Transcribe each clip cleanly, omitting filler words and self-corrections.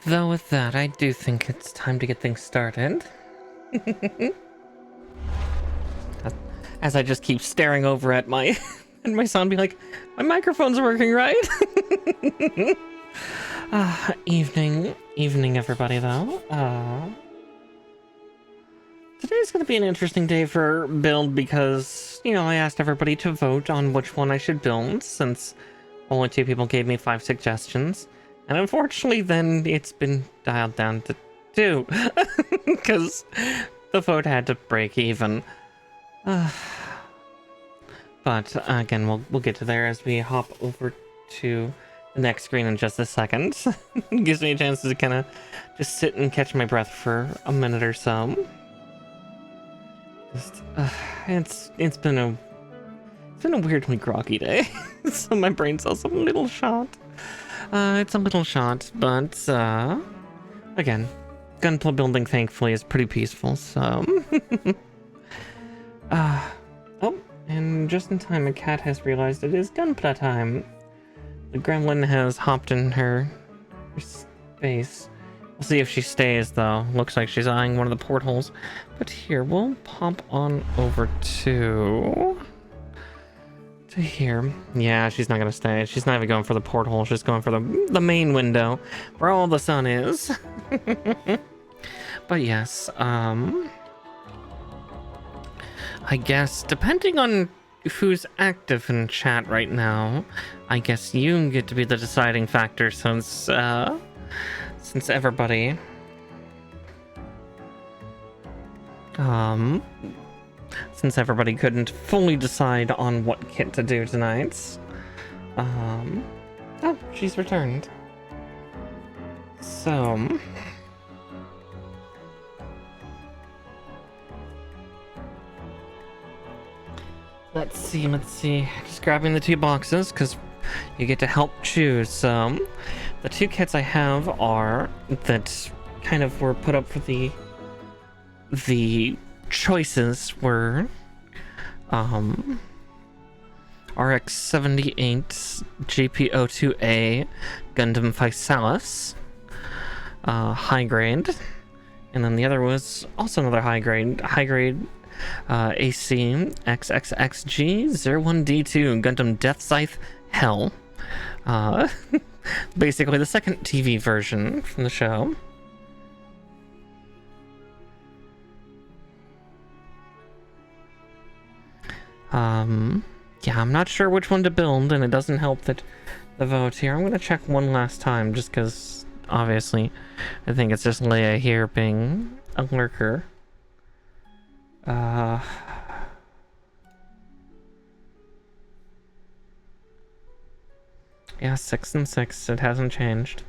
Though with that, I do think it's time to get things started. As I just keep staring over at my and my son be like, my microphone's working, right? Evening everybody though. Today's gonna be an interesting day for build because, you know, I asked everybody to vote on which one I should build since only 2 people gave me 5 suggestions. And unfortunately then it's been dialed down to 2 because the vote had to break even. But again, we'll get to there as we hop over to the next screen in just a second. Gives me a chance to kind of just sit and catch my breath for a minute or so. It's been a weirdly groggy day, so my brain cells a little shot. It's a little shot, but again, gunpla building thankfully is pretty peaceful. So, oh, and just in time, a cat has realized it is gunpla time. The gremlin has hopped in her space. We'll see if she stays, though. Looks like she's eyeing one of the portholes. But here, we'll pop on over to here. Yeah, she's not gonna stay. She's not even going for the porthole. She's going for the main window, where all the sun is. But yes, I guess, depending on who's active in chat right now, I guess you get to be the deciding factor since everybody since everybody couldn't fully decide on what kit to do tonight. Oh, she's returned. So let's see, just grabbing the 2 boxes because you get to help choose. The 2 kits I have are that kind of were put up for the choices were RX-78 GP02A Gundam Physalis, high grade, and then the other was also another high grade AC XXXG01D2 Gundam Death Scythe Hell. Basically the second TV version from the show. Yeah, I'm not sure which one to build, and it doesn't help that the vote here. I'm gonna check one last time, just because, obviously, I think it's just Leia here being a lurker. Yeah, 6 and 6, it hasn't changed.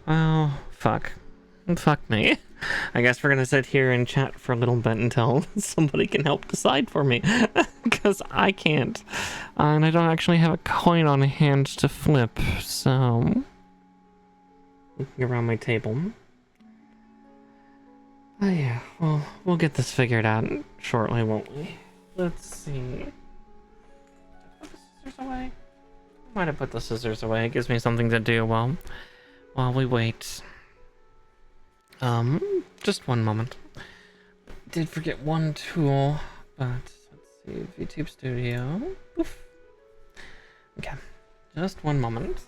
Oh, fuck. Fuck me. I guess we're gonna sit here and chat for a little bit until somebody can help decide for me. Because I can't. And I don't actually have a coin on hand to flip, so looking around my table. Oh yeah, well, we'll get this figured out shortly, won't we? Let's see. Put the scissors away? Might have put the scissors away. It gives me something to do while we wait. Just one moment. Did forget one tool, but let's see, VTube Studio. Oof. Okay, just one moment.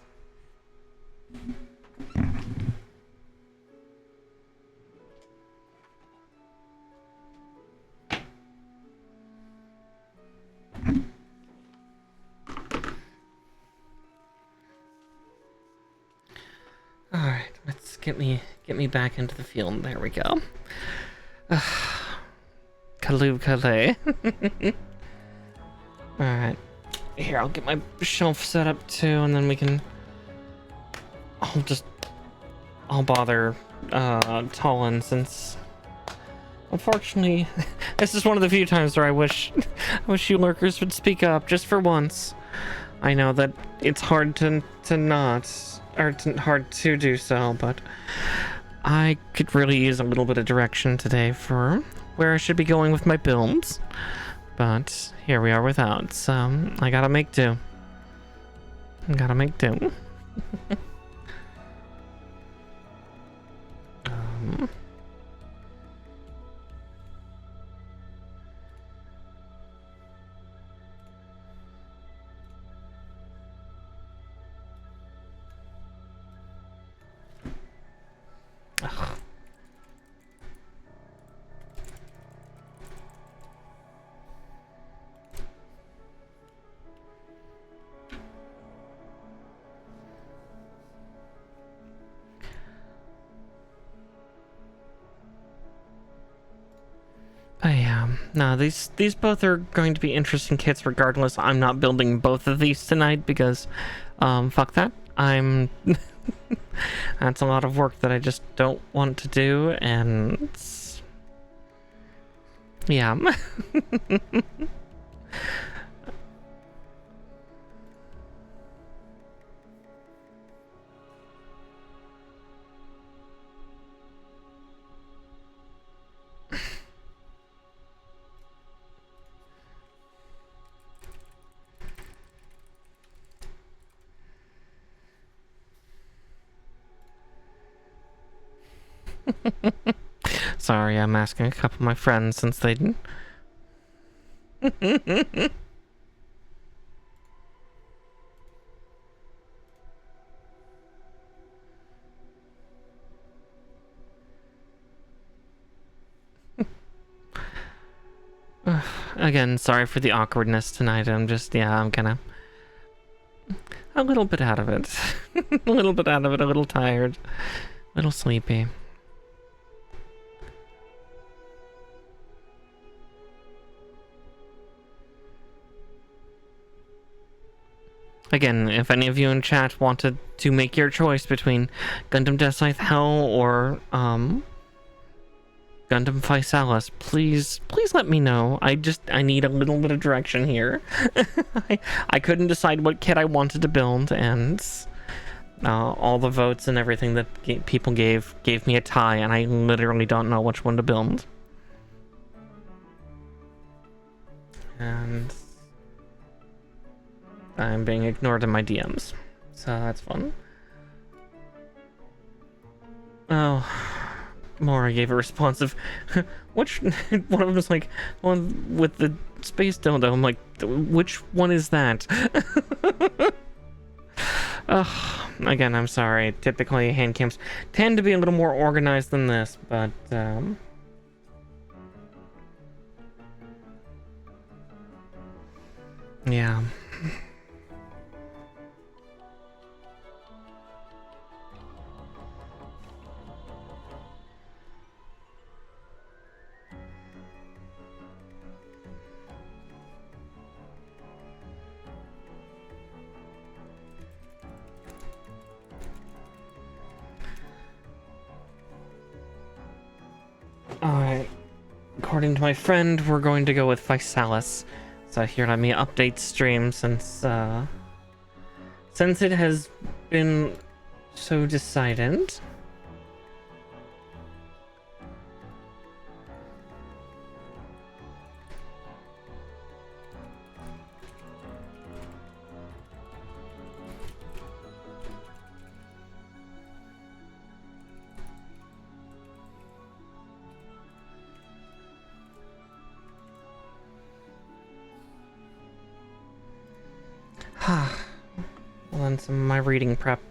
All right, let's get me back into the field. There we go. Kaloo Kalay. All right, here, I'll get my shelf set up too, and then we can. I'll bother Tolan, since unfortunately this is one of the few times where I wish you lurkers would speak up just for once. I know that it's hard to not, or hard to do so, but I could really use a little bit of direction today for where I should be going with my builds. But here we are without, so I gotta make do. No, these both are going to be interesting kits regardless. I'm not building both of these tonight because, fuck that. That's a lot of work that I just don't want to do, and yeah. Sorry, I'm asking a couple of my friends since they didn't. Again, sorry for the awkwardness tonight. I'm kind of a little bit out of it. A little bit out of it, a little tired, a little sleepy. Again, if any of you in chat wanted to make your choice between Gundam Death Scythe Hell or Gundam Physalis, please let me know. I need a little bit of direction here. I couldn't decide what kit I wanted to build, and all the votes and everything that people gave me a tie, and I literally don't know which one to build. And I'm being ignored in my DMs, so that's fun. Oh, Mora gave a responsive. Which one of them was like one with the space dildo? I'm like, which one is that? Again, I'm sorry. Typically, hand cams tend to be a little more organized than this, but yeah. Alright. According to my friend, we're going to go with Physalis. So here, let me update stream since it has been so decided. Well, and some of my reading prep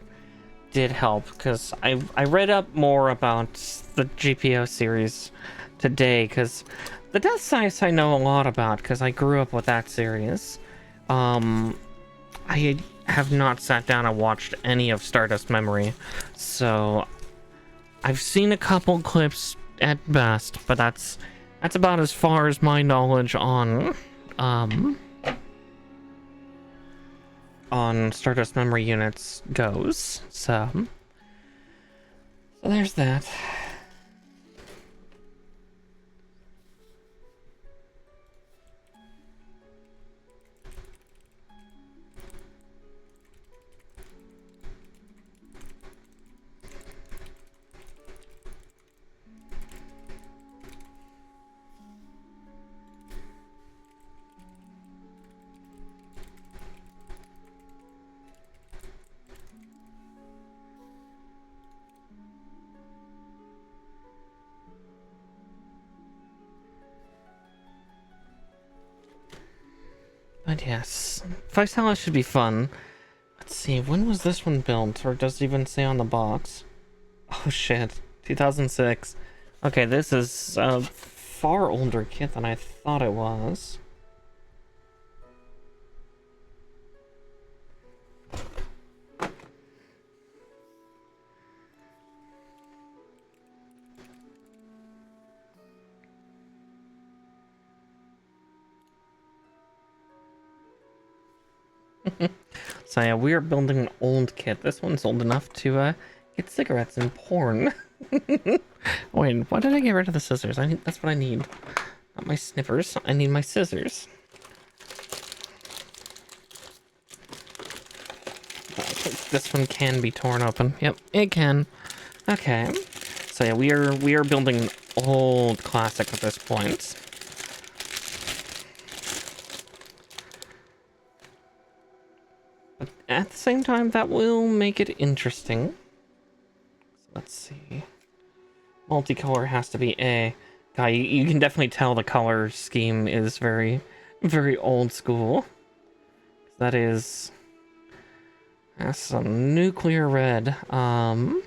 did help, because I read up more about the GPO series today, because the Death Scythe I know a lot about, because I grew up with that series. I have not sat down and watched any of Stardust Memory, so I've seen a couple clips at best, but that's about as far as my knowledge on Stardust Memory units goes. So there's that. But yes, Physalis should be fun. Let's see, when was this one built? Or does it even say on the box? Oh shit, 2006. Okay, this is a far older kit than I thought it was. So yeah, we are building an old kit. This one's old enough to get cigarettes and porn. Wait, why did I get rid of the scissors? That's what I need. Not my snippers. I need my scissors. This one can be torn open. Yep, it can. Okay. So yeah, we are building an old classic at this point. But at the same time, that will make it interesting. So let's see. Multicolor has to be A. God, you can definitely tell the color scheme is very, very old school. That's some nuclear red. Oh,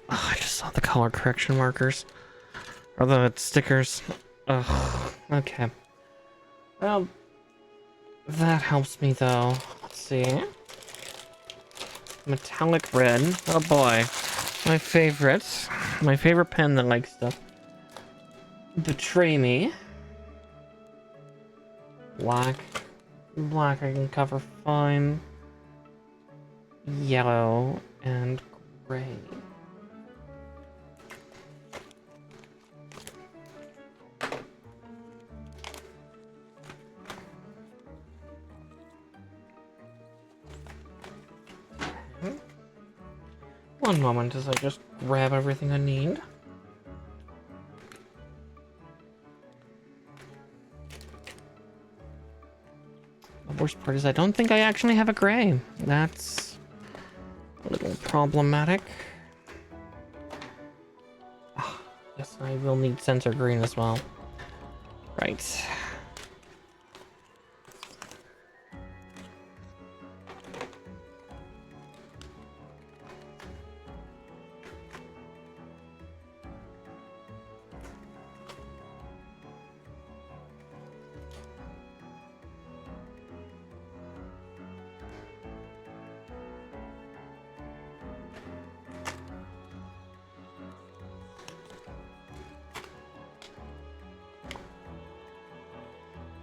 I just saw the color correction markers. Or the stickers. Ugh, okay. Well, that helps me though. Let's see. Metallic red. Oh boy. My favorite pen that likes to betray me. Black I can cover fine. Yellow and gray. One moment as I just grab everything I need. The worst part is I don't think I actually have a gray. That's a little problematic. Yes, I will need sensor green as well. Right.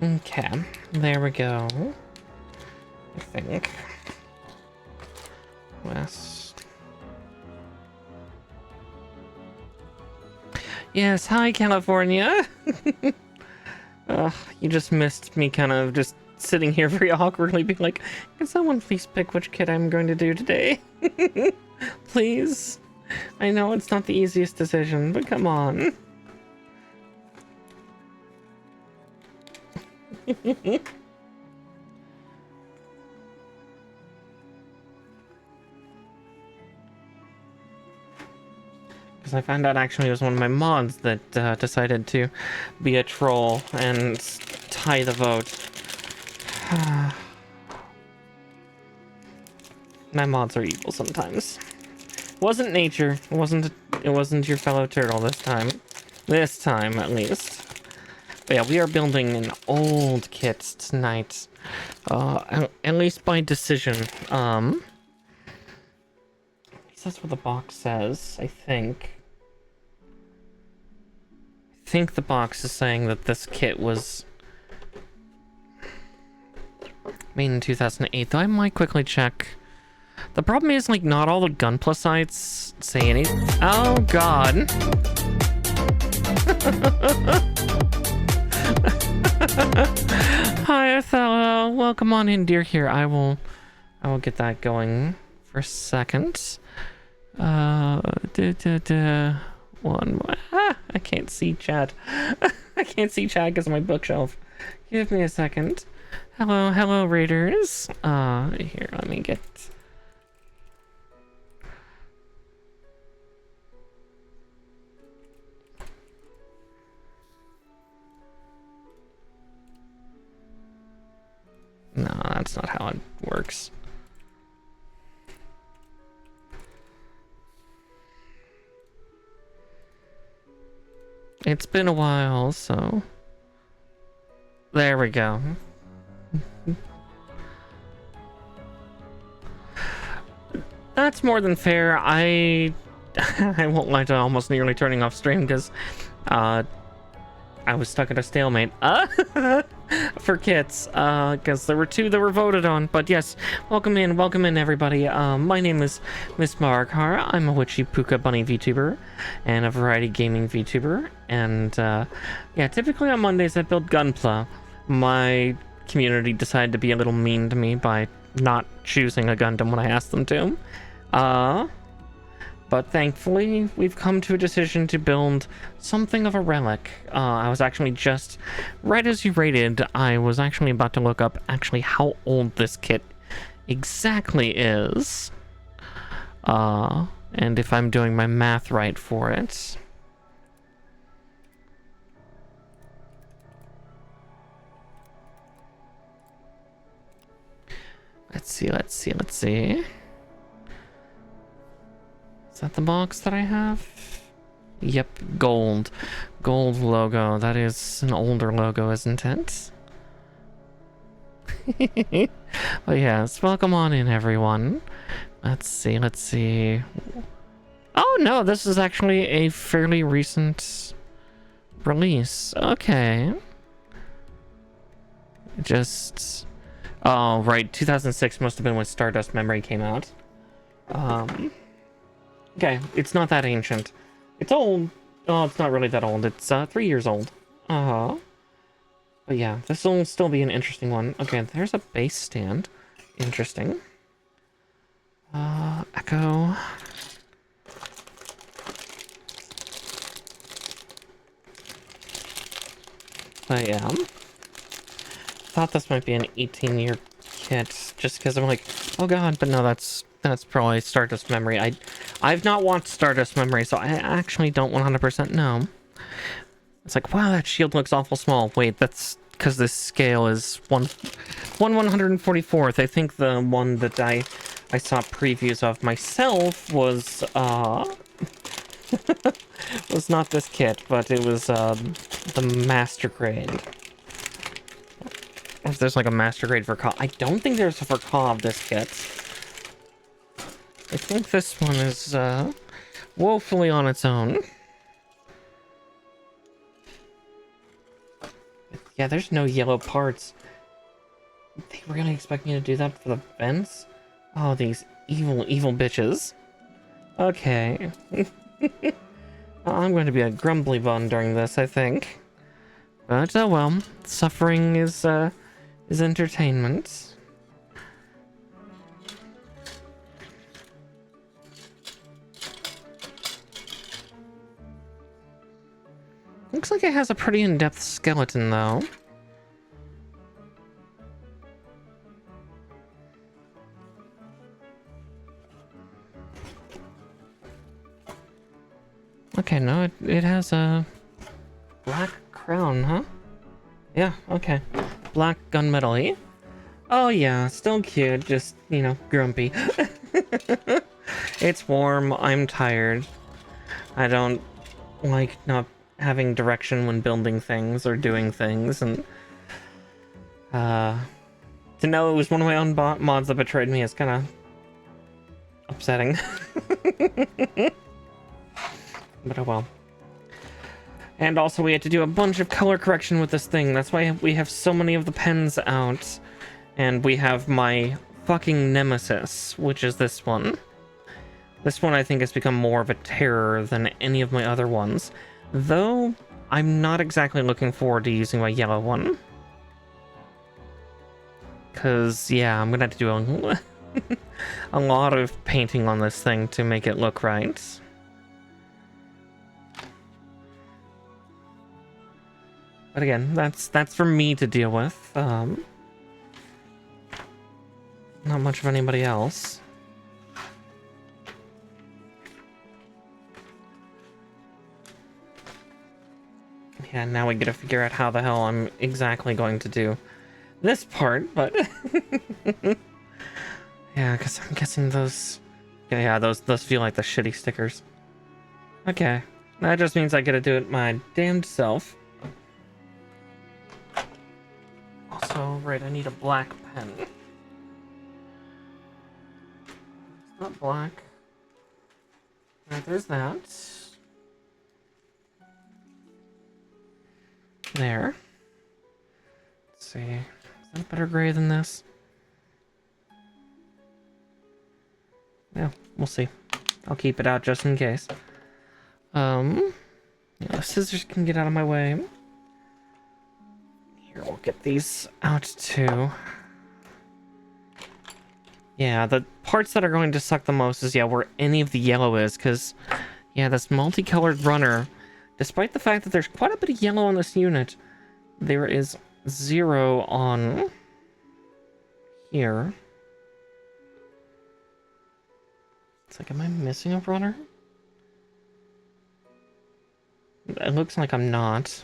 Okay, there we go. I think. West. Yes, hi California! You just missed me kind of just sitting here very awkwardly being like, can someone please pick which kit I'm going to do today? Please? I know it's not the easiest decision, but come on. Because I found out actually it was one of my mods that decided to be a troll and tie the vote. My mods are evil sometimes. It wasn't nature. It wasn't your fellow turtle this time. This time, at least. But yeah, we are building an old kit tonight. At least by decision. At least that's what the box says, I think. I think the box is saying that this kit was made in 2008, though I might quickly check. The problem is, like, not all the Gunpla sites say anything. Oh, God. Hi, Othello. Welcome on in, dear. Here, I will get that going for a second. One more. I can't see chat. I can't see chat because of my bookshelf. Give me a second. Hello, Raiders. Here, let me get. No, that's not how it works. It's been a while, so... There we go. That's more than fair. I won't lie to almost nearly turning off stream because I was stuck at a stalemate. For kits, because there were 2 that were voted on. But yes, welcome in, everybody. My name is Miss Marikara. I'm a Witchy Puka Bunny VTuber and a variety gaming VTuber. And yeah, typically on Mondays I build Gunpla. My community decided to be a little mean to me by not choosing a Gundam when I asked them to. But thankfully, we've come to a decision to build something of a relic. I was actually just, right as you rated, I was actually about to look up actually how old this kit exactly is. And if I'm doing my math right for it. Let's see. Is that the box that I have? Yep, gold. Gold logo. That is an older logo, isn't it? But yes, welcome on in, everyone. Let's see. Oh no, this is actually a fairly recent release. Okay. Just... Oh, right, 2006 must have been when Stardust Memory came out. Okay, it's not that ancient. It's old. Oh, it's not really that old. It's 3 years old. But yeah, this will still be an interesting one. Okay, there's a base stand. Interesting. Echo. But yeah. Thought this might be an 18-year kit, just because I'm like, oh god, but no, that's probably Stardust Memory. I've not watched Stardust Memory, so I actually don't 100% know. It's like, wow, that shield looks awful small. Wait, that's because this scale is 1/144th. I think the one that I saw previews of myself was was not this kit, but it was the master grade. If there's like a master grade for COB, I don't think there's a for COB this kit. I think this one is woefully on its own. Yeah, there's no yellow parts. They really expect me to do that for the vents? Oh, these evil bitches. Okay. I'm going to be a grumbly bun during this, I think. But oh well, suffering is entertainment. Looks like it has a pretty in-depth skeleton, though. Okay, no, it has a black crown, huh? Yeah, okay. Black gunmetal-y. Oh yeah, still cute, just, you know, grumpy. It's warm, I'm tired. I don't like not having direction when building things or doing things, and to know it was one of my own mods that betrayed me is kind of upsetting. But oh well. And also we had to do a bunch of color correction with this thing. That's why we have so many of the pens out. And we have my fucking nemesis, which is this one. This one I think has become more of a terror than any of my other ones. Though, I'm not exactly looking forward to using my yellow one. Because, yeah, I'm gonna have to do a lot of painting on this thing to make it look right. But again, that's for me to deal with. Not much of anybody else. Yeah, now we gotta figure out how the hell I'm exactly going to do this part, but yeah, because I'm guessing those, yeah, those feel like the shitty stickers. Okay, that just means I gotta do it my damned self. Also, right, I need a black pen. It's not black. Right, there's that. There. Let's see. Is that a better gray than this? Yeah, we'll see. I'll keep it out just in case. Yeah, the scissors can get out of my way. Here, we'll get these out too. Yeah, the parts that are going to suck the most is, yeah, where any of the yellow is, because, yeah, this multicolored runner, despite the fact that there's quite a bit of yellow on this unit, there is 0 on here. It's like, am I missing a runner? It looks like I'm not.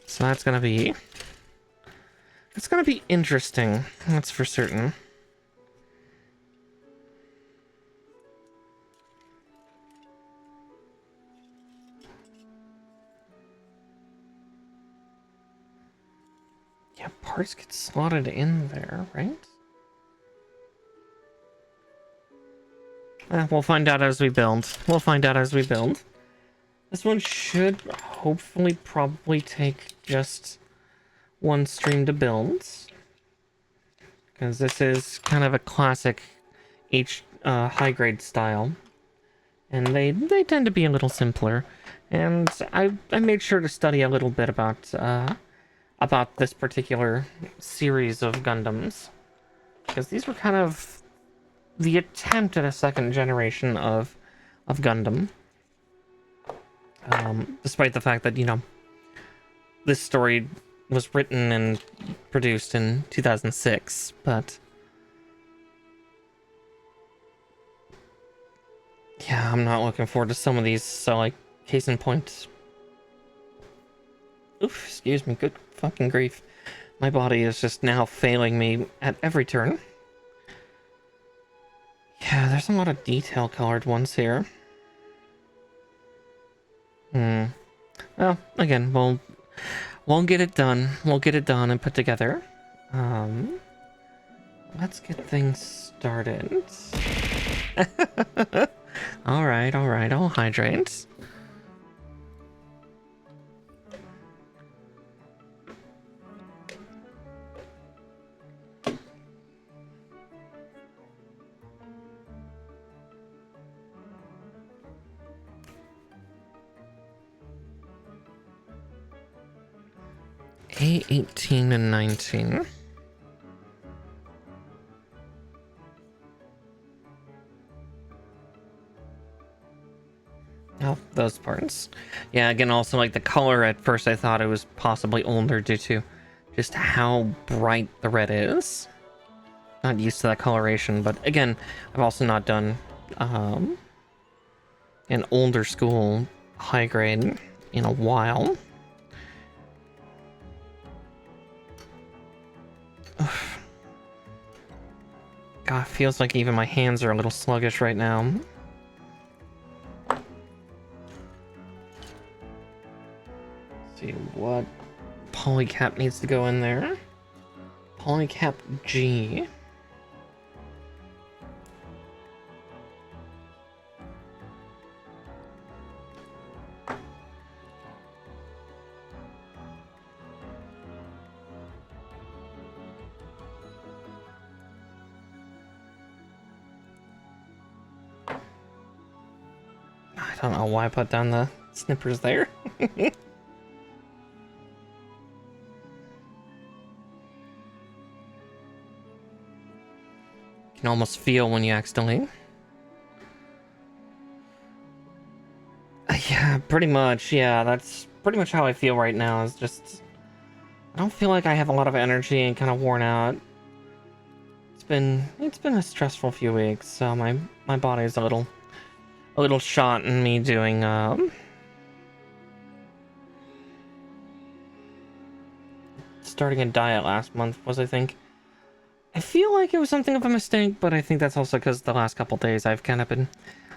So that's gonna be... It's gonna be interesting, that's for certain. Yeah, parts get slotted in there, right? We'll find out as we build. We'll find out as we build. This one should hopefully probably take just one stream to build. Because this is kind of a classic high grade style. And they tend to be a little simpler. And I made sure to study a little bit about this particular series of Gundams. Because these were kind of the attempt at a second generation of Gundam. Despite the fact that, you know, this story was written and produced in 2006, but yeah, I'm not looking forward to some of these. So, like, case in point, oof, excuse me, good fucking grief, my body is just now failing me at every turn. Yeah, there's a lot of detail colored ones here. Well, again, we'll get it done. We'll get it done and put together. Let's get things started. Alright, I'll hydrate. A18 and 19. Oh, those parts. Yeah, again, also, like, the color, at first I thought it was possibly older due to just how bright the red is. Not used to that coloration, but again, I've also not done an older school high grade in a while. God, feels like even my hands are a little sluggish right now. Let's see what polycap needs to go in there. Polycap G. I don't know why I put down the snippers there. You can almost feel when you accidentally... Yeah, pretty much. Yeah, that's pretty much how I feel right now. Is just... I don't feel like I have a lot of energy and kind of worn out. It's been a stressful few weeks, so my body's a little shot in me doing starting a diet last month was, I think. I feel like it was something of a mistake, but I think that's also because the last couple days I've kind of been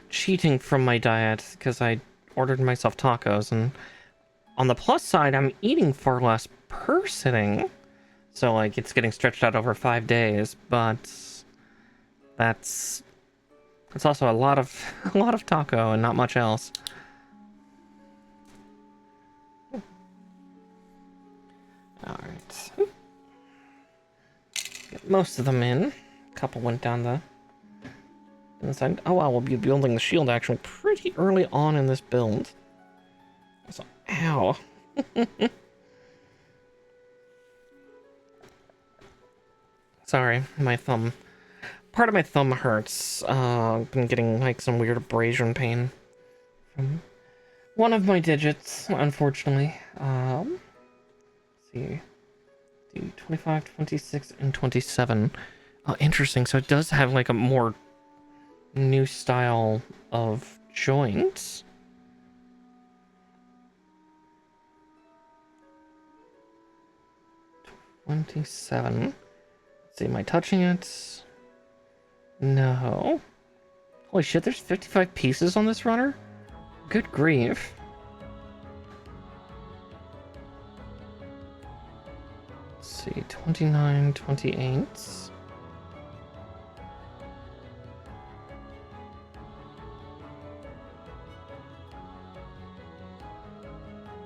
cheating from my diet because I ordered myself tacos, and on the plus side, I'm eating far less per sitting, so like it's getting stretched out over 5 days, but that's also a lot of taco and not much else. most of them in. A couple went down the inside. Oh wow, we'll be building the shield actually pretty early on in this build. So, ow. Sorry, my thumb. Part of my thumb hurts. I've been getting like some weird abrasion pain from one of my digits, unfortunately. Let's see. 25, 26, and 27. Oh, interesting. So it does have like a more new style of joints. $27. Let's see, am I touching it? No. Holy shit, there's 55 pieces on this runner? Good grief. Let's see, 29, 28.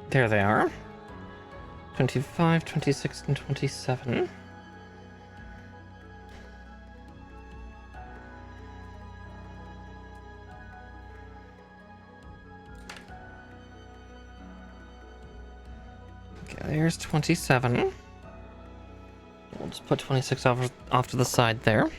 There they are. 25, 26, and 27. Okay, there's 27. We'll just put 26 off to the side there.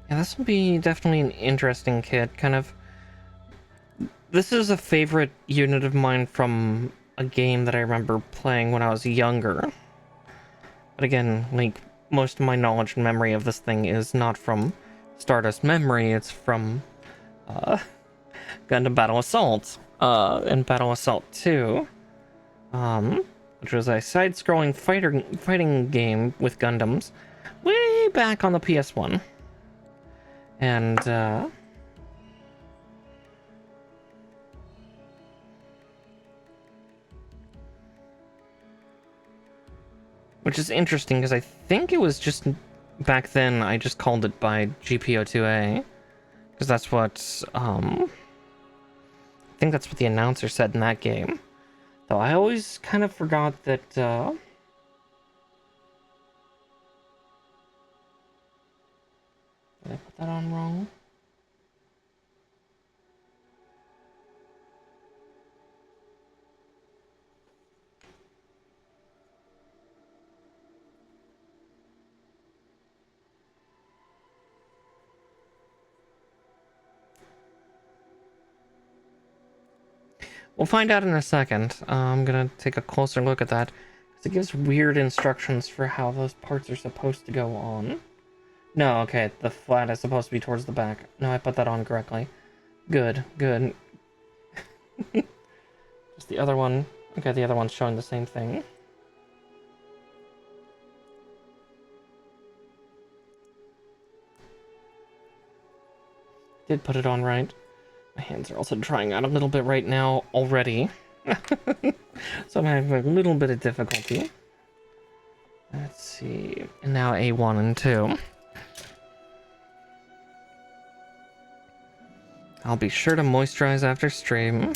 Yeah, this will be definitely an interesting kit. Kind of. This is a favorite unit of mine from a game that I remember playing when I was younger. But again, like, most of my knowledge and memory of this thing is not from Stardust Memory, it's from Gundam Battle Assault, and Battle Assault 2, which was a side-scrolling fighting game with Gundams way back on the PS1. And, which is interesting, because I think it was just, back then, I just called it by GP02A, because that's what, I think that's what the announcer said in that game. Though I always kind of forgot that, did I put that on wrong? We'll find out in a second. I'm gonna take a closer look at that, because it gives weird instructions for how those parts are supposed to go on. No, okay, the flat is supposed to be towards the back. No, I put that on correctly. Good, good. Just the other one. Okay, the other one's showing the same thing. Did put it on right. My hands are also drying out a little bit right now already. So I'm having a little bit of difficulty. Let's see. And now A1 and 2. I'll be sure to moisturize after stream.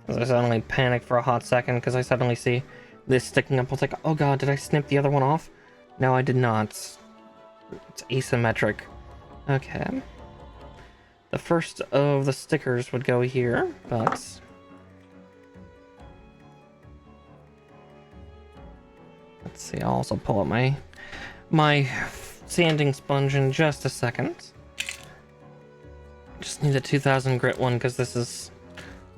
I suddenly panic for a hot second because I suddenly see this sticking up. I was like, oh god, did I snip the other one off? No, I did not. It's asymmetric. Okay. The first of the stickers would go here, but... let's see, I'll also pull up my sanding sponge in just a second. Just need a 2000 grit one because this is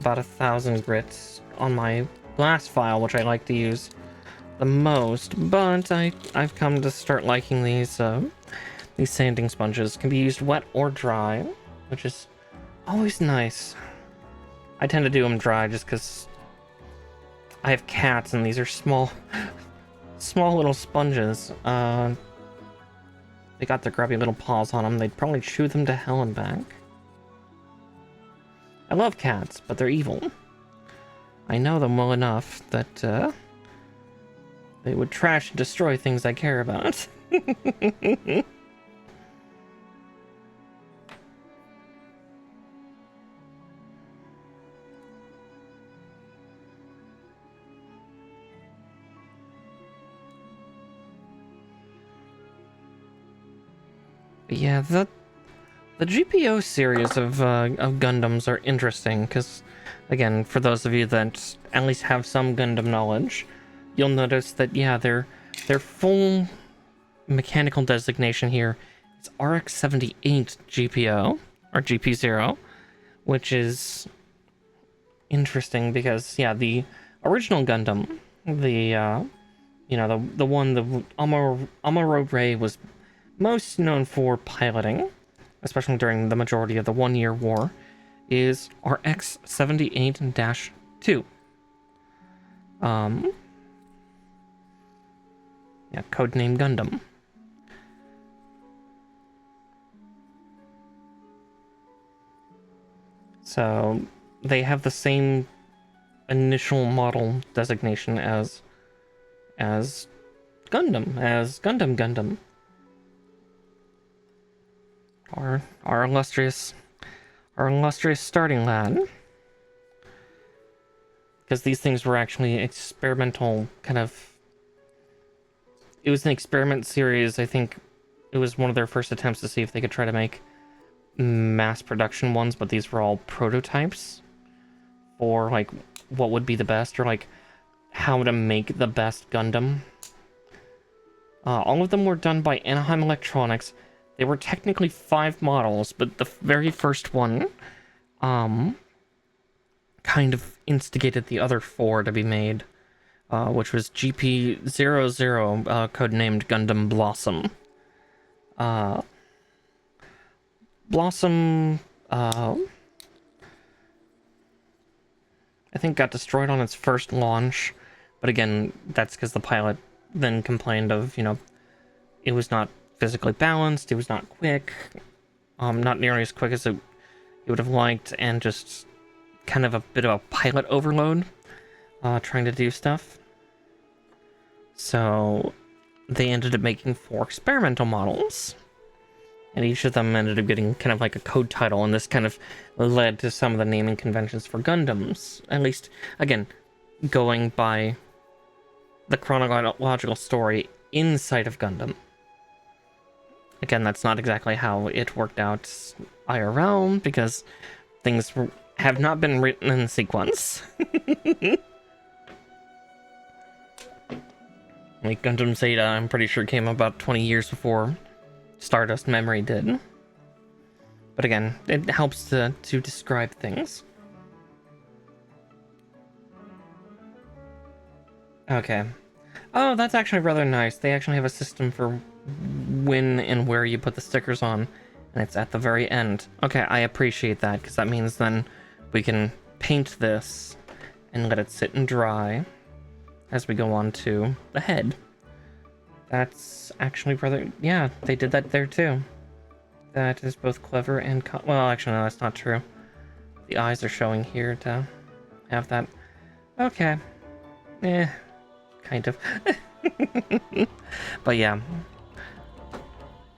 about 1000 grits on my last file, which I like to use the most, but I've come to start liking these These sanding sponges can be used wet or dry, which is always nice. I tend to do them dry just because I have cats and these are small little sponges. They got their grubby little paws on them. They'd probably chew them to hell and back. I love cats, but they're evil. I know them well enough that they would trash and destroy things I care about. But yeah, the GPO series of Gundams are interesting because, again, for those of you that at least have some Gundam knowledge, you'll notice that yeah, their full mechanical designation here is RX-78 GPO or GP0, which is interesting because yeah, the original Gundam, the one the Amuro Ray was most known for piloting, especially during the majority of the 1 Year War, is RX-78-2. Yeah, codename Gundam. So they have the same initial model designation as Gundam. Our illustrious starting lad. Because these things were actually experimental kind of. It was an experiment series. I think it was one of their first attempts to see if they could try to make mass production ones, but these were all prototypes for like what would be the best, or like how to make the best Gundam. All of them were done by Anaheim Electronics. They were technically 5 models, but the very first one kind of instigated the other 4 to be made, which was GP00, codenamed Gundam Blossom. Blossom, I think got destroyed on its first launch, but again, that's because the pilot then complained of, it was not physically balanced, it was not quick, not nearly as quick as it would have liked, and just kind of a bit of a pilot overload, trying to do stuff. So they ended up making 4 experimental models, and each of them ended up getting kind of like a code title, and this kind of led to some of the naming conventions for Gundams, at least, again, going by the chronological story inside of Gundam. Again, that's not exactly how it worked out IRL, because things have not been written in sequence. Like Gundam Zeta, I'm pretty sure came about 20 years before Stardust Memory did. But again, it helps to describe things. Okay. Oh, that's actually rather nice. They actually have a system for when and where you put the stickers on, and it's at the very end. Okay, I appreciate that, because that means then we can paint this and let it sit and dry as we go on to the head. That's actually rather... yeah, they did that there too. That is both clever and... well, actually, no, that's not true. The eyes are showing here to have that. Okay. Kind of. But yeah.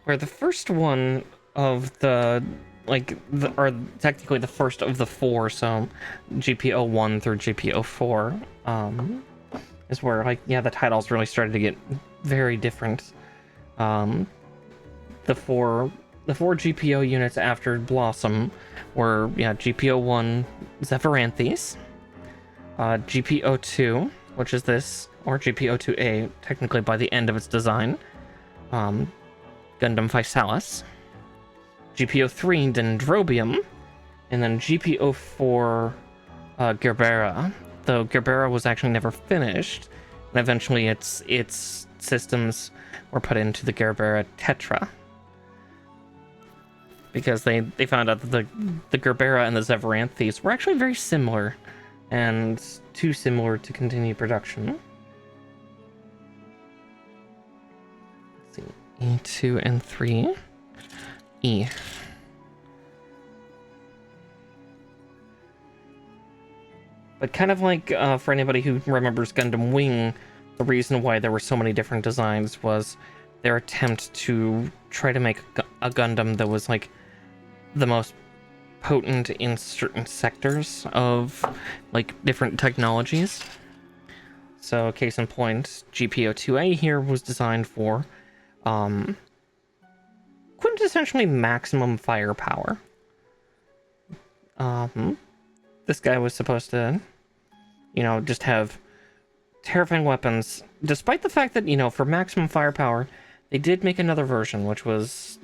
Where the first one of the... or technically the first of the 4, so GP01 through GP04, is where, the titles really started to get very different. The four GPO units after Blossom were, GP01 Zephyranthes, GP02, which is this, or GP02A, technically by the end of its design, Gundam Physalis, GP03 Dendrobium, and then GP04 Gerbera, though Gerbera was actually never finished, and eventually its systems were put into the Gerbera Tetra. because they found out that the Gerbera and the Zevranthes were actually very similar, and too similar to continue production. Let's see, E2 and 3. E. But kind of like, for anybody who remembers Gundam Wing, the reason why there were so many different designs was their attempt to try to make a Gundam that was like the most potent in certain sectors of like different technologies. So case in point, GP02A here was designed for quintessentially maximum firepower. This guy was supposed to, you know, just have terrifying weapons, despite the fact that, you know, for maximum firepower, they did make another version, which is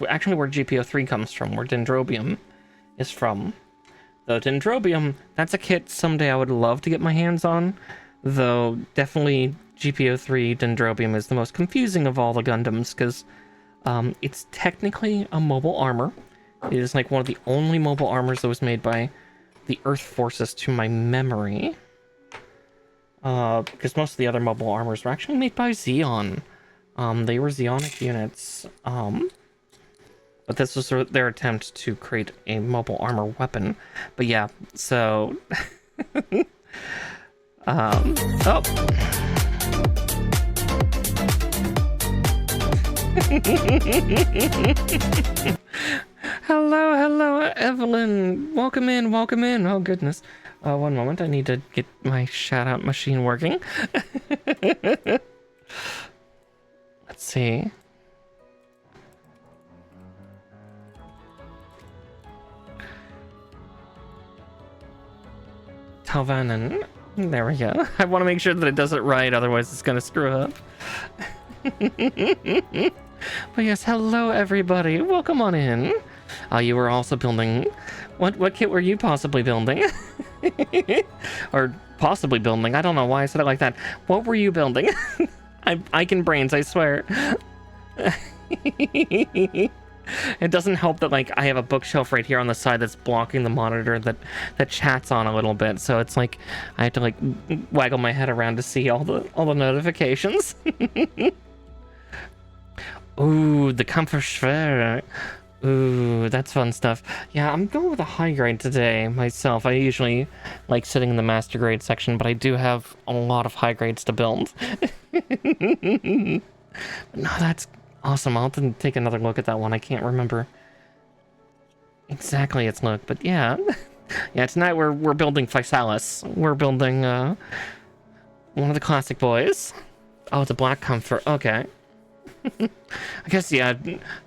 actually where GP03 comes from, where Dendrobium is from. Though Dendrobium, that's a kit someday I would love to get my hands on, though definitely GP03 Dendrobium is the most confusing of all the Gundams, because it's technically a mobile armor. It is like one of the only mobile armors that was made by the Earth Forces to my memory. Because most of the other mobile armors were actually made by Xeon. They were Xeonic units. But this was their attempt to create a mobile armor weapon. But yeah, so... oh! Hello, Evelyn. Welcome in. Oh, goodness. One moment. I need to get my shout-out machine working. Let's see. Talvanen. There we go. I want to make sure that it does it right, otherwise it's going to screw up. But yes, hello everybody. Welcome on in. You were also building... What kit were you possibly building? Or possibly building. I don't know why I said it like that. What were you building? I can brains, I swear. It doesn't help that, like, I have a bookshelf right here on the side that's blocking the monitor that chats on a little bit, so it's like I have to like waggle my head around to see all the notifications. Ooh, the Kampfschwer. Ooh, that's fun stuff. Yeah, I'm going with a high grade today myself. I usually like sitting in the master grade section, but I do have a lot of high grades to build. No, that's awesome. I'll have to take another look at that one. I can't remember exactly its look, but yeah. Yeah, tonight we're building Physalis. We're building one of the classic boys. Oh, it's a black comfort. Okay. I guess, yeah,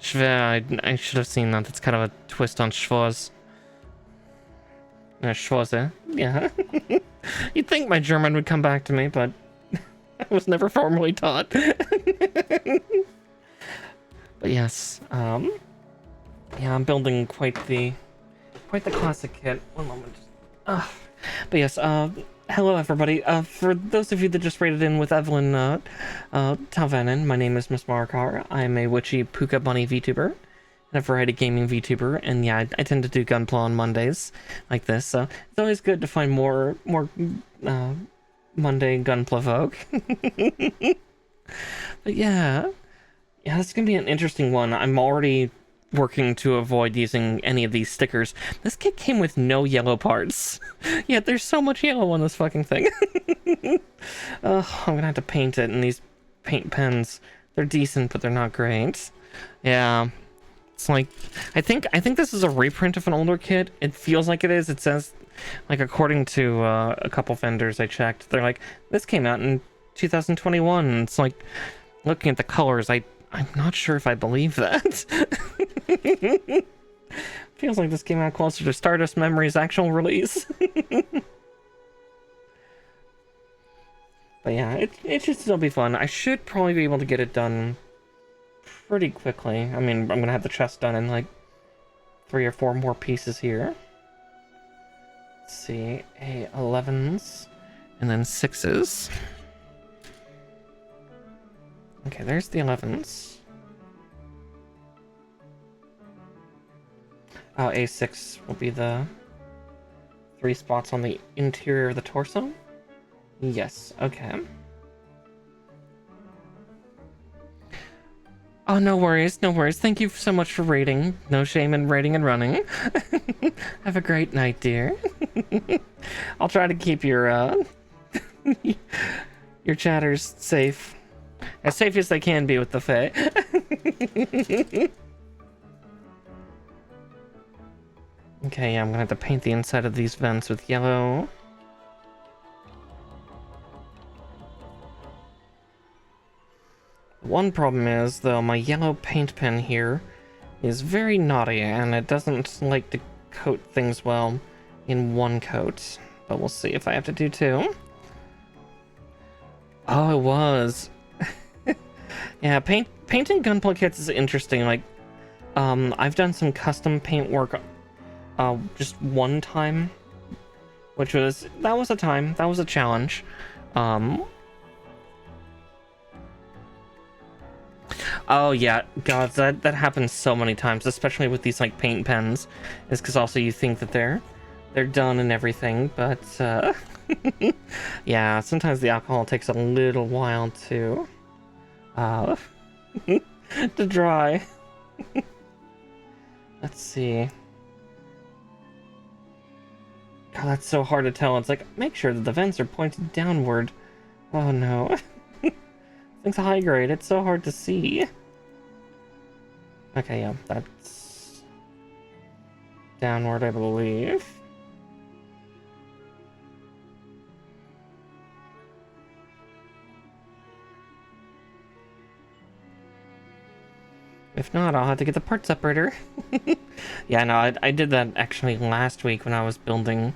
Schwer, I should have seen that. That's kind of a twist on Schwarz. Schwarze. Yeah. You'd think my German would come back to me, but I was never formally taught. But yes, yeah, I'm building quite the classic kit. One moment. But yes, hello everybody. For those of you that just raided in with Evelyn Talvanen, my name is Miss Markar. I'm a witchy Puka Bunny VTuber and a variety gaming VTuber, and yeah, I tend to do Gunpla on Mondays like this, so it's always good to find more Monday Gunpla folk. But yeah, this is gonna be an interesting one. I'm already working to avoid using any of these stickers. This kit came with no yellow parts. Yeah, there's so much yellow on this fucking thing. I'm gonna have to paint it, and these paint pens, they're decent, but they're not great. Yeah, it's like, I think this is a reprint of an older kit. It feels like it is. It says, like, according to a couple vendors I checked, they're like, this came out in 2021, and it's like, looking at the colors, I'm not sure if I believe that. Feels like this came out closer to Stardust Memory's actual release. But yeah, it should still be fun. I should probably be able to get it done pretty quickly. I mean, I'm gonna have the chest done in like 3 or 4 more pieces here. Let's see, 11s and then 6s. Okay, there's the 11s. Oh, A6 will be the 3 spots on the interior of the torso? Yes, okay. Oh, no worries, no worries. Thank you so much for rating. No shame in rating and running. Have a great night, dear. I'll try to keep your your chatters safe. As safe as they can be with the Fae. Okay, yeah, I'm gonna have to paint the inside of these vents with yellow. One problem is, though, my yellow paint pen here is very naughty, and it doesn't like to coat things well in one coat. But we'll see if I have to do two. Oh, it was. Yeah, painting gunpla kits is interesting. Like, I've done some custom paint work just one time, which was, that was a challenge. Oh yeah, God, that happens so many times, especially with these like paint pens, is because also you think that they're done and everything, but yeah, sometimes the alcohol takes a little while to to dry. Let's see. God, that's so hard to tell. It's like, make sure that the vents are pointed downward. Oh no. Things high grade, it's so hard to see. Okay, yeah, that's downward, I believe. If not, I'll have to get the part separator. Yeah, no, I did that actually last week when I was building.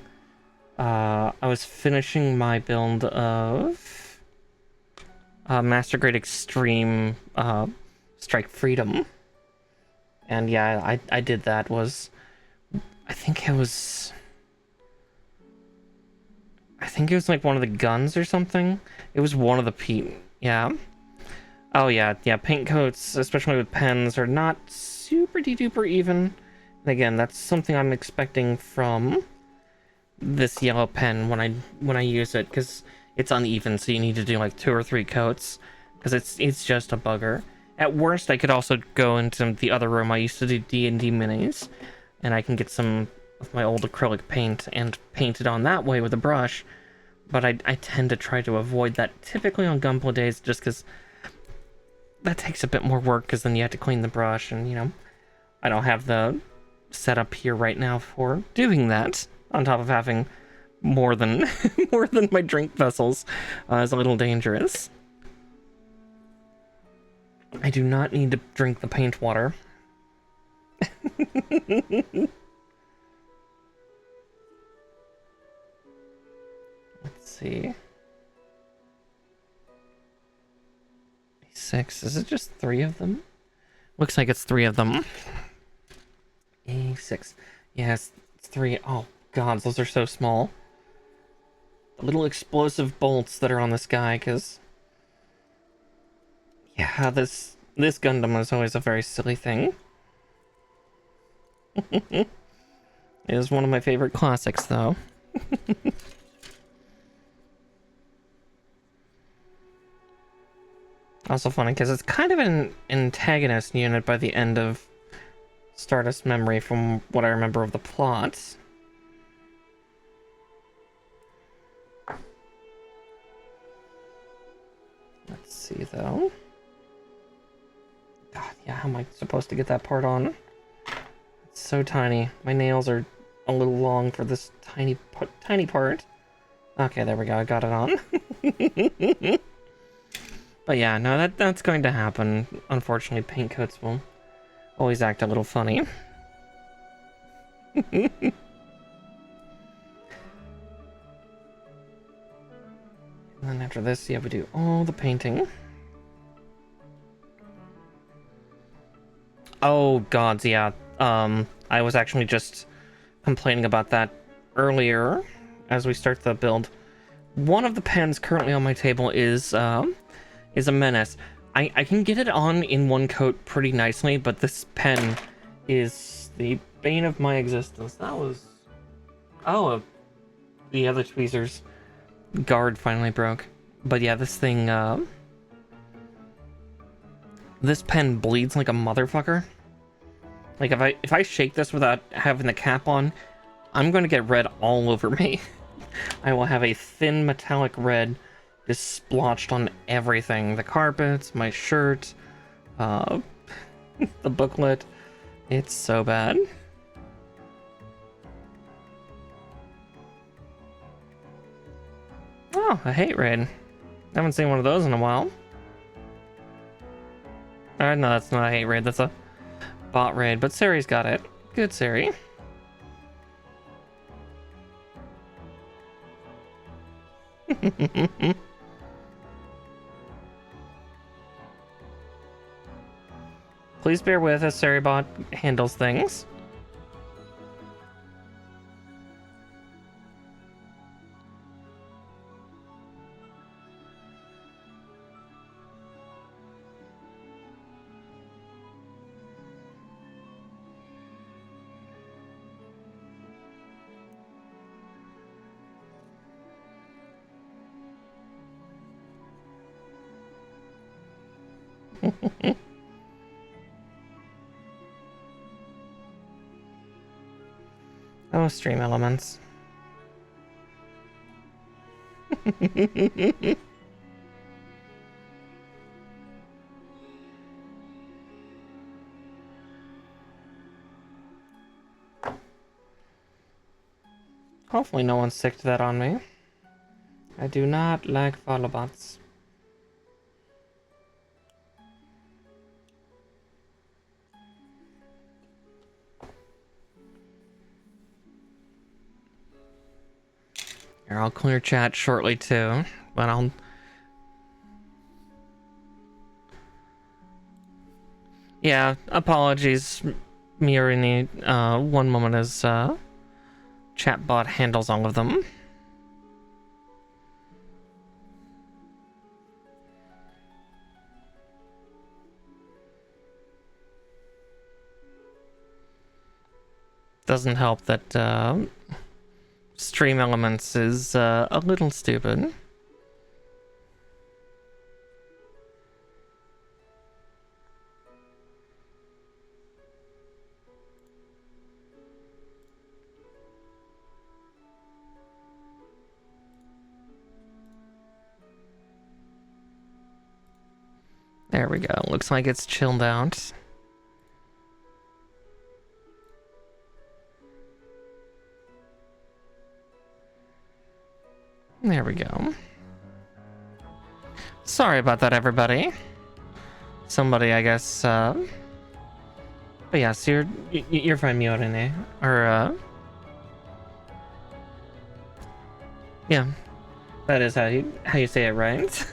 I was finishing my build of Master Grade Extreme Strike Freedom. And yeah, I did that. I think it was like one of the guns or something. It was one of the yeah. Oh yeah, paint coats, especially with pens, are not super duper even. And again, that's something I'm expecting from this yellow pen when I use it, because it's uneven, so you need to do like 2 or 3 coats, because it's just a bugger. At worst, I could also go into the other room I used to do D&D minis, and I can get some of my old acrylic paint and paint it on that way with a brush, but I tend to try to avoid that typically on Gunpla days, just because that takes a bit more work, because then you have to clean the brush, and, you know, I don't have the setup here right now for doing that, on top of having more than my drink vessels. Is a little dangerous. I do not need to drink the paint water. Let's see. A6, is it just 3 of them? Looks like it's 3 of them. A6. Yes, it's 3. Oh, God, those are so small. The little explosive bolts that are on this guy, because... yeah, this Gundam is always a very silly thing. It is one of my favorite classics, though. Also funny, because it's kind of an antagonist unit by the end of Stardust Memory, from what I remember of the plot. Let's see, though. God, yeah, how am I supposed to get that part on? It's so tiny. My nails are a little long for this tiny part. Okay, there we go. I got it on. But yeah, no, that's going to happen. Unfortunately, paint coats will always act a little funny. And then after this, yeah, we do all the painting. Oh, gods, yeah. I was actually just complaining about that earlier as we start the build. One of the pens currently on my table is a menace. I can get it on in one coat pretty nicely, but this pen is the bane of my existence. That was... Oh, the other tweezer's guard finally broke. But yeah, this thing, this pen bleeds like a motherfucker. Like, if I shake this without having the cap on, I'm going to get red all over me. I will have a thin metallic red just splotched on everything. The carpets, my shirt, the booklet. It's so bad. Oh, a hate raid. Haven't seen one of those in a while. No, that's not a hate raid. That's a bot raid. But Sari's got it. Good, Sari. Please bear with as Saribot handles things. Oh, stream elements. Hopefully no one sicked that on me. I do not like follow bots. Here, I'll clear chat shortly too, but I'll... Yeah, apologies, Mirini. One moment as chatbot handles all of them. Doesn't help that stream elements is a little stupid. There we go. Looks like it's chilled out. There we go. Sorry about that, everybody. Somebody, I guess, but yes, you're fine, Miorine. Or, yeah. That is how you say it, right?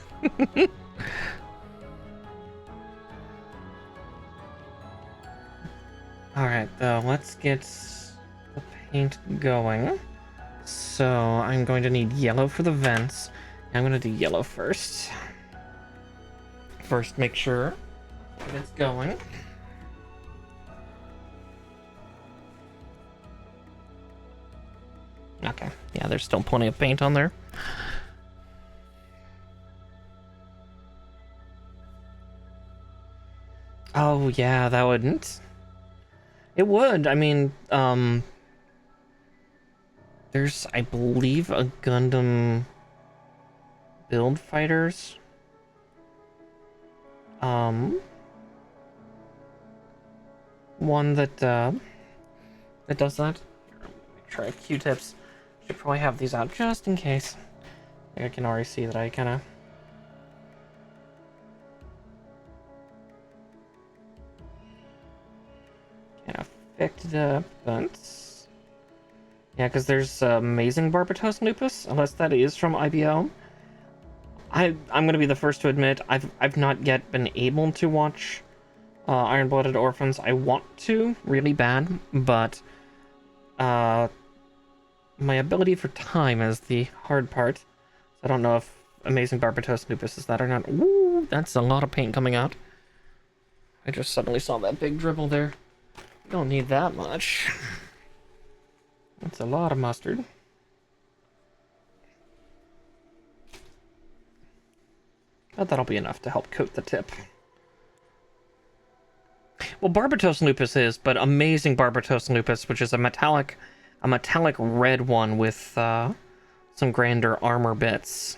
Alright, let's get the paint going. So, I'm going to need yellow for the vents. I'm going to do yellow first. First, make sure that it's going. Okay, yeah, there's still plenty of paint on there. Oh, yeah, that wouldn't. It would, I mean, there's, I believe, a Gundam Build Fighters. One that does that. Try Q-tips. Should probably have these out just in case. I can already see that I kind of... affected up, but... Yeah, because there's Amazing Barbatos Lupus, unless that is from IBO. I'm gonna be the first to admit, I've not yet been able to watch Iron-Blooded Orphans. I want to, really bad, but my ability for time is the hard part. I don't know if Amazing Barbatos Lupus is that or not. Ooh, that's a lot of paint coming out. I just suddenly saw that big dribble there. Don't need that much. That's a lot of mustard. But that'll be enough to help coat the tip. Well, Barbatos lupus is, but amazing Barbatos lupus, which is a metallic red one with some grander armor bits.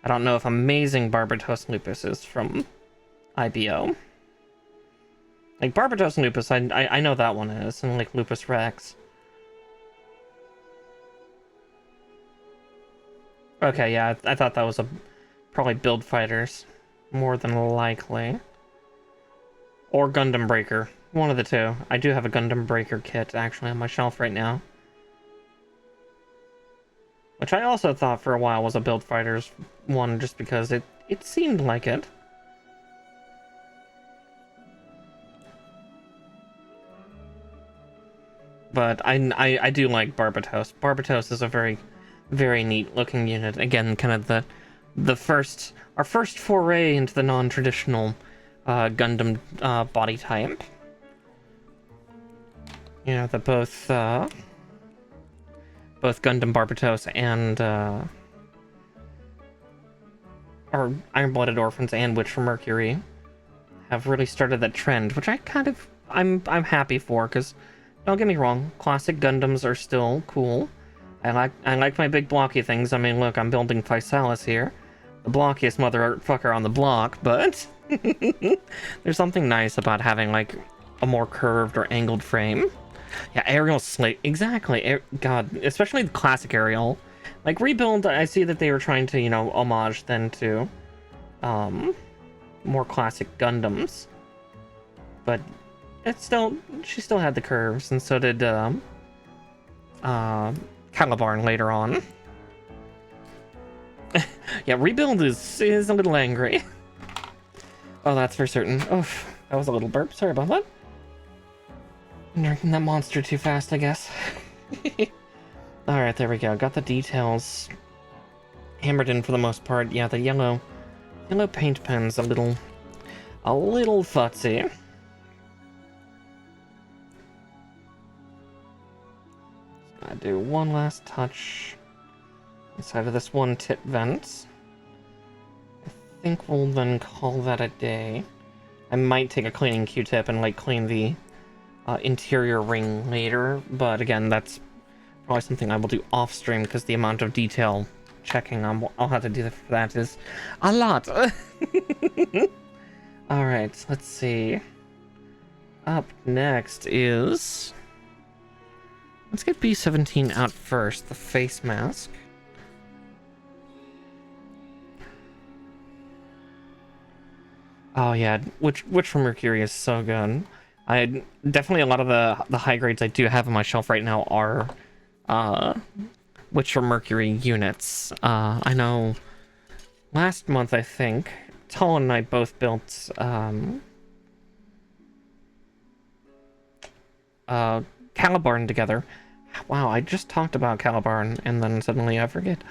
I don't know if amazing Barbatos lupus is from IBO. Like Barbatos lupus, I know that one is, and like Lupus Rex. Okay, yeah, I thought that was probably Build Fighters, more than likely. Or Gundam Breaker. One of the two. I do have a Gundam Breaker kit, actually, on my shelf right now. Which I also thought for a while was a Build Fighters one, just because it seemed like it. But I do like Barbatos. Barbatos is a very, very neat looking unit. Again, kind of our first foray into the non-traditional Gundam body type. You know, that both Gundam Barbatos and or Iron-Blooded Orphans and Witch from Mercury have really started that trend, which I'm happy for, because don't get me wrong, classic Gundams are still cool. I like my big blocky things. I mean, look, I'm building Physalis here, the blockiest motherfucker on the block, but there's something nice about having like a more curved or angled frame. Yeah, Ariel Slate, exactly. God, especially the classic Ariel. Like Rebuild, I see that they were trying to, you know, homage then to more classic Gundams, but she still had the curves, and so did Calibarn later on. Yeah, Rebuild is a little angry. Oh, that's for certain. Oh, that was a little burp. Sorry about that. I'm drinking that monster too fast, I guess. Alright, there we go. Got the details hammered in for the most part. Yeah, the yellow paint pen's a little futzy. I do one last touch inside of this one tip vent. I think we'll then call that a day. I might take a cleaning Q-tip and like clean the interior ring later, but again, that's probably something I will do off stream because the amount of detail checking I'll have to do for that is a lot. Alright, let's see. Up next is... let's get B17 out first, the face mask. Oh yeah, Witch from Mercury is so good. Definitely a lot of the high grades I do have on my shelf right now are Witch from Mercury units. I know last month, I think, Tull and I both built Calibarn together. Wow, I just talked about Calibarn and then suddenly I forget.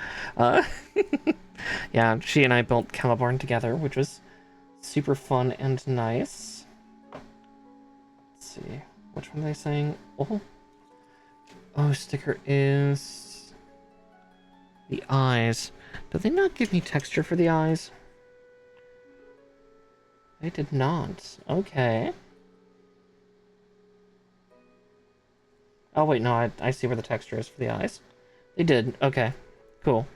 Yeah, she and I built Calibarn together, which was super fun and nice. Let's see, which one are they saying? Oh, sticker is the eyes. Did they not give me texture for the eyes? They did not. Okay. Oh wait, no, I see where the texture is for the eyes. They did. Okay, cool.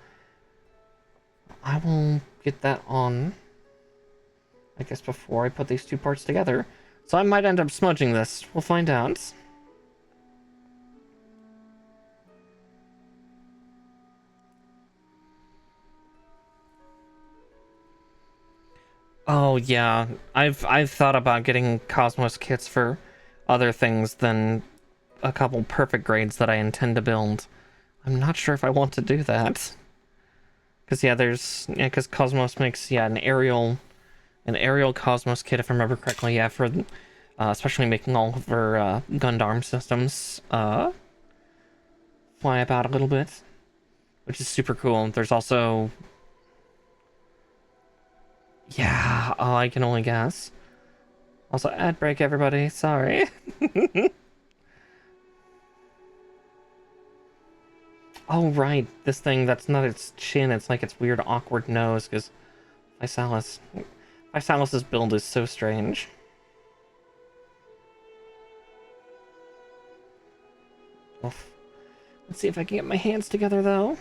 I will get that on, I guess, before I put these two parts together. So I might end up smudging this. We'll find out. Oh yeah, I've thought about getting Cosmos kits for other things than a couple perfect grades that I intend to build. I'm not sure if I want to do that. Because because Cosmos makes an aerial Cosmos kit, if I remember correctly. Yeah, for especially making all of her Gundam systems fly about a little bit, which is super cool. There's also, yeah, I can only guess. Also, ad break, everybody. Sorry. Oh, right. This thing, that's not its chin. It's like its weird, awkward nose, because Physalis's build is so strange. Oof. Let's see if I can get my hands together, though.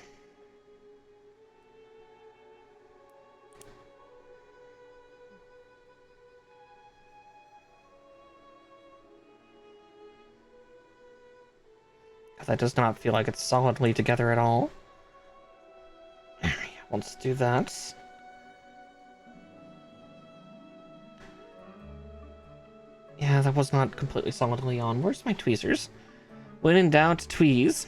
That does not feel like it's solidly together at all. Yeah, let's do that. Yeah, that was not completely solidly on. Where's my tweezers? When in doubt, tweeze.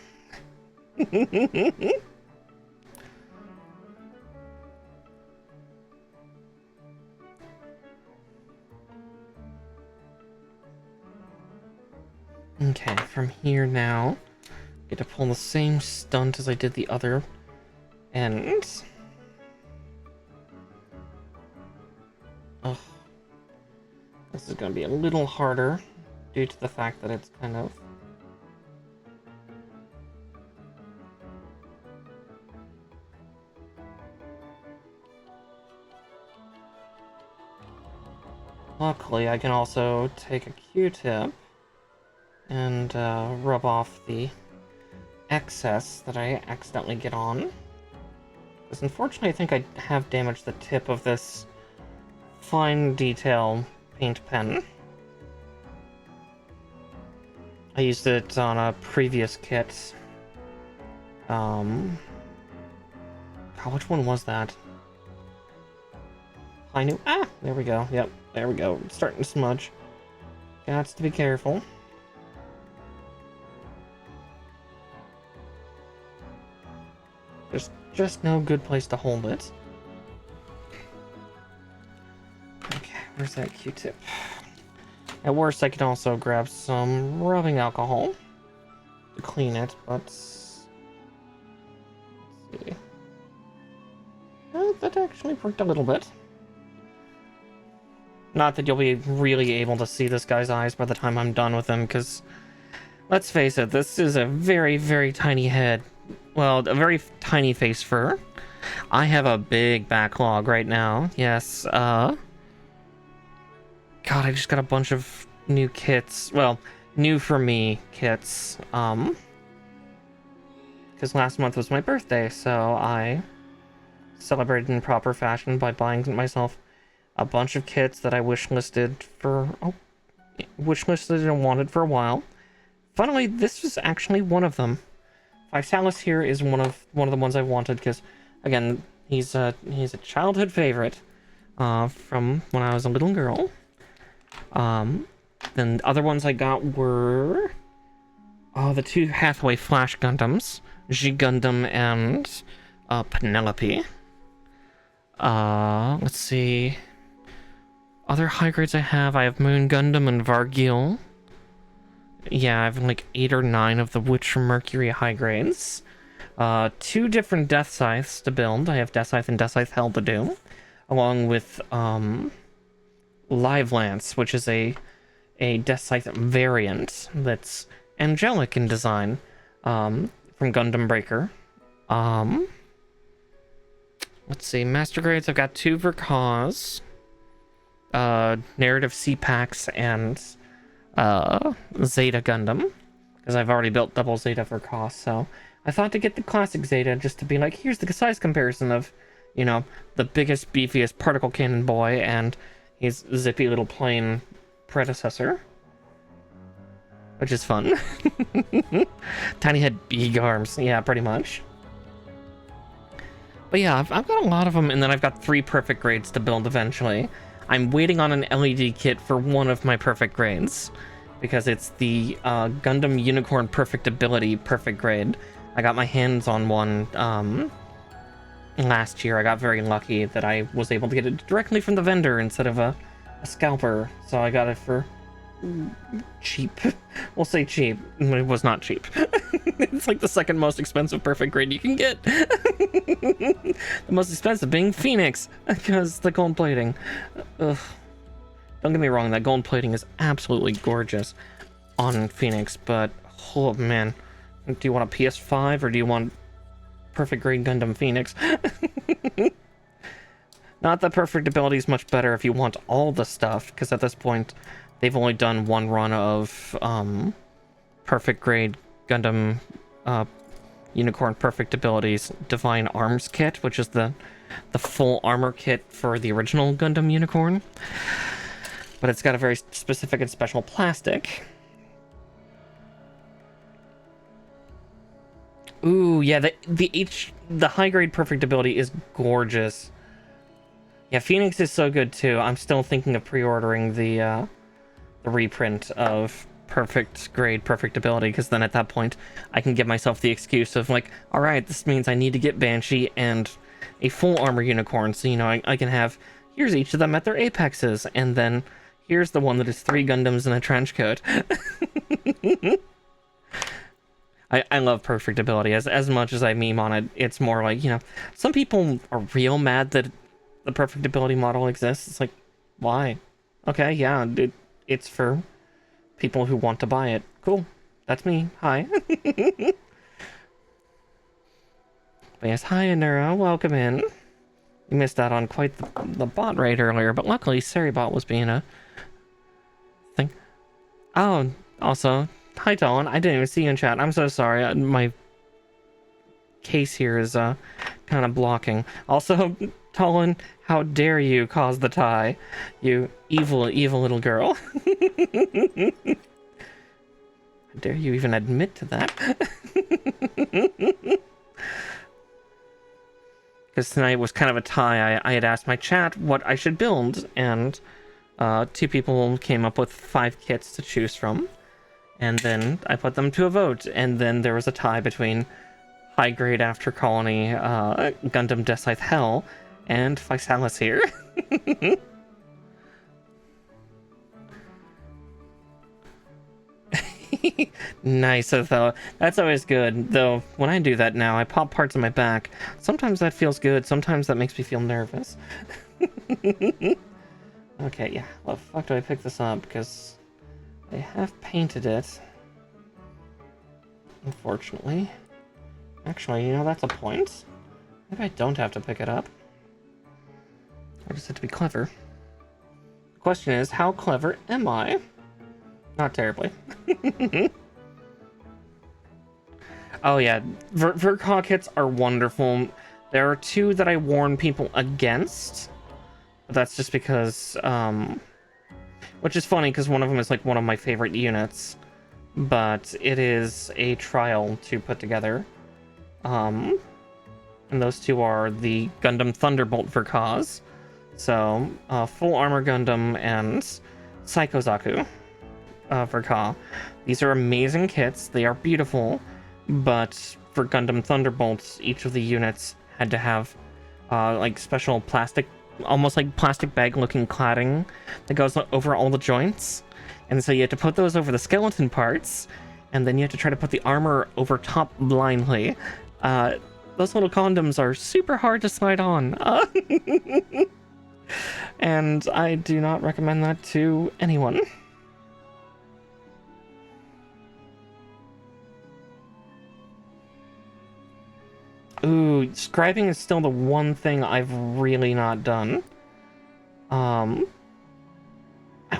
Okay, from here now, get to pull the same stunt as I did the other end. Ugh. This is going to be a little harder due to the fact that it's kind of... Luckily, I can also take a Q-tip and rub off the excess that I accidentally get on. Because unfortunately, I think I have damaged the tip of this fine detail paint pen. I used it on a previous kit. God, which one was that? I knew. Ah, there we go. Yep, there we go. It's starting to smudge. Got to be careful. There's just no good place to hold it. Okay, where's that Q-tip? At worst, I can also grab some rubbing alcohol to clean it, but... Let's see. That actually worked a little bit. Not that you'll be really able to see this guy's eyes by the time I'm done with him, because... Let's face it, this is a very, very tiny head. Well, a very tiny face fur. I have a big backlog right now. Yes, God, I just got a bunch of new kits. Well, new for me kits. Because last month was my birthday, so I celebrated in proper fashion by buying myself a bunch of kits that I wishlisted and wanted for a while. Finally, this was actually one of them. Physalis here is one of the ones I wanted because, again, he's a childhood favorite from when I was a little girl. Then the other ones I got were the two Hathaway Flash Gundams, G Gundam and Penelope. Let's see. Other high grades I have Moon Gundam and Vargil. Yeah, I have like 8 or 9 of the Witch from Mercury high grades. 2 different Death Scythes to build. I have Death Scythe and Death Scythe Hell to do. Along with Live Lance, which is a Death Scythe variant that's angelic in design from Gundam Breaker. Let's see, Master Grades, I've got 2 for Cause. Narrative C-Packs and Zeta Gundam, because I've already built double Zeta for cost, so I thought to get the classic Zeta just to be like, here's the size comparison of, you know, the biggest, beefiest particle cannon boy and his zippy little plain predecessor, which is fun. Tiny head, big arms, yeah, pretty much. But yeah, I've got a lot of them, and then I've got 3 perfect grades to build eventually. I'm waiting on an LED kit for one of my perfect grades, because it's the Gundam Unicorn Perfect Ability perfect grade. I got my hands on one last year. I got very lucky that I was able to get it directly from the vendor instead of a scalper, so I got it for cheap. We'll say cheap. It was not cheap. It's like the second most expensive perfect grade you can get. The most expensive being Phoenix, because the gold plating. Ugh. Don't get me wrong, that gold plating is absolutely gorgeous. on Phoenix, but oh man, do you want a PS5 or do you want Perfect Grade Gundam Phoenix? Not that Perfect Ability is much better if you want all the stuff, because at this point they've only done one run of Perfect Grade Gundam Unicorn Perfect Abilities Divine Arms Kit, which is the full armor kit for the original Gundam Unicorn. But it's got a very specific and special plastic. Ooh, yeah, the high grade Perfect Ability is gorgeous. Yeah, Phoenix is so good too. I'm still thinking of pre-ordering the reprint of Perfect Grade Perfect Ability, because then at that point I can give myself the excuse of like, all right, this means I need to get Banshee and a full armor unicorn, so you know I can have, here's each of them at their apexes, and then here's the one that is 3 Gundams in a trench coat. I love Perfect Ability. As much as I meme on it, it's more like, you know, some people are real mad that the Perfect Ability model exists. It's like, why? Okay, yeah, it's for people who want to buy it. Cool. That's me. Hi. But yes, hi, Anura. Welcome in. You missed out on quite the bot raid earlier, but luckily Seribot was being a thing. Oh, also, hi, Dolan. I didn't even see you in chat. I'm so sorry. My case here is kind of blocking. Also, Tolan, how dare you cause the tie? You evil, evil little girl. How dare you even admit to that? Because tonight was kind of a tie. I had asked my chat what I should build, and 2 people came up with 5 kits to choose from. And then I put them to a vote, and then there was a tie between High Grade After Colony, Gundam Decithe Hell, and Physalis here. Nice, though. That's always good. Though, when I do that now, I pop parts of my back. Sometimes that feels good, sometimes that makes me feel nervous. Okay, yeah. Well, fuck do I pick this up? Because I have painted it. Unfortunately. Actually, you know, that's a point. Maybe I don't have to pick it up. I just have to be clever. The question is, how clever am I? Not terribly. Oh yeah, Verkog kits are wonderful. There are 2 that I warn people against. But that's just because, which is funny because one of them is like one of my favorite units. But it is a trial to put together. And those 2 are the Gundam Thunderbolt Verkaz. So, Full Armor Gundam and Psychozaku Verka. These are amazing kits. They are beautiful. But for Gundam Thunderbolts, each of the units had to have like special plastic, almost like plastic bag looking cladding that goes over all the joints. And so you have to put those over the skeleton parts, and then you have to try to put the armor over top blindly. Those little condoms are super hard to slide on. And I do not recommend that to anyone. Ooh, scribing is still the one thing I've really not done. I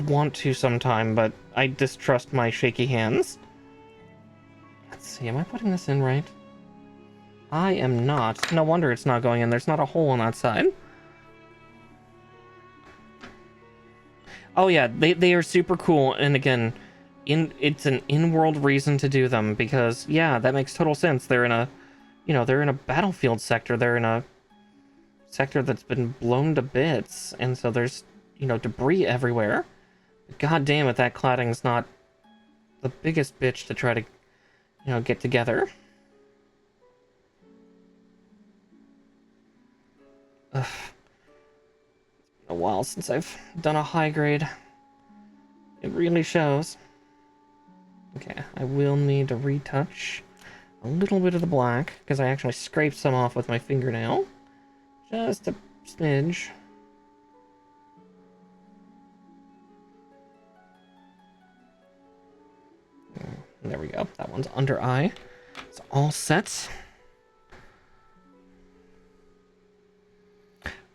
want to sometime, but I distrust my shaky hands. Let's see, am I putting this in right? I am not. No wonder it's not going in. There's not a hole on that side. Oh yeah, they are super cool, and again, it's an in-world reason to do them, because yeah, that makes total sense. They're in a, you know, they're in a battlefield sector. They're in a sector that's been blown to bits, and so there's, you know, debris everywhere. God damn it, that cladding's not the biggest bitch to try to, you know, get together. Ugh. It's been a while since I've done a high grade. It really shows. Okay, I will need to retouch a little bit of the black, because I actually scraped some off with my fingernail. Just a smidge. There we go. That one's under eye. It's all set.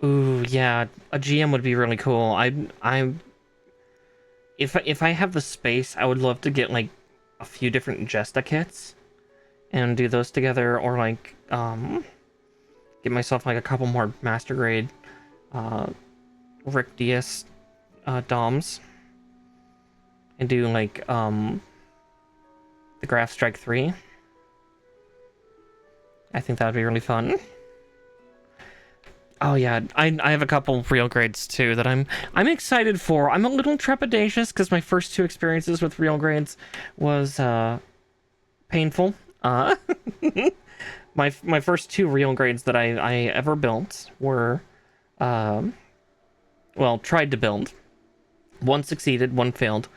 Ooh, yeah, a GM would be really cool. If I have the space, I would love to get like a few different Jesta kits and do those together, or like get myself like a couple more master grade Rick Diaz DOMs and do like the Graph Strike 3. I think that would be really fun. Oh yeah, I have a couple real grades too that I'm excited for. I'm a little trepidatious because my first two experiences with real grades was painful. My first two real grades that I ever built were well, tried to build. One succeeded, one failed.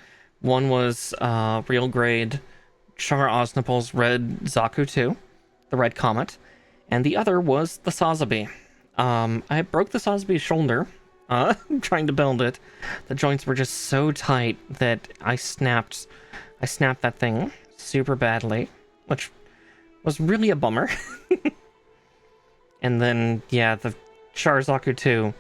One was real grade Char Oznapol's Red Zaku 2, the Red Comet, and the other was the Sazabi. I broke the Sazabi's shoulder trying to build it. The joints were just so tight that I snapped that thing super badly, which was really a bummer. And then, yeah, the Char Zaku 2,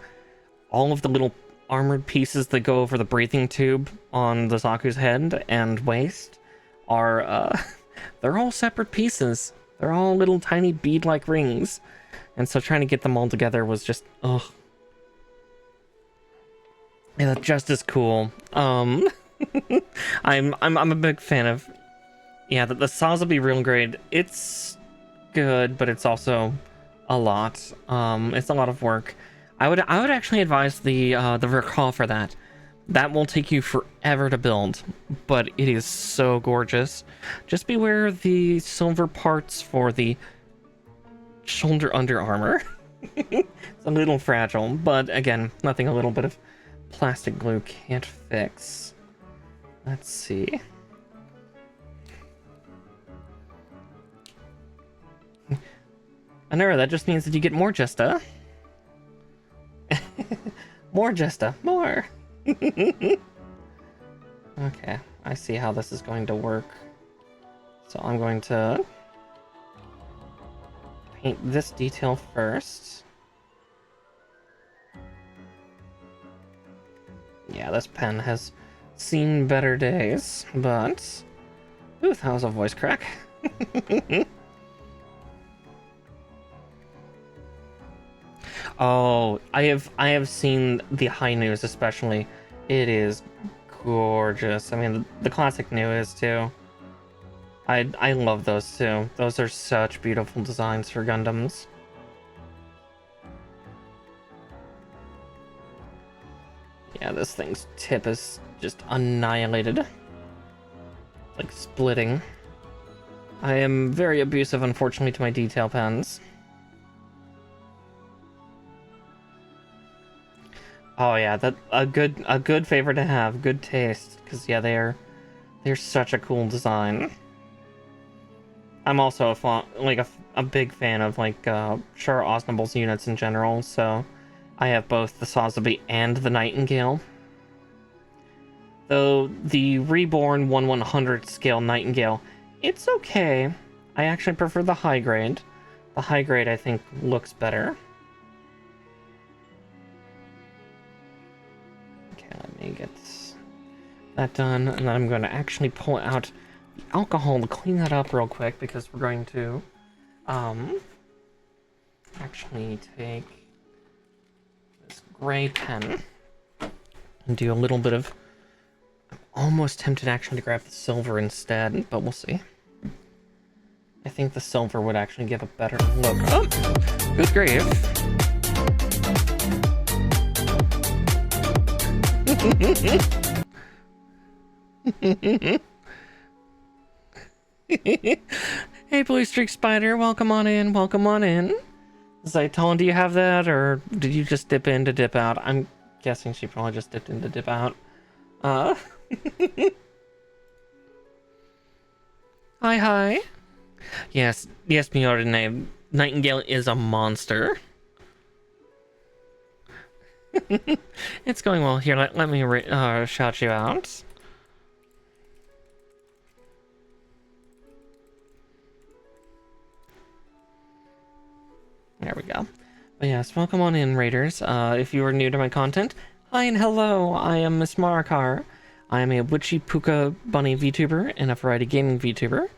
all of the little armored pieces that go over the breathing tube on the Zaku's head and waist are, they're all separate pieces. They're all little tiny bead-like rings. And so trying to get them all together was just, ugh. Yeah, just as cool. I'm a big fan of, yeah, the Sazabi real grade. It's good, but it's also a lot. It's a lot of work. I would actually advise the recall for that. That will take you forever to build, but it is so gorgeous. Just beware of the silver parts for the shoulder under armor. It's a little fragile, but again, nothing a little bit of plastic glue can't fix. Let's see. Anura, that just means that you get more Jesta. More Jesta, more. Okay, I see how this is going to work. So I'm going to paint this detail first. Yeah, this pen has seen better days, but... Ooh, that was a voice crack. Oh, I have seen the high news especially. It is gorgeous. I mean, the classic new is too. I love those too. Those are such beautiful designs for Gundams. Yeah, this thing's tip is just annihilated. Like splitting. I am very abusive, unfortunately, to my detail pens. Oh yeah, that a good favor to have, good taste, because yeah, they're such a cool design. I'm also a big fan of like Char Aznable's units in general, so I have both the Sazabi and the Nightingale. Though the Reborn 1/100 scale Nightingale, it's okay. I actually prefer the high grade. The high grade I think looks better. Let me get that done, and then I'm going to actually pull out the alcohol to clean that up real quick, because we're going to actually take this gray pen and do a little bit of... I'm almost tempted actually to grab the silver instead, but we'll see. I think the silver would actually give a better look. Oh, good grave. Hey, Blue Streak Spider, welcome on in, welcome on in. Zaiton, do you have that, or did you just dip in to dip out? I'm guessing she probably just dipped in to dip out. Hi. Yes, Miorine, Nightingale is a monster. It's going well. Here, let me shout you out. There we go. But yes, welcome on in, Raiders. If you are new to my content, hi and hello, I am Miss Marakar. I am a Witchy Puka Bunny VTuber and a Variety Gaming VTuber.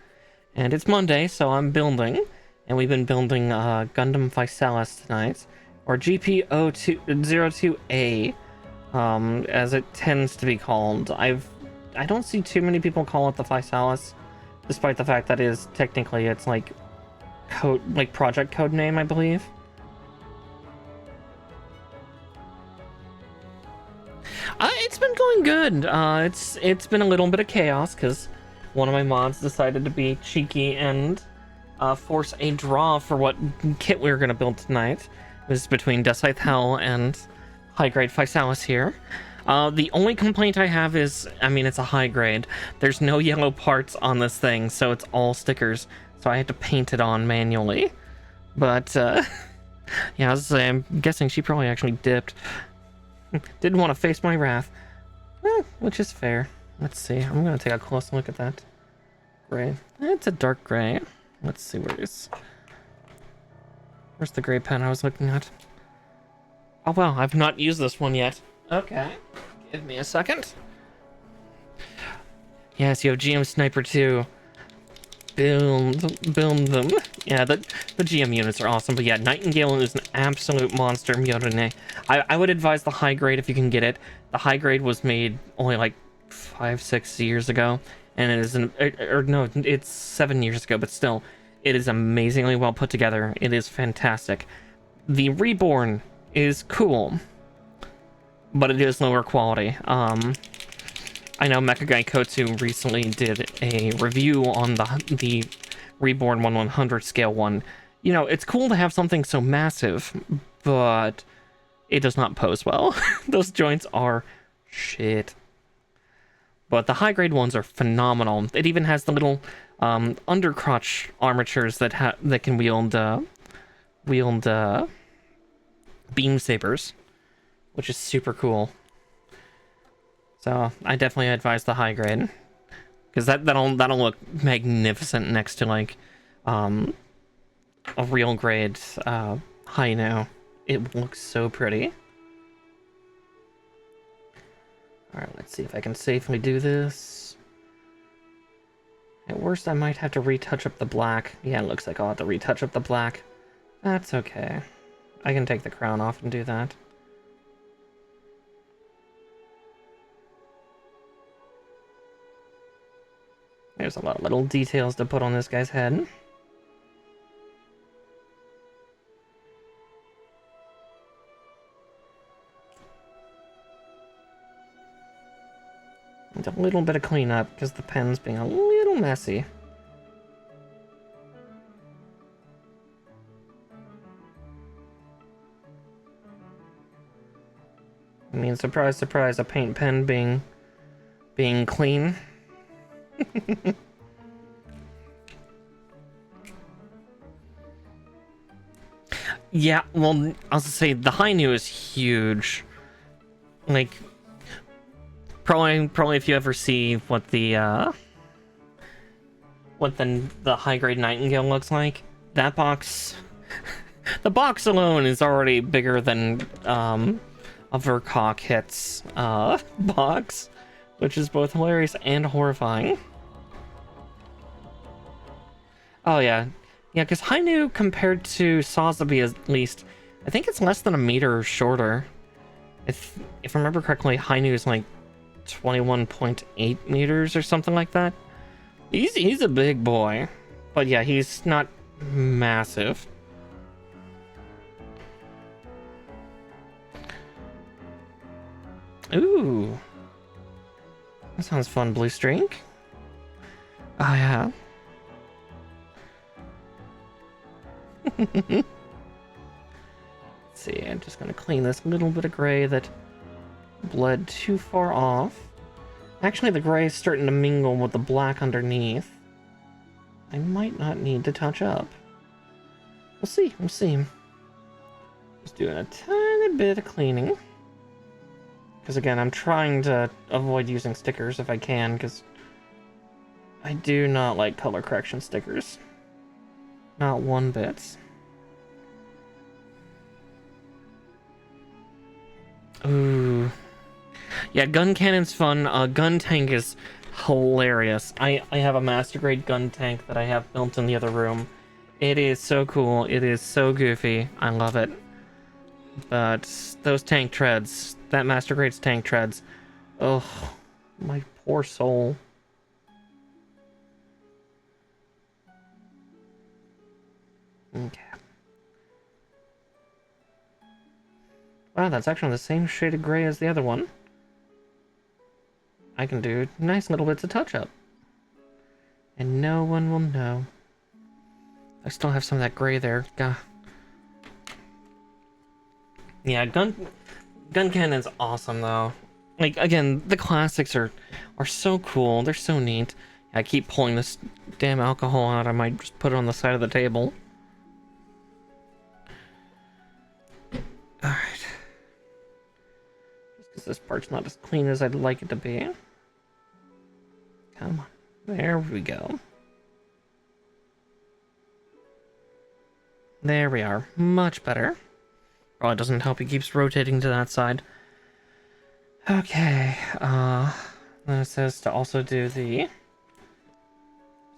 And it's Monday, so I'm building. And we've been building Gundam Physalis tonight. Or GP02A, as it tends to be called. I don't see too many people call it the Physalis, despite the fact that is technically it's like project code name, I believe. It's been going good. It's been a little bit of chaos because one of my mods decided to be cheeky and force a draw for what kit we were gonna build tonight. It was between Decithe Hell and high grade Physalis here. The only complaint I have is, I mean, it's a high grade. There's no yellow parts on this thing, so it's all stickers. So I had to paint it on manually. But, yeah, I'm guessing she probably actually dipped. Didn't want to face my wrath. Which is fair. Let's see. I'm going to take a close look at that gray. It's a dark gray. Let's see where's the gray pen I was looking at. Oh, well, I've not used this one yet. Okay. Give me a second. Yes, you have GM Sniper 2. Build them. Yeah, the GM units are awesome, but yeah, Nightingale is an absolute monster, Myorine. I would advise the high grade if you can get it. The high grade was made only like 5-6 years ago, and it is no, it's 7 years ago, but still, it is amazingly well put together. It is fantastic. The Reborn is cool, but it is lower quality. I know Mecha Guy Kotsu recently did a review on the Reborn 1/100 scale one. You know, it's cool to have something so massive, but it does not pose well. Those joints are shit. But the high grade ones are phenomenal. It even has the little undercrotch armatures that can wield beam sabers, which is super cool. So I definitely advise the high grade, because that'll look magnificent next to like a real grade high now. It looks so pretty. All right, let's see if I can safely do this. At worst, I might have to retouch up the black. Yeah, it looks like I'll have to retouch up the black. That's okay. I can take the crown off and do that. There's a lot of little details to put on this guy's head. And a little bit of cleanup because the pen's being a little messy. I mean, surprise, surprise, a paint pen being clean. Yeah, well, I'll say the Hainu is huge. Like, probably if you ever see what the high grade Nightingale looks like, that box, the box alone is already bigger than a Vercock hits box, which is both hilarious and horrifying. Oh yeah. Yeah, because Hainu compared to Sazabi at least, I think it's less than a meter shorter. If I remember correctly, Hainu is like 21.8 meters or something like that. He's a big boy. But yeah, he's not massive. Ooh. That sounds fun, Blue Streak. Oh yeah. Let's see, I'm just gonna clean this little bit of gray that bled too far off. Actually, the gray is starting to mingle with the black underneath. I might not need to touch up. We'll see, we'll see. Just doing a tiny bit of cleaning. Because again, I'm trying to avoid using stickers if I can, because I do not like color correction stickers. Not one bit. Ooh. Yeah, gun cannon's fun. Gun tank is hilarious. I have a master grade gun tank that I have built in the other room. It is so cool. It is so goofy. I love it. But those tank treads, that master grade's tank treads. Oh, my poor soul. Okay. Wow, that's actually the same shade of gray as the other one. I can do nice little bits of touch-up. And no one will know. I still have some of that gray there. Gah. Yeah, gun cannon's awesome though. Like again, the classics are so cool. They're so neat. I keep pulling this damn alcohol out. I might just put it on the side of the table. All right. Just because this part's not as clean as I'd like it to be. Come on. There we go. There we are. Much better. Probably doesn't help. He keeps rotating to that side. Okay. Then it says to also do the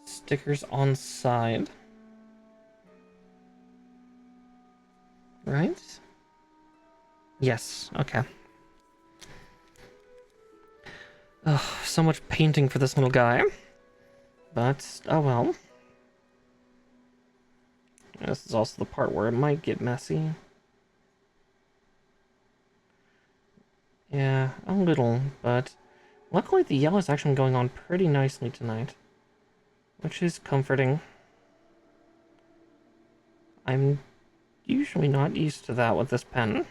stickers on side. Right? Yes. Okay. Ugh, so much painting for this little guy. But, oh well. This is also the part where it might get messy. Yeah, a little, but luckily the yellow's actually going on pretty nicely tonight, which is comforting. I'm usually not used to that with this pen.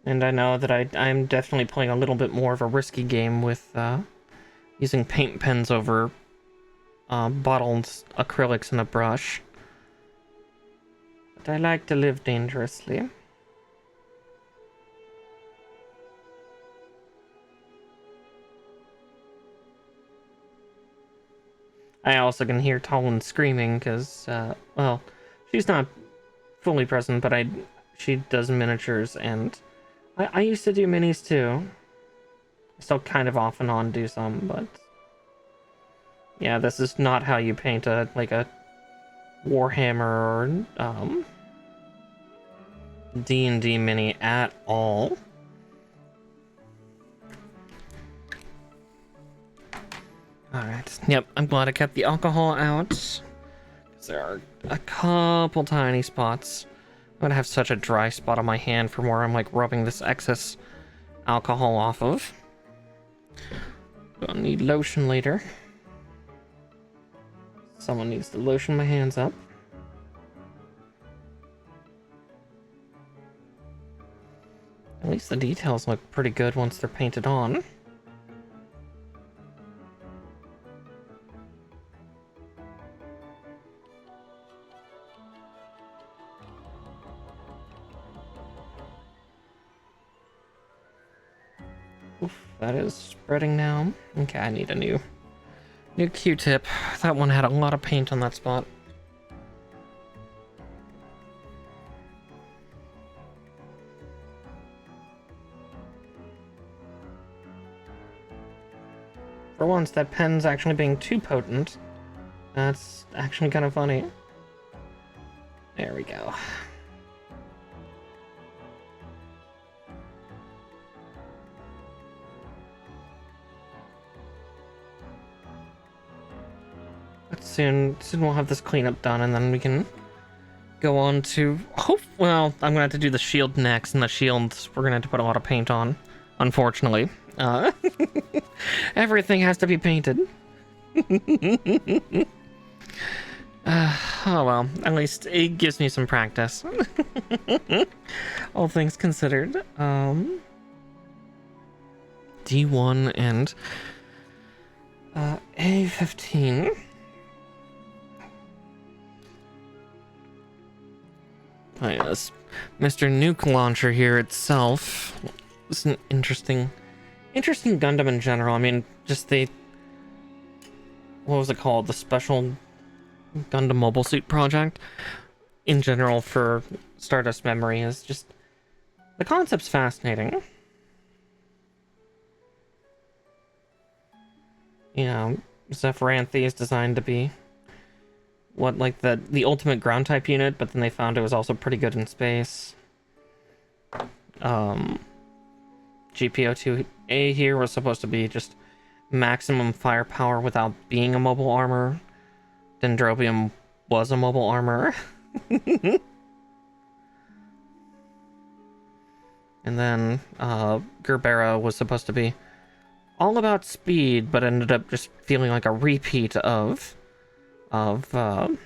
And I know that I'm definitely playing a little bit more of a risky game with using paint pens over bottled acrylics and a brush. But I like to live dangerously. I also can hear Talon screaming because, well, she's not fully present, but she does miniatures, and I used to do minis too. I still kind of off and on do some, but yeah, this is not how you paint a Warhammer or D&D mini at all. Alright, yep, I'm glad I kept the alcohol out. Because there are a couple tiny spots. I'm gonna have such a dry spot on my hand from where I'm like rubbing this excess alcohol off of. Gonna need lotion later. Someone needs to lotion my hands up. At least the details look pretty good once they're painted on. Oof, that is spreading now. Okay, I need a new Q-tip. That one had a lot of paint on that spot. For once, that pen's actually being too potent. That's actually kind of funny. There we go. But soon we'll have this cleanup done, and then we can go on to well, I'm gonna have to do the shield next, and the shield we're gonna have to put a lot of paint on, unfortunately. Everything has to be painted. Oh well, at least it gives me some practice. All things considered. D1 and A15. Oh yes, Mr. Nuke Launcher here itself. It's an interesting Gundam in general. I mean, just what was it called? The special Gundam Mobile Suit Project in general for Stardust Memory is just, the concept's fascinating. You know, Zephyranthi is designed to be what, like the ultimate ground type unit, but then they found it was also pretty good in space. GP02A here was supposed to be just maximum firepower without being a mobile armor. Dendrobium was a mobile armor. And then Gerbera was supposed to be all about speed, but ended up just feeling like a repeat of Zephyranthes.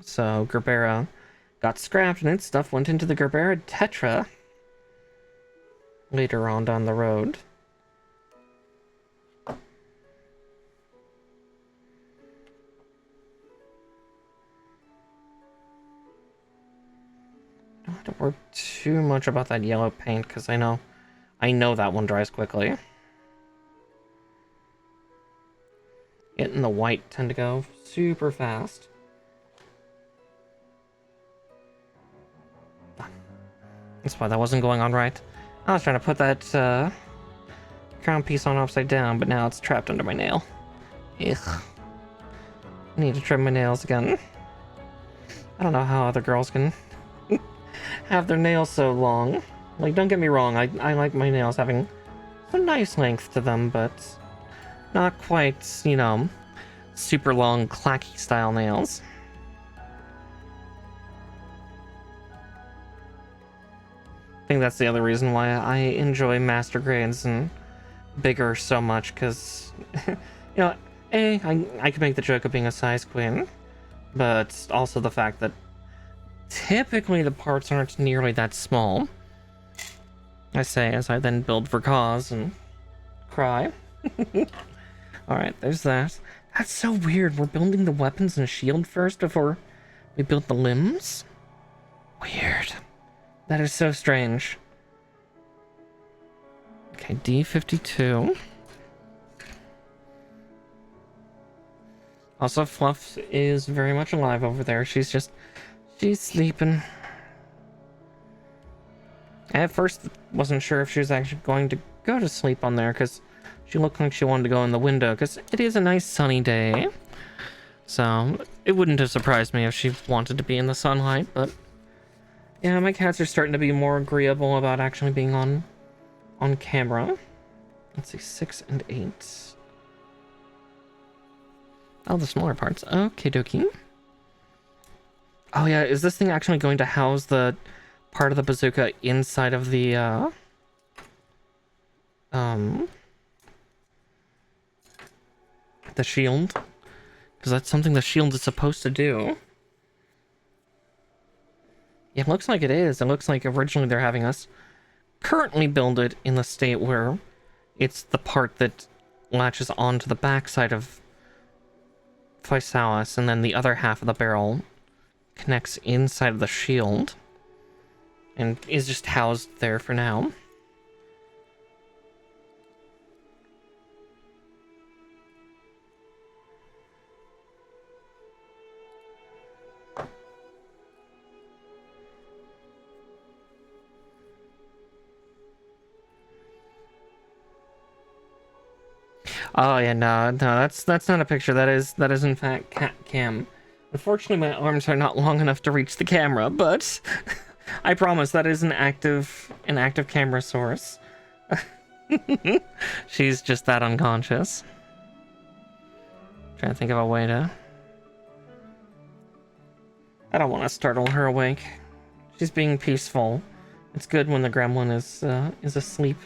So Gerbera got scrapped, and its stuff went into the Gerbera Tetra later on down the road. Don't have to worry too much about that yellow paint, because I know that one dries quickly. It and the white tend to go super fast. That's why that wasn't going on right. I was trying to put that crown piece on upside down, but now it's trapped under my nail. Ugh. I need to trim my nails again. I don't know how other girls can have their nails so long. Like, don't get me wrong, I like my nails having a nice length to them, but not quite, you know, super long, clacky style nails. I think that's the other reason why I enjoy master grades and bigger so much, because, you know, I can make the joke of being a size queen, but also the fact that typically the parts aren't nearly that small. I say as I then build for cause and cry. Alright, there's that. That's so weird. We're building the weapons and shield first before we build the limbs? Weird. That is so strange. Okay, D52. Also, Fluff is very much alive over there. She's sleeping. I at first wasn't sure if she was actually going to go to sleep on there, because she looked like she wanted to go in the window, because it is a nice sunny day. So, it wouldn't have surprised me if she wanted to be in the sunlight, but yeah, my cats are starting to be more agreeable about actually being on camera. Let's see, 6 and 8. Oh, the smaller parts. Okay, dokie. Oh yeah, is this thing actually going to house the part of the bazooka inside of the shield? Because that's something the shield is supposed to do. It looks like it is. It looks like originally they're having us currently build it in the state where it's the part that latches onto the backside of Physalis, and then the other half of the barrel connects inside of the shield and is just housed there for now. Oh yeah, no, that's not a picture. That is in fact cat cam. Unfortunately, my arms are not long enough to reach the camera, but I promise that is an active camera source. She's just that unconscious. Trying to think of a way to. I don't want to startle her awake. She's being peaceful. It's good when the gremlin is asleep.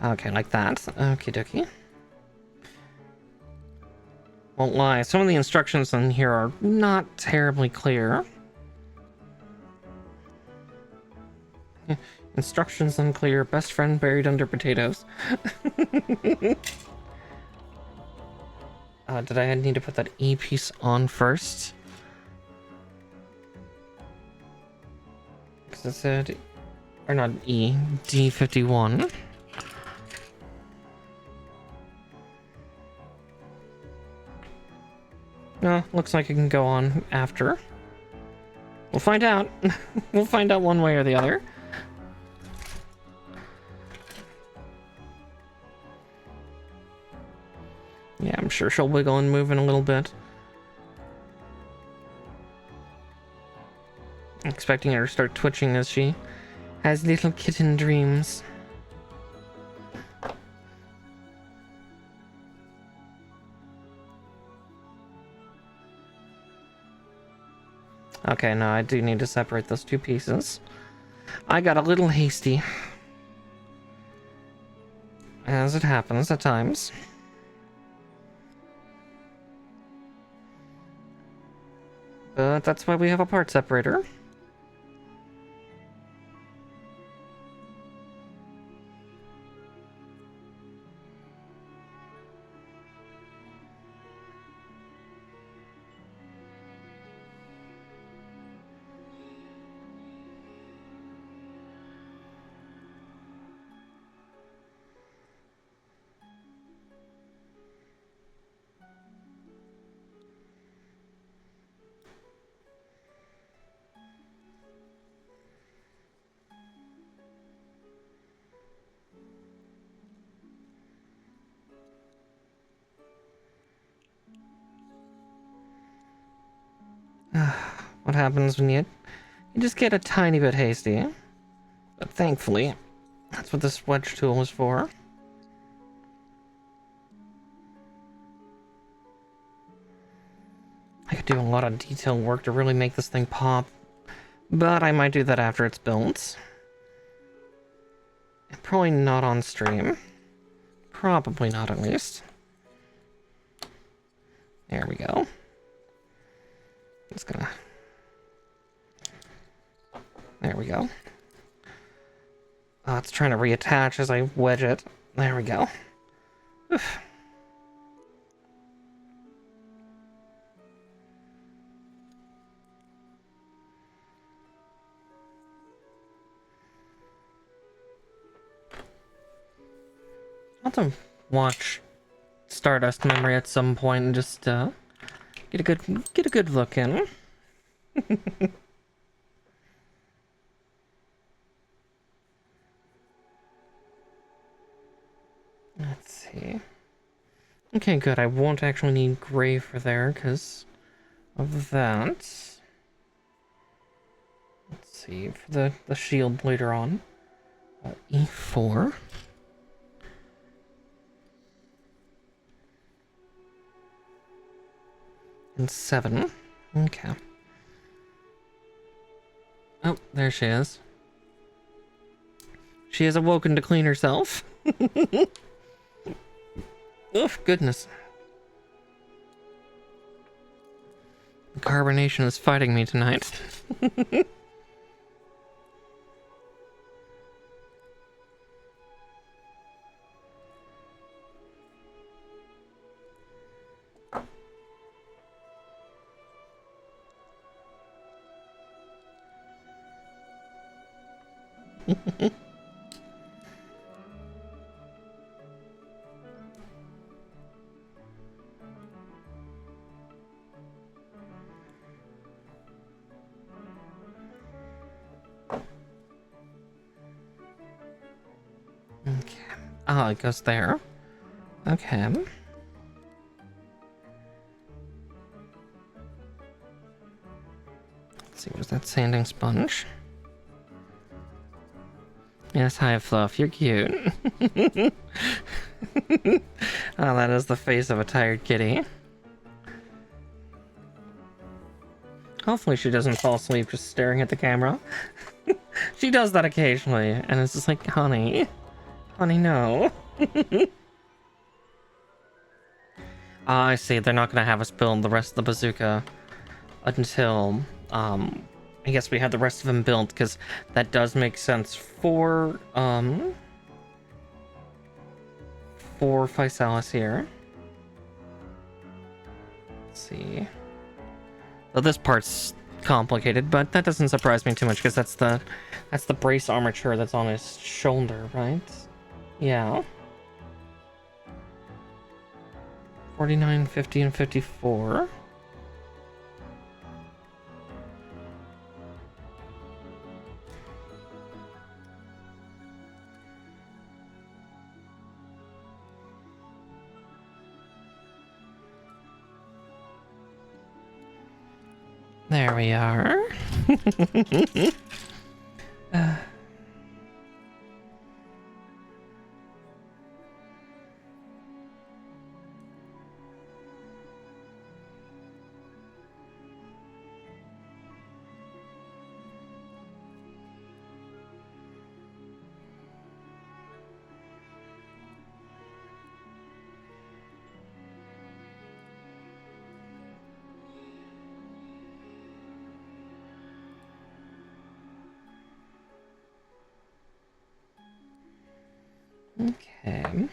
Okay, like that. Okie dokie. Won't lie, some of the instructions in here are not terribly clear. Instructions unclear, best friend buried under potatoes. Did I need to put that E piece on first? Because it said, or not E, D51. No, looks like it can go on after. We'll find out. We'll find out one way or the other. Yeah, I'm sure she'll wiggle and move in a little bit. I'm expecting her to start twitching as she has little kitten dreams. Okay, no, I do need to separate those two pieces. I got a little hasty. As it happens at times. But that's why we have a part separator. What happens when you just get a tiny bit hasty? But thankfully, that's what this wedge tool is for. I could do a lot of detail work to really make this thing pop, but I might do that after it's built. Probably not on stream. Probably not, at least. There we go. Just gonna... There we go. It's trying to reattach as I wedge it. There we go. Oof. I'll have to watch Stardust Memory at some point and just get a good look in. Let's see. Okay, good. I won't actually need gray for there because of that. Let's see, for the shield later on. E4. And 7. Okay. Oh, there she is. She has awoken to clean herself. Oh, goodness. The carbonation is fighting me tonight. Okay. Oh, it goes there. Okay. Let's see, where's that sanding sponge? Yes, hi, Fluff. You're cute. Oh, that is the face of a tired kitty. Hopefully she doesn't fall asleep just staring at the camera. She does that occasionally, and it's just like, honey. Honey, no. I see. They're not going to have us build the rest of the bazooka until, I guess we have the rest of them built, because that does make sense for Physalis here. see. Well, this part's complicated, but that doesn't surprise me too much because that's the brace armature that's on his shoulder, right? Yeah. 49, 50, and 54. There we are. Okay.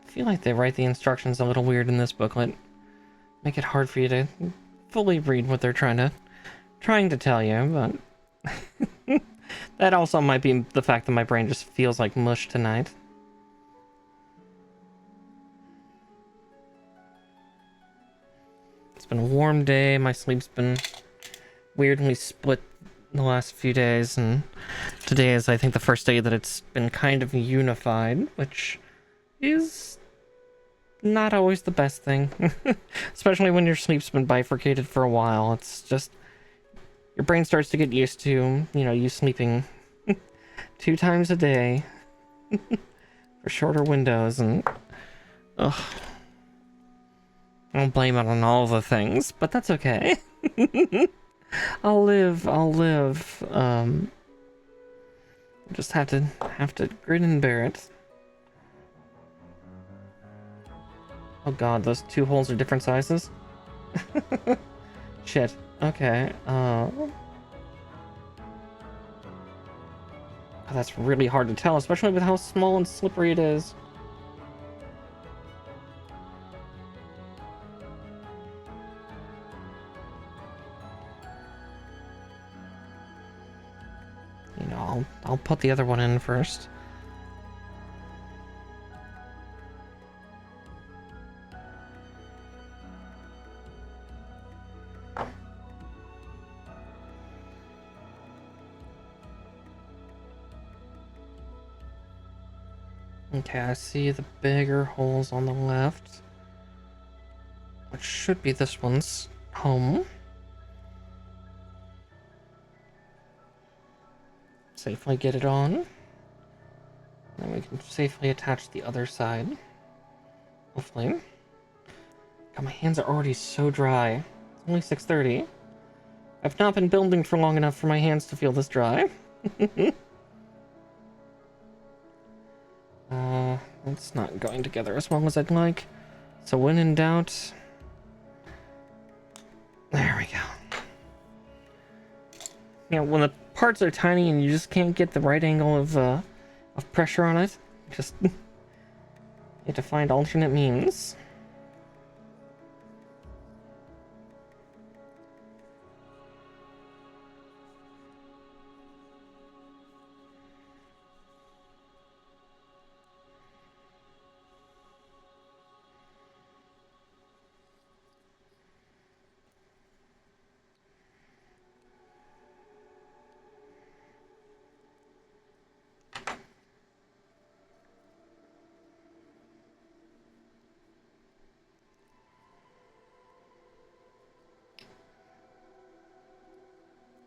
I feel like they write the instructions a little weird in this booklet. Make it hard for you to fully read what they're trying to tell you, but that also might be the fact that my brain just feels like mush tonight. It's been a warm day, my sleep's been weirdly split the last few days, and today is, I think, the first day that it's been kind of unified, which is not always the best thing. Especially when your sleep's been bifurcated for a while. It's just, your brain starts to get used to, you sleeping 2 times a day for shorter windows, and ugh. I don't blame it on all the things, but that's okay. I'll live. Just have to grin and bear it. Oh god, those 2 holes are different sizes? Shit. Okay, oh, that's really hard to tell, especially with how small and slippery it is. I'll put the other one in first. Okay, I see the bigger holes on the left, which should be this one's home. Safely get it on. Then we can safely attach the other side. Hopefully. God, my hands are already so dry. It's only 6:30. I've not been building for long enough for my hands to feel this dry. It's not going together as well as I'd like. So when in doubt... There we go. When the parts are tiny and you just can't get the right angle of pressure on it, just... you have to find alternate means.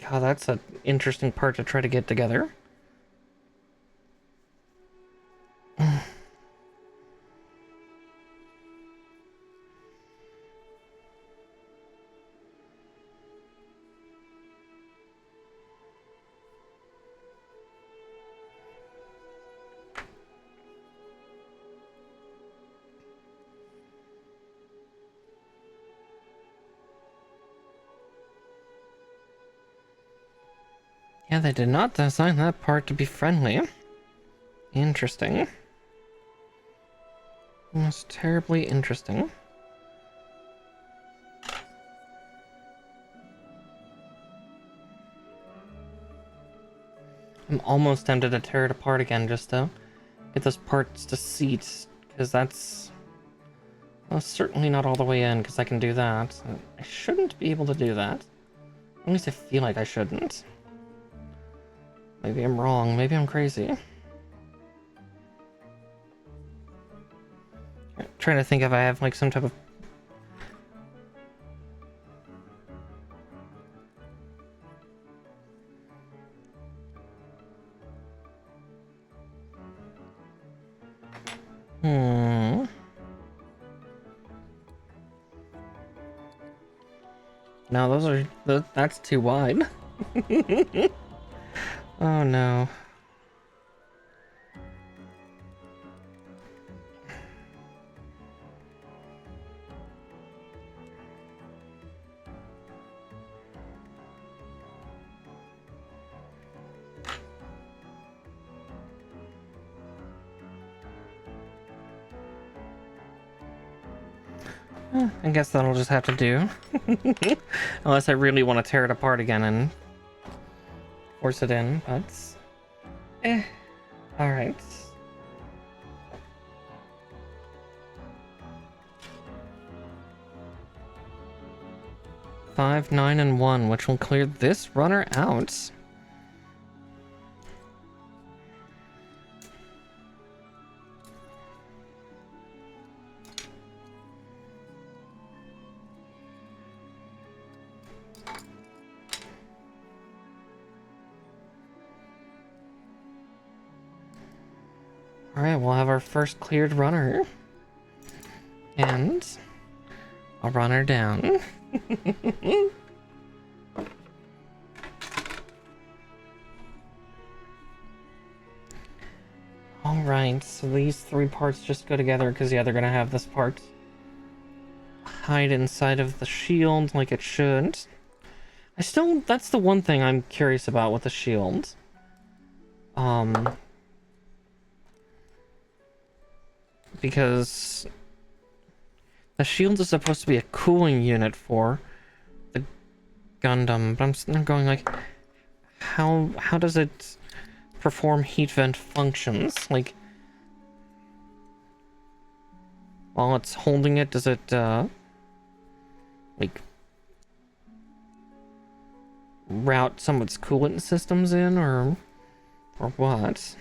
God, that's an interesting part to try to get together. Yeah, they did not design that part to be friendly. Interesting. Almost terribly interesting. I'm almost tempted to tear it apart again just to get those parts to seat, because that's... well, certainly not all the way in, because I can do that. I shouldn't be able to do that. At least I feel like I shouldn't. Maybe I'm wrong, maybe I'm crazy. I'm trying to think if I have like some type of... No, those are... that's too wide. Oh no. I guess that'll just have to do. Unless I really want to tear it apart again and force it in, but... Alright. 5, 9, and 1, which will clear this runner out. Alright, we'll have our first cleared runner. And a runner down. Alright, so these three parts just go together because, yeah, they're gonna have this part hide inside of the shield like it should. That's the one thing I'm curious about with the shield. Because the shield is supposed to be a cooling unit for the Gundam, but I'm sitting there going like, how does it perform heat vent functions? Like, while it's holding it, does it like route some of its coolant systems in, or what?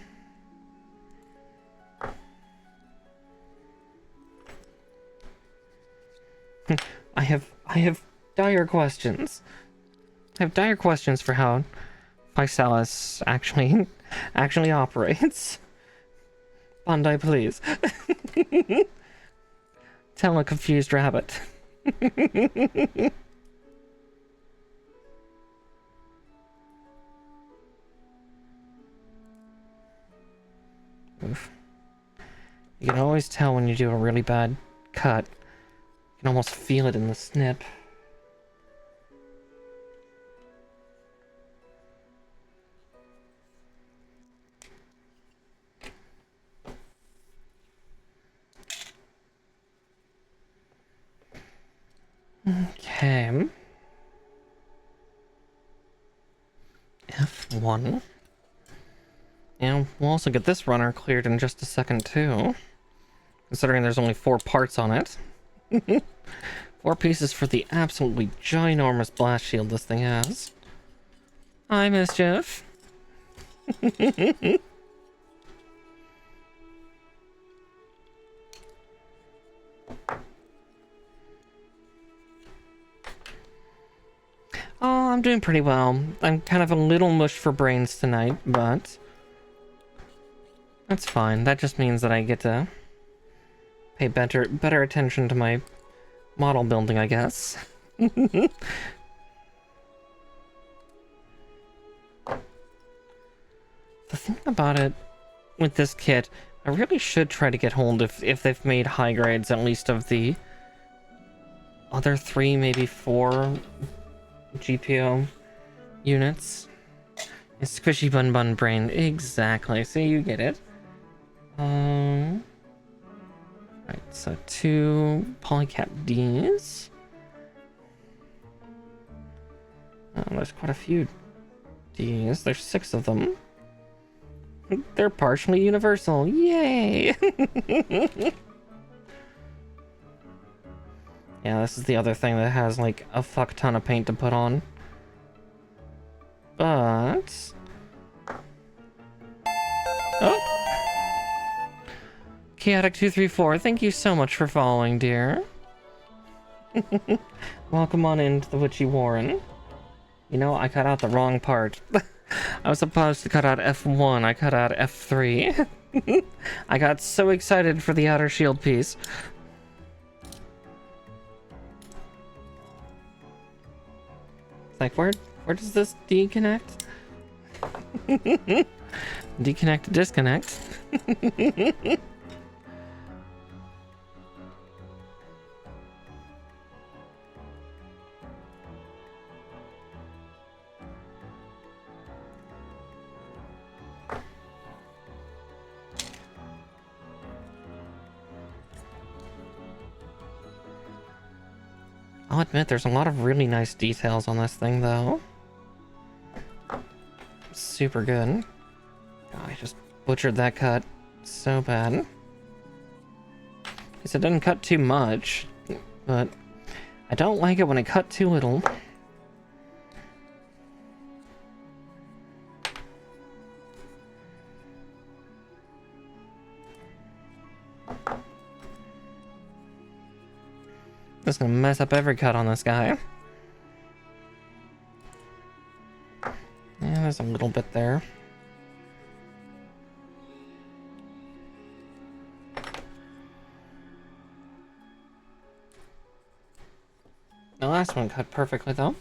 I have dire questions. I have dire questions for how Physalis actually operates. Bandai, please. Tell a confused rabbit. Oof. You can always tell when you do a really bad cut. You can almost feel it in the snip. Okay. F1. And we'll also get this runner cleared in just a second too. Considering there's only 4 parts on it. 4 pieces for the absolutely ginormous blast shield this thing has. Hi, Mischief. Oh, I'm doing pretty well. I'm kind of a little mush for brains tonight, but that's fine. That just means that I get to pay better attention to my model building, I guess. The thing about it with this kit, I really should try to get hold of if they've made high grades at least of the other 3, maybe 4 GPO units. A squishy bun bun brain. Exactly. So you get it. Right, so 2 polycap Ds. Oh, there's quite a few Ds. There's 6 of them. They're partially universal. Yay! Yeah, this is the other thing that has like a fuck ton of paint to put on. But... Oh! Chaotic234, thank you so much for following, dear. Welcome on into the Witchy Warren. You know, I cut out the wrong part. I was supposed to cut out F1, I cut out F3. I got so excited for the outer shield piece. It's like, where does this D connect? Deconnect to disconnect. I'll admit, there's a lot of really nice details on this thing, though. Super good. Oh, I just butchered that cut so bad. Guess it didn't cut too much, but I don't like it when it cut too little. This is gonna mess up every cut on this guy. Yeah, there's a little bit there. The last one cut perfectly, though.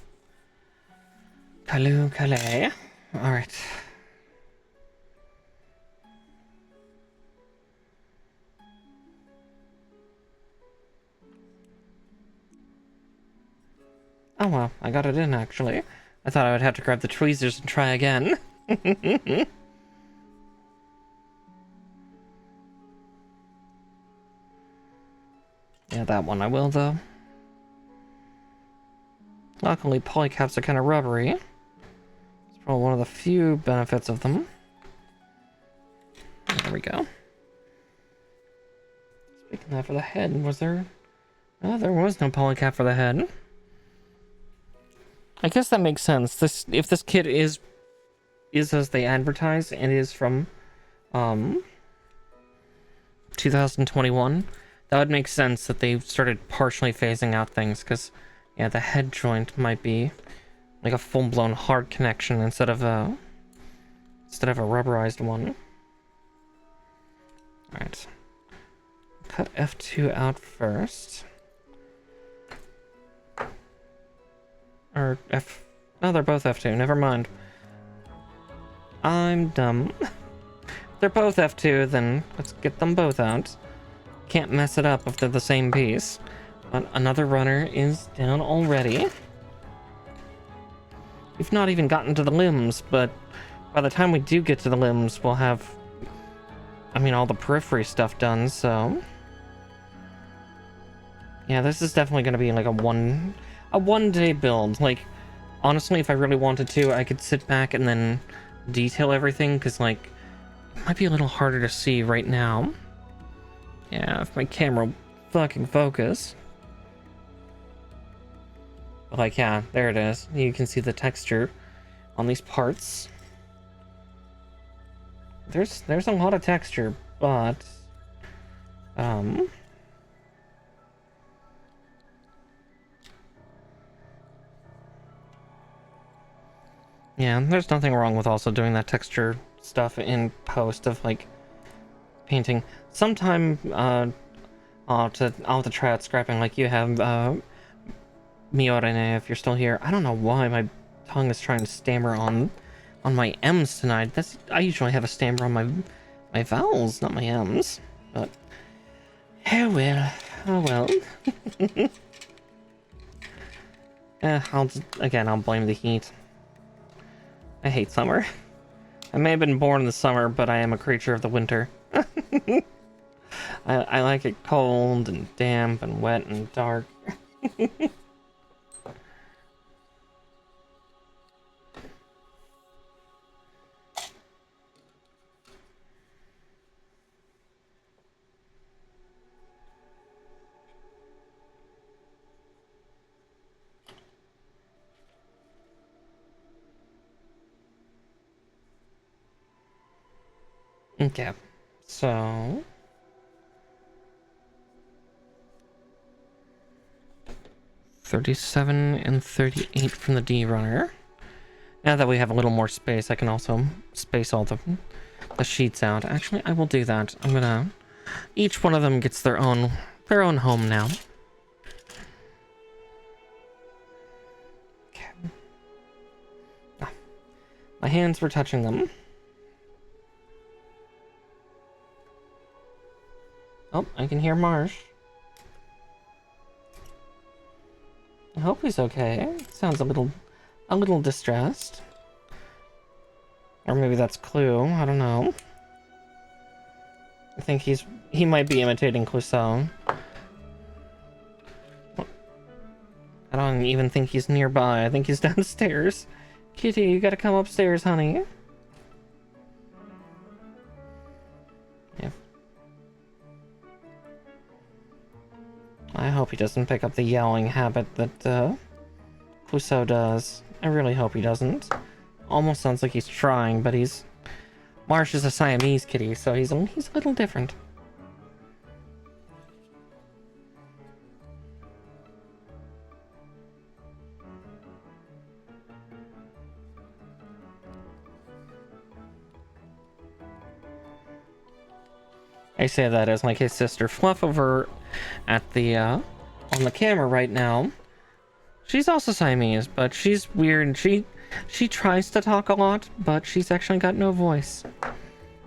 Kalu Calais. Alright. Oh well, I got it in, actually. I thought I would have to grab the tweezers and try again. Yeah, that one I will, though. Luckily, polycaps are kind of rubbery. It's probably one of the few benefits of them. There we go. Speaking of that, for the head, was there... No, there was no polycap for the head. I guess that makes sense. If this kit is as they advertise and is from 2021, that would make sense that they started partially phasing out things, because yeah, the head joint might be like a full-blown hard connection instead of a rubberized one. All right, cut F2 out first. Or F... No, they're both F2. Never mind. I'm dumb. They're both F2, then let's get them both out. Can't mess it up if they're the same piece. But another runner is down already. We've not even gotten to the limbs, but by the time we do get to the limbs, we'll have... I mean, all the periphery stuff done, so... Yeah, this is definitely going to be like a one-day build. Like, honestly, if I really wanted to, I could sit back and then detail everything, because, like, it might be a little harder to see right now. Yeah, if my camera fucking focus. But, like, yeah, there it is. You can see the texture on these parts. There's a lot of texture, but... Yeah, there's nothing wrong with also doing that texture stuff in post of, like, painting. Sometime, I'll have to try out scrapping like you have, Miorene, if you're still here. I don't know why my tongue is trying to stammer on my M's tonight. I usually have a stammer on my vowels, not my M's. But, oh well, oh well. I'll blame the heat. I hate summer. I may have been born in the summer, but I am a creature of the winter. I like it cold and damp and wet and dark. Okay, so 37 and 38 from the D runner. Now that we have a little more space, I can also space all the sheets out. Actually, I will do that. I'm gonna... Each one of them gets their own home now. Okay. Ah, my hands were touching them. Oh, I can hear Marsh. I hope he's okay. Sounds a little distressed. Or maybe that's Clue, I don't know. I think he might be imitating Clouseau. I don't even think he's nearby. I think he's downstairs. Kitty, you gotta come upstairs, honey. Yeah. I hope he doesn't pick up the yelling habit that Clouseau does. I really hope he doesn't. Almost sounds like he's trying, but Marsh is a Siamese kitty, so he's a little different. I say that as like his sister Fluff over at the on the camera right now. She's also Siamese, but she's weird. She tries to talk a lot, but she's actually got no voice.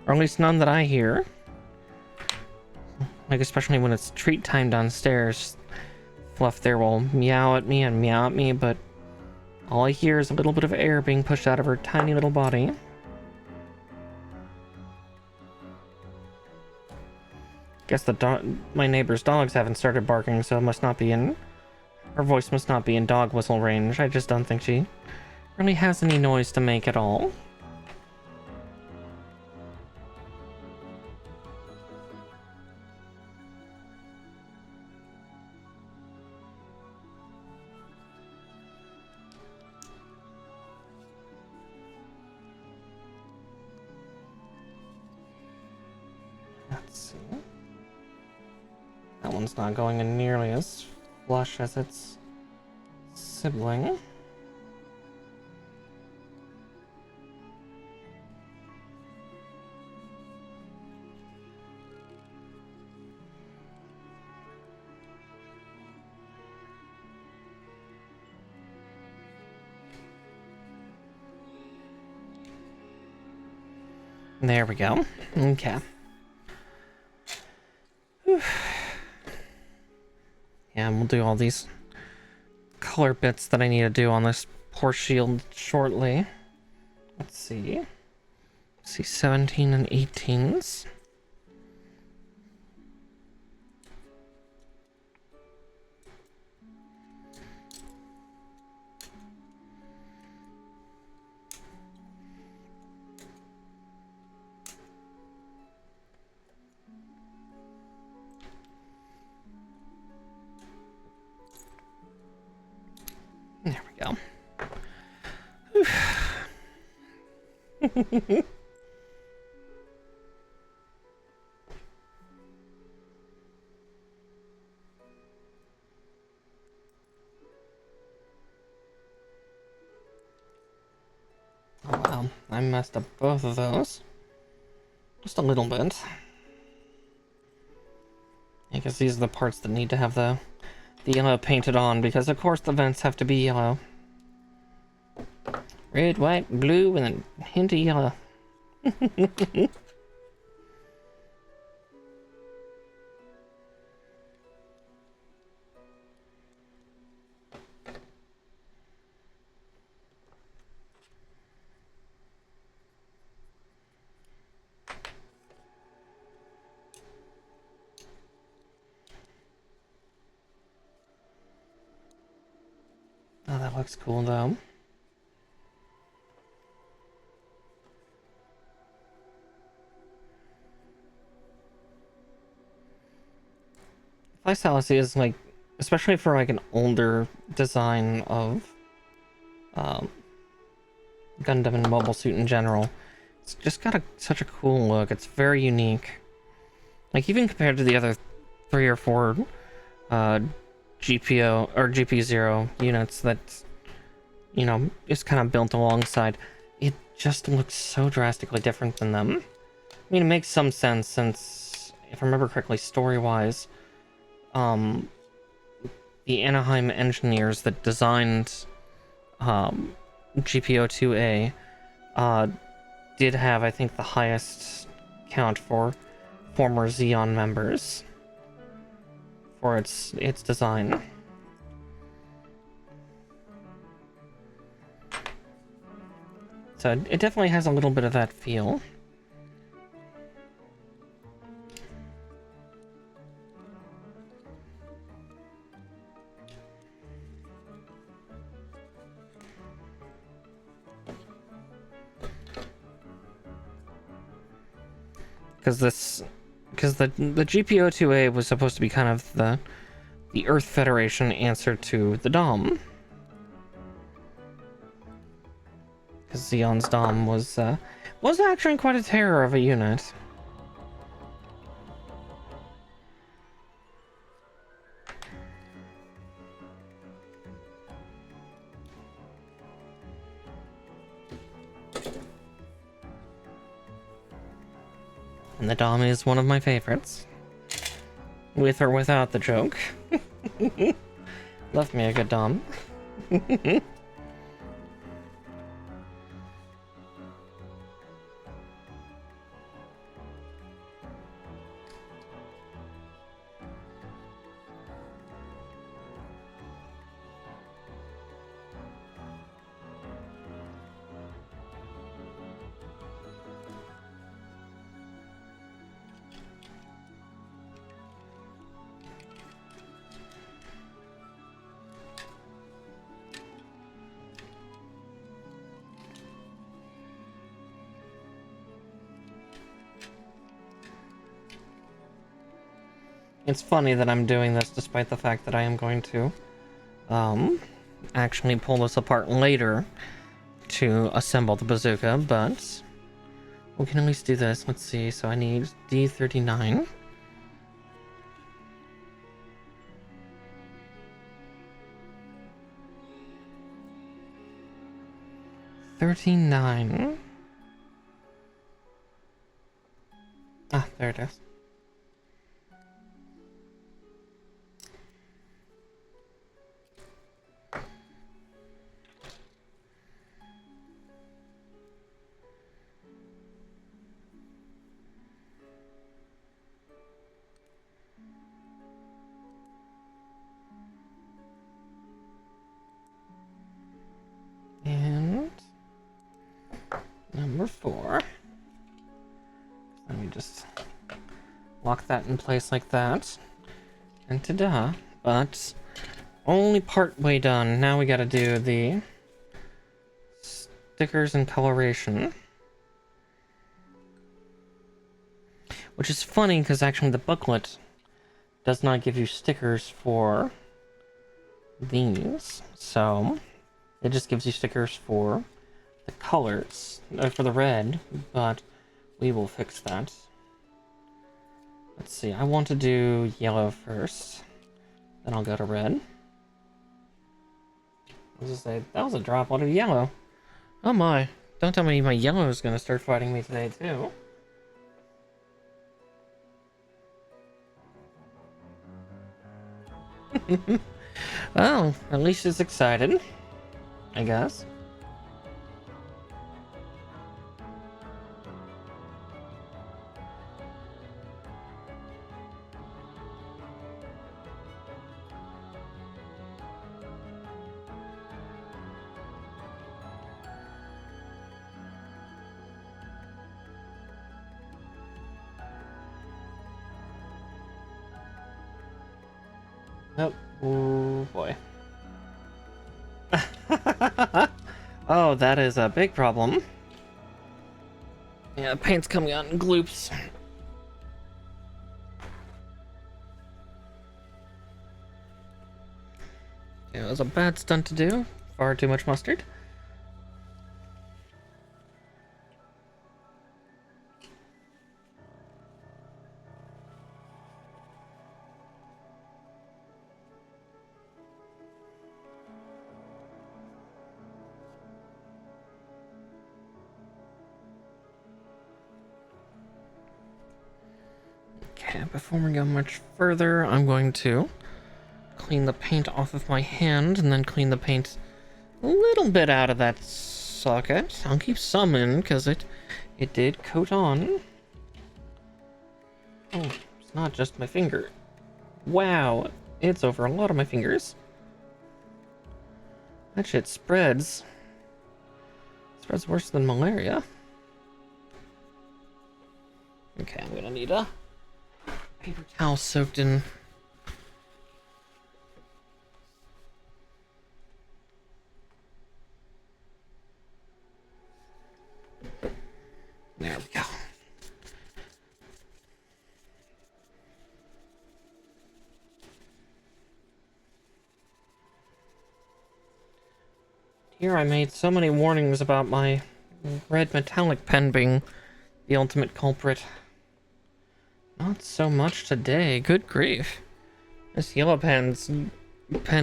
Or at least none that I hear. Like, especially when it's treat time downstairs. Fluff there will meow at me, but all I hear is a little bit of air being pushed out of her tiny little body. Guess my neighbor's dogs haven't started barking, so it must not be in... Her voice must not be in dog whistle range. I just don't think she really has any noise to make at all. Let's see. That one's not going in nearly as flush as its sibling. There we go. Okay. Whew. Yeah, and we'll do all these color bits that I need to do on this poor shield shortly. Let's see. 17 and 18s. There we go. Oh wow, I messed up both of those. Just a little bit. I guess these are the parts that need to have the yellow painted on, because of course the vents have to be yellow. Red, white, blue, and a hint of yellow. Oh, that looks cool though. Physalis is like, especially for like an older design of um, Gundam and Mobile Suit in general. It's just got such a cool look. It's very unique. Like even compared to the other 3 or 4 GPO or GP0 units that, you know, is kind of built alongside, it just looks so drastically different than them. I mean, it makes some sense since, if I remember correctly, story-wise, the Anaheim engineers that designed GP02A did have, I think, the highest count for former Xeon members for its design. So it definitely has a little bit of that feel. Because the GP02A was supposed to be kind of the Earth Federation answer to the Dom. Because Xeon's Dom was actually quite a terror of a unit. And the Dom is one of my favorites. With or without the joke. Love me a good Dom. It's funny that I'm doing this despite the fact that I am going to actually pull this apart later to assemble the bazooka, but we can at least do this. Let's see, so I need D39. $39. Ah, there it is. And number 4. Let me just lock that in place like that. And ta-da. But only part way done. Now we gotta do the stickers and coloration. Which is funny because actually the booklet does not give you stickers for these. So it just gives you stickers for the colors, for the red, but we will fix that. Let's see, I want to do yellow first, then I'll go to red. Let's just say, that was a drop out of yellow. Oh my, don't tell me my yellow is going to start fighting me today too. Well, at least it's excited, I guess. Oh, oh boy. Oh, that is a big problem. Yeah, paint's coming out in gloops. It was a bad stunt to do. Far too much mustard. Okay, before we go much further, I'm going to clean the paint off of my hand and then clean the paint a little bit out of that socket. I'll keep some in because it did coat on. Oh, it's not just my finger. Wow, it's over a lot of my fingers. That shit spreads. Spreads worse than malaria. Okay, I'm gonna need a paper towel soaked in. There we go. Here I made so many warnings about my red metallic pen being the ultimate culprit. Not so much today, good grief. This yellow pen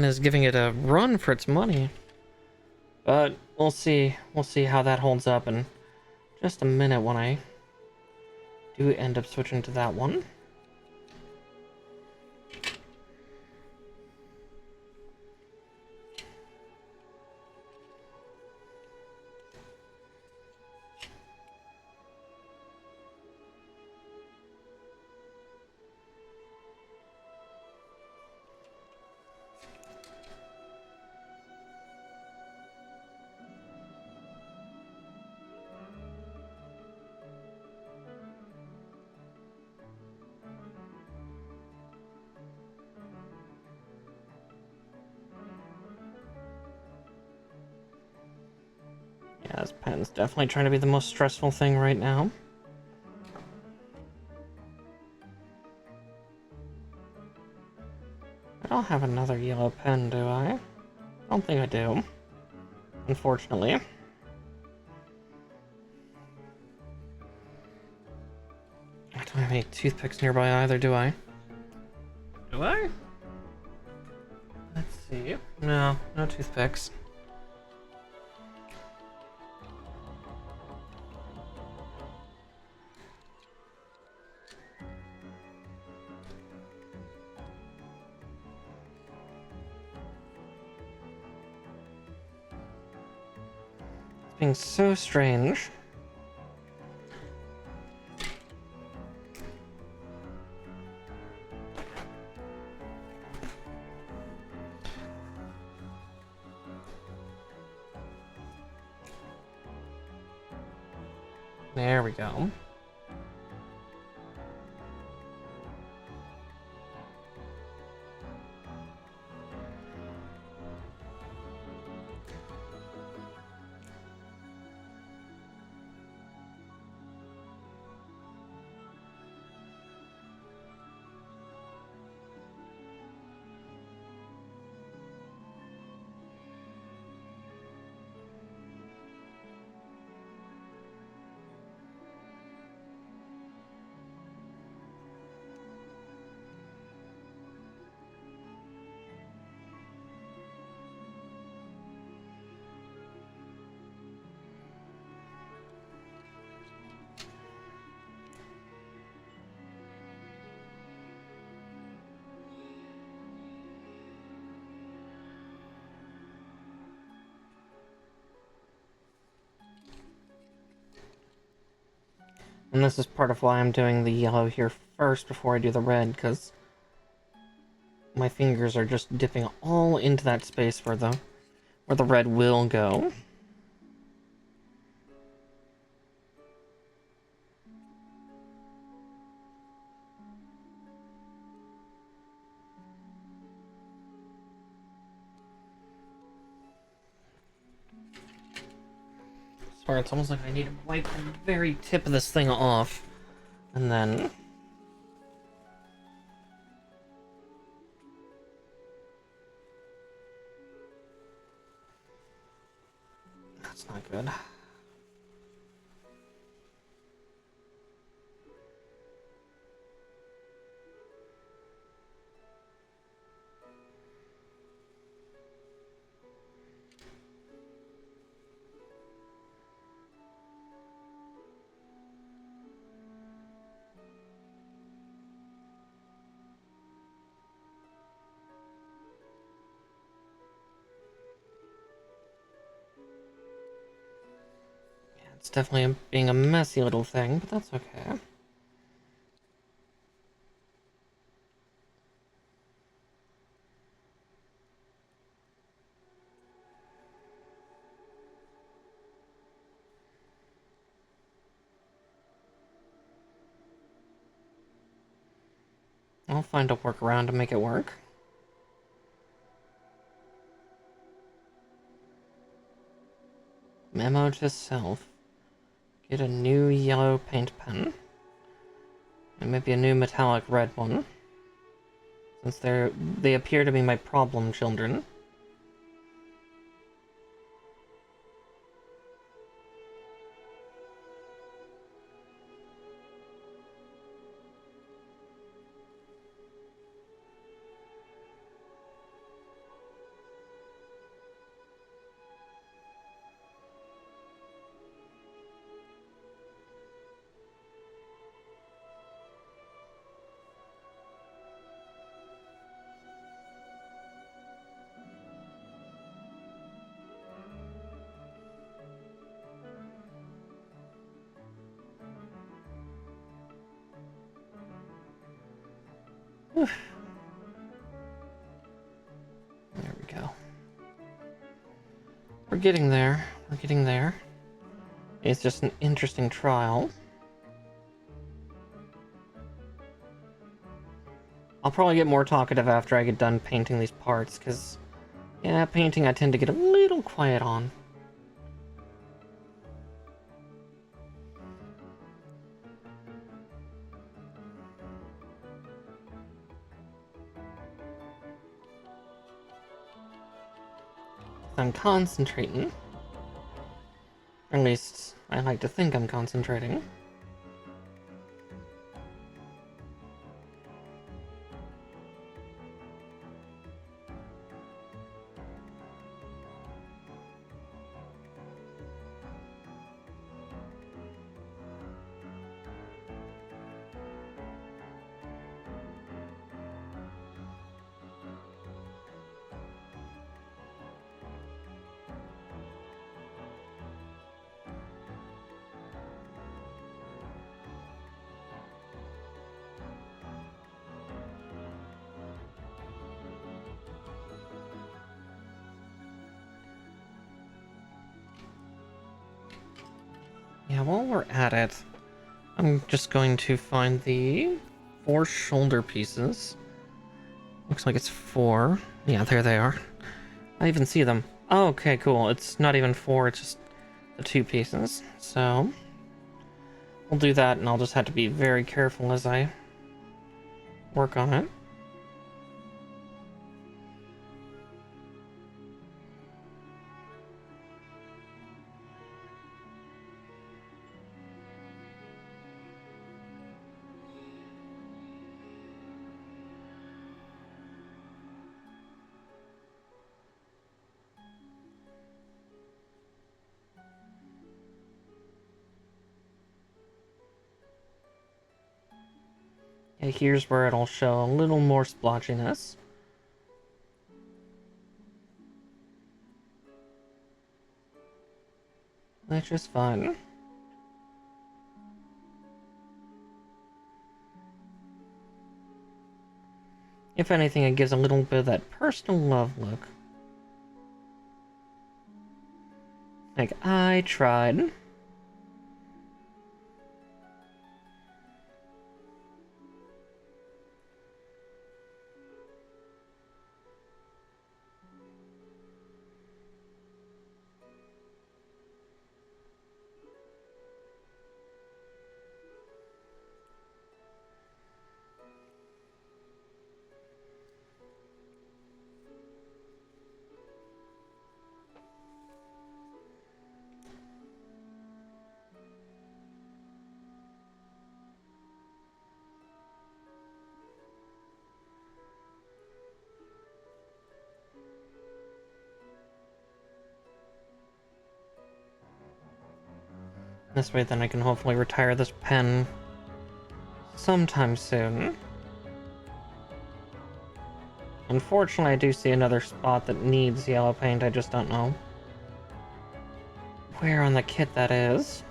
is giving it a run for its money. But we'll see how that holds up in just a minute when I do end up switching to that one. Yeah, this pen's definitely trying to be the most stressful thing right now. I don't have another yellow pen, do I? I don't think I do. Unfortunately. I don't have any toothpicks nearby either, do I? Do I? Let's see. No toothpicks. It's being so strange. There we go. And this is part of why I'm doing the yellow here first before I do the red, because my fingers are just dipping all into that space where the red will go. part, it's almost like I need to wipe the very tip of this thing off. And then... That's not good. It's definitely being a messy little thing, but that's okay. I'll find a workaround to make it work. Memo to self. Get a new yellow paint pen. And maybe a new metallic red one. Since they appear to be my problem children. There we go. We're getting there. We're getting there. It's just an interesting trial. I'll probably get more talkative after I get done painting these parts, because, yeah, painting I tend to get a little quiet on. I'm concentrating. Or at least, I like to think I'm concentrating. Yeah, while we're at it, I'm just going to find the 4 shoulder pieces. Looks like it's 4. Yeah, there they are. I even see them. Oh, okay, cool. It's not even 4, it's just the 2 pieces. So, we'll do that, and I'll just have to be very careful as I work on it. Okay, here's where it'll show a little more splotchiness. Which is fun. If anything, it gives a little bit of that personal love look. Like, I tried. This way then I can hopefully retire this pen sometime soon. Unfortunately, I do see another spot that needs yellow paint, I just don't know where on the kit that is.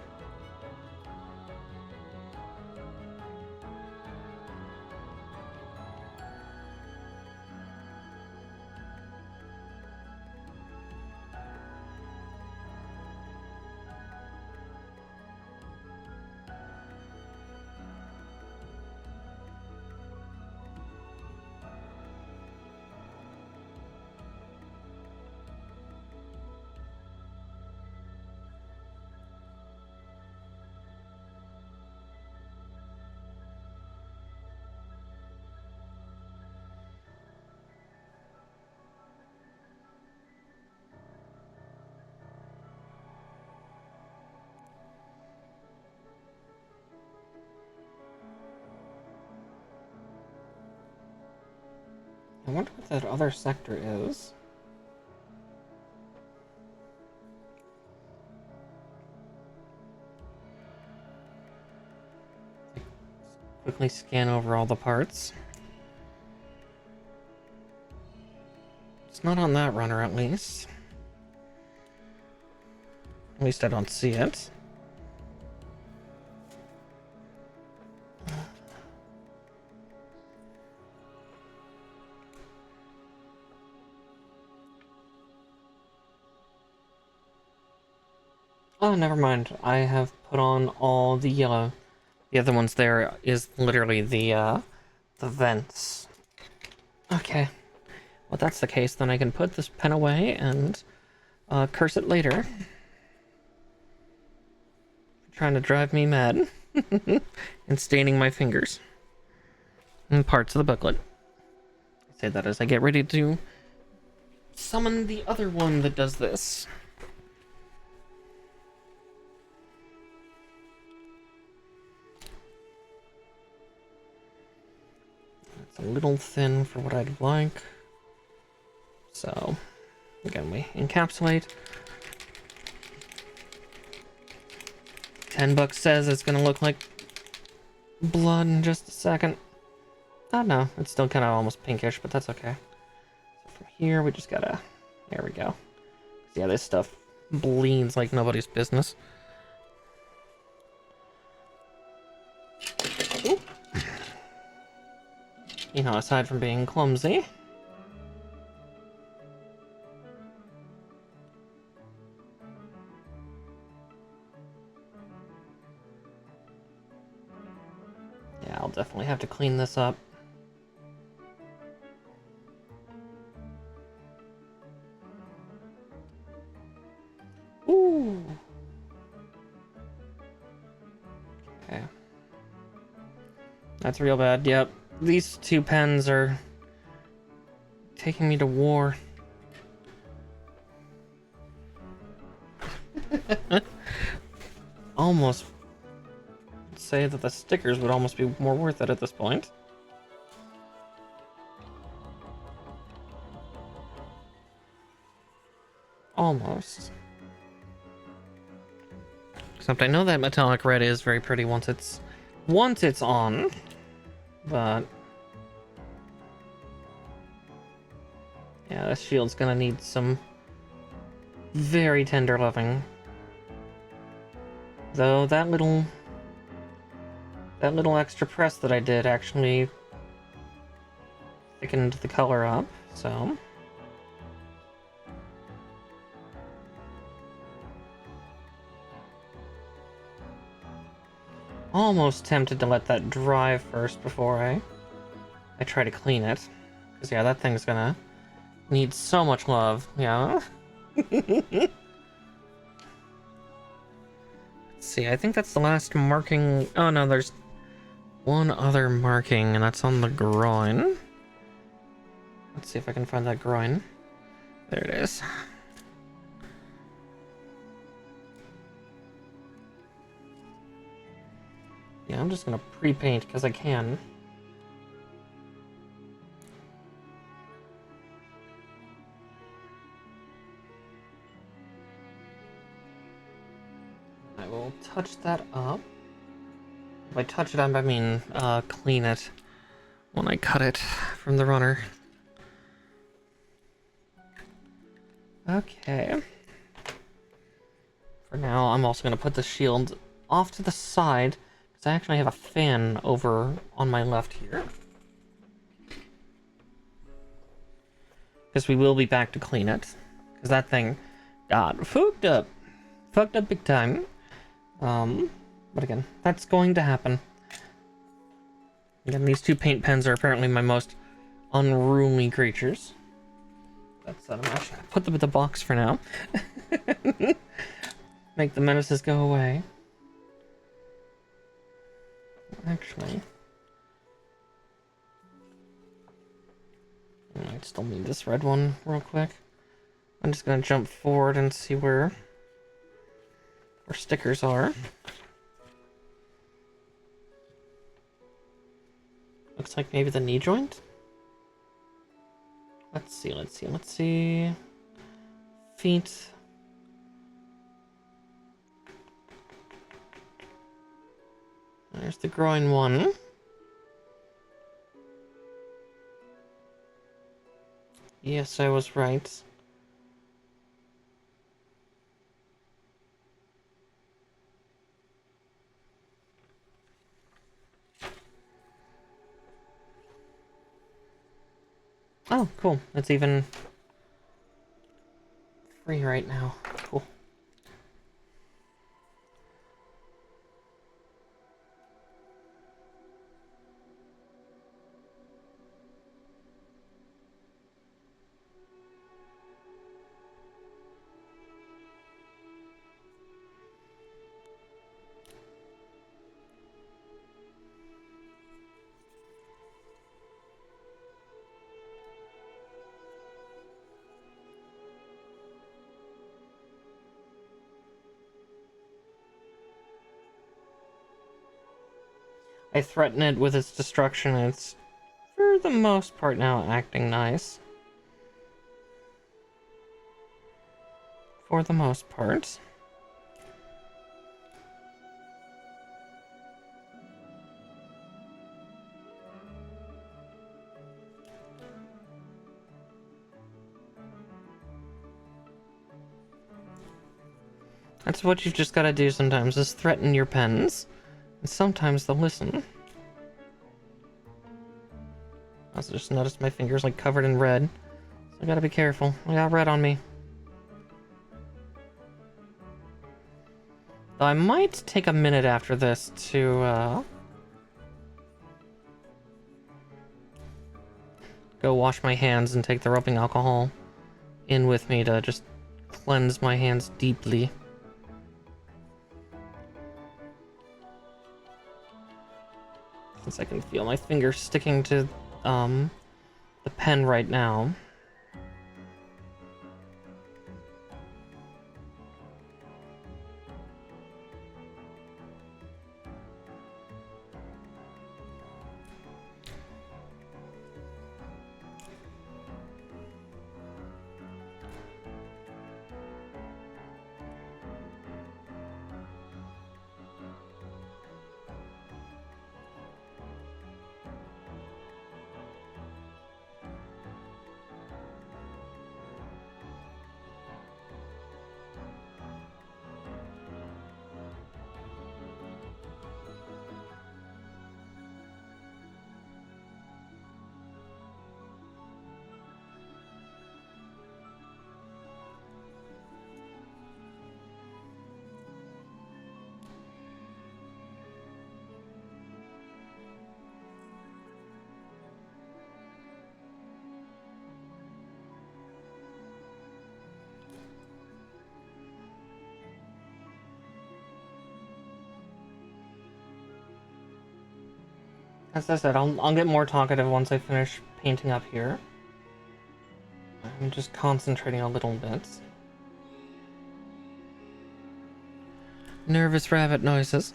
I wonder what that other sector is. Quickly scan over all the parts. It's not on that runner, at least. At least I don't see it. Oh, never mind. I have put on all the yellow. The other ones there is literally the vents. Okay. Well, if that's the case, then I can put this pen away and curse it later. Trying to drive me mad. And staining my fingers. And parts of the booklet. I say that as I get ready to summon the other one that does this. It's a little thin for what I'd like. So, again, we encapsulate. $10 says it's gonna look like blood in just a second. Oh no, it's still kind of almost pinkish, but that's okay. So from here, we just gotta... There we go. Yeah, this stuff bleeds like nobody's business. Ooh. You know, aside from being clumsy. Yeah, I'll definitely have to clean this up. Ooh. Okay. That's real bad. Yep. These two pens are taking me to war. Almost say that the stickers would almost be more worth it at this point. Almost. Except I know that metallic red is very pretty once it's on, but yeah, this shield's gonna need some very tender loving. Though that little extra press that I did actually thickened the color up, so almost tempted to let that dry first before I try to clean it. Because yeah, that thing's gonna need so much love, yeah. Let's see, I think that's the last marking. Oh no, there's one other marking, and that's on the groin. Let's see if I can find that groin. There it is. Yeah, I'm just gonna pre-paint because I can. I will touch that up. By touch it up, I mean clean it when I cut it from the runner. Okay. For now, I'm also going to put the shield off to the side, because I actually have a fan over on my left here. Because we will be back to clean it. Because that thing got fucked up. Fucked up big time. But again, that's going to happen. Again, these two paint pens are apparently my most unruly creatures. That's that. I'm actually gonna put them in the box for now. Make the menaces go away. Actually, I might still need this red one real quick. I'm just gonna jump forward and see where stickers are. Looks like maybe the knee joint. Let's see. Feet. There's the groin one. Yes, I was right. Oh, cool. It's even free right now. Cool. I threaten it with its destruction, and it's, for the most part now, acting nice. For the most part. That's what you've just gotta do sometimes, is threaten your pens. And sometimes they'll listen. I also just noticed my fingers like covered in red. So I gotta be careful. I got red on me. Though I might take a minute after this to go wash my hands and take the rubbing alcohol in with me to just cleanse my hands deeply. Since I can feel my fingers sticking to the pen right now. As I said, I'll get more talkative once I finish painting up here. I'm just concentrating a little bit. Nervous rabbit noises.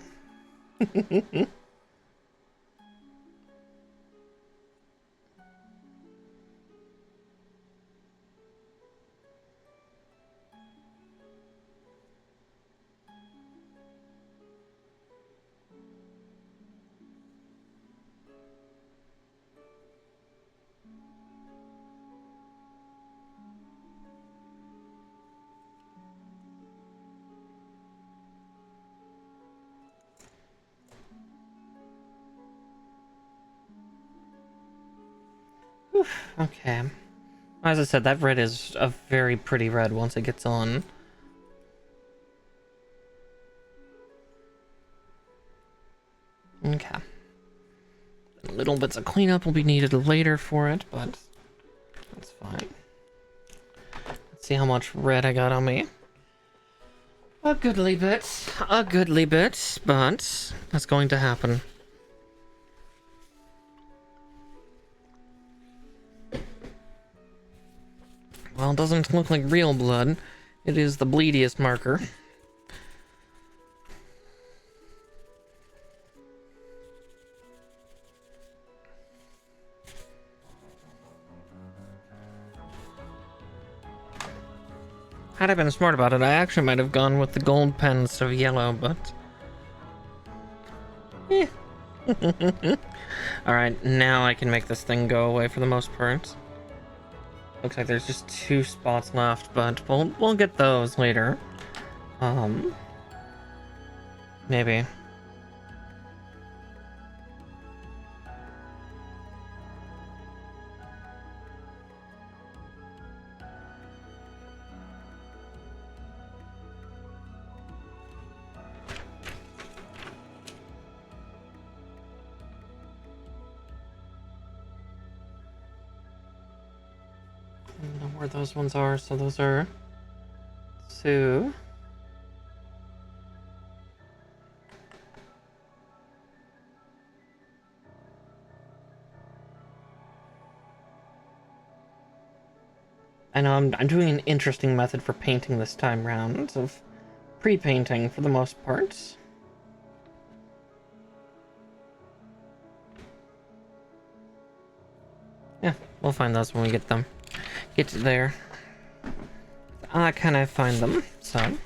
Okay. As I said, that red is a very pretty red once it gets on. Okay. Little bits of cleanup will be needed later for it, but that's fine. Let's see how much red I got on me. A goodly bit, but that's going to happen. Well, it doesn't look like real blood. It is the bleediest marker. Had I been smart about it, I actually might have gone with the gold pen instead of yellow, but... Eh. Alright, now I can make this thing go away for the most part. Looks like there's just 2 spots left, but we'll get those later. Maybe. I don't know where those ones are, so those are 2. I know I'm doing an interesting method for painting this time round, of pre-painting for the most part. Yeah, we'll find those when we get them. Get there. Can I find them? So. Okay.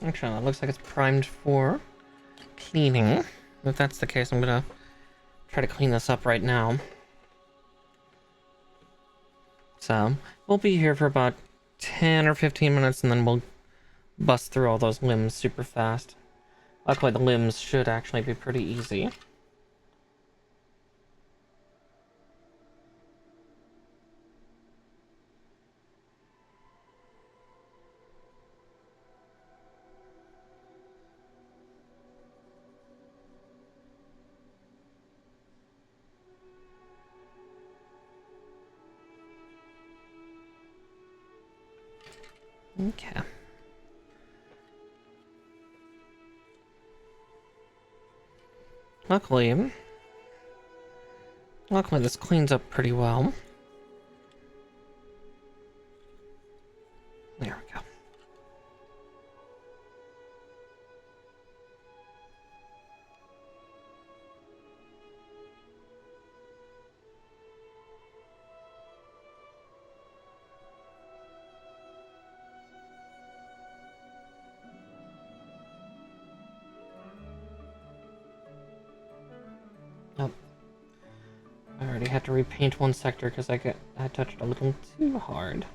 Actually, it looks like it's primed for cleaning. If that's the case, I'm gonna try to clean this up right now. So, we'll be here for about 10 or 15 minutes, and then we'll bust through all those limbs super fast. Luckily, the limbs should actually be pretty easy. Okay. Luckily this cleans up pretty well. There we go. Oh. I already had to repaint one sector because I touched a little too hard.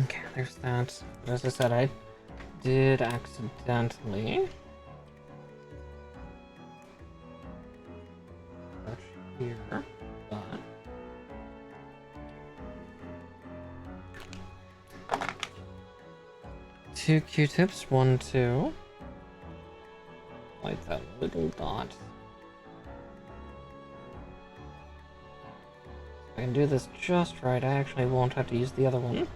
Okay, there's that. But as I said, I did accidentally touch here, but two Q-tips, 1, 2. Like that little dot. I can do this just right, I actually won't have to use the other one.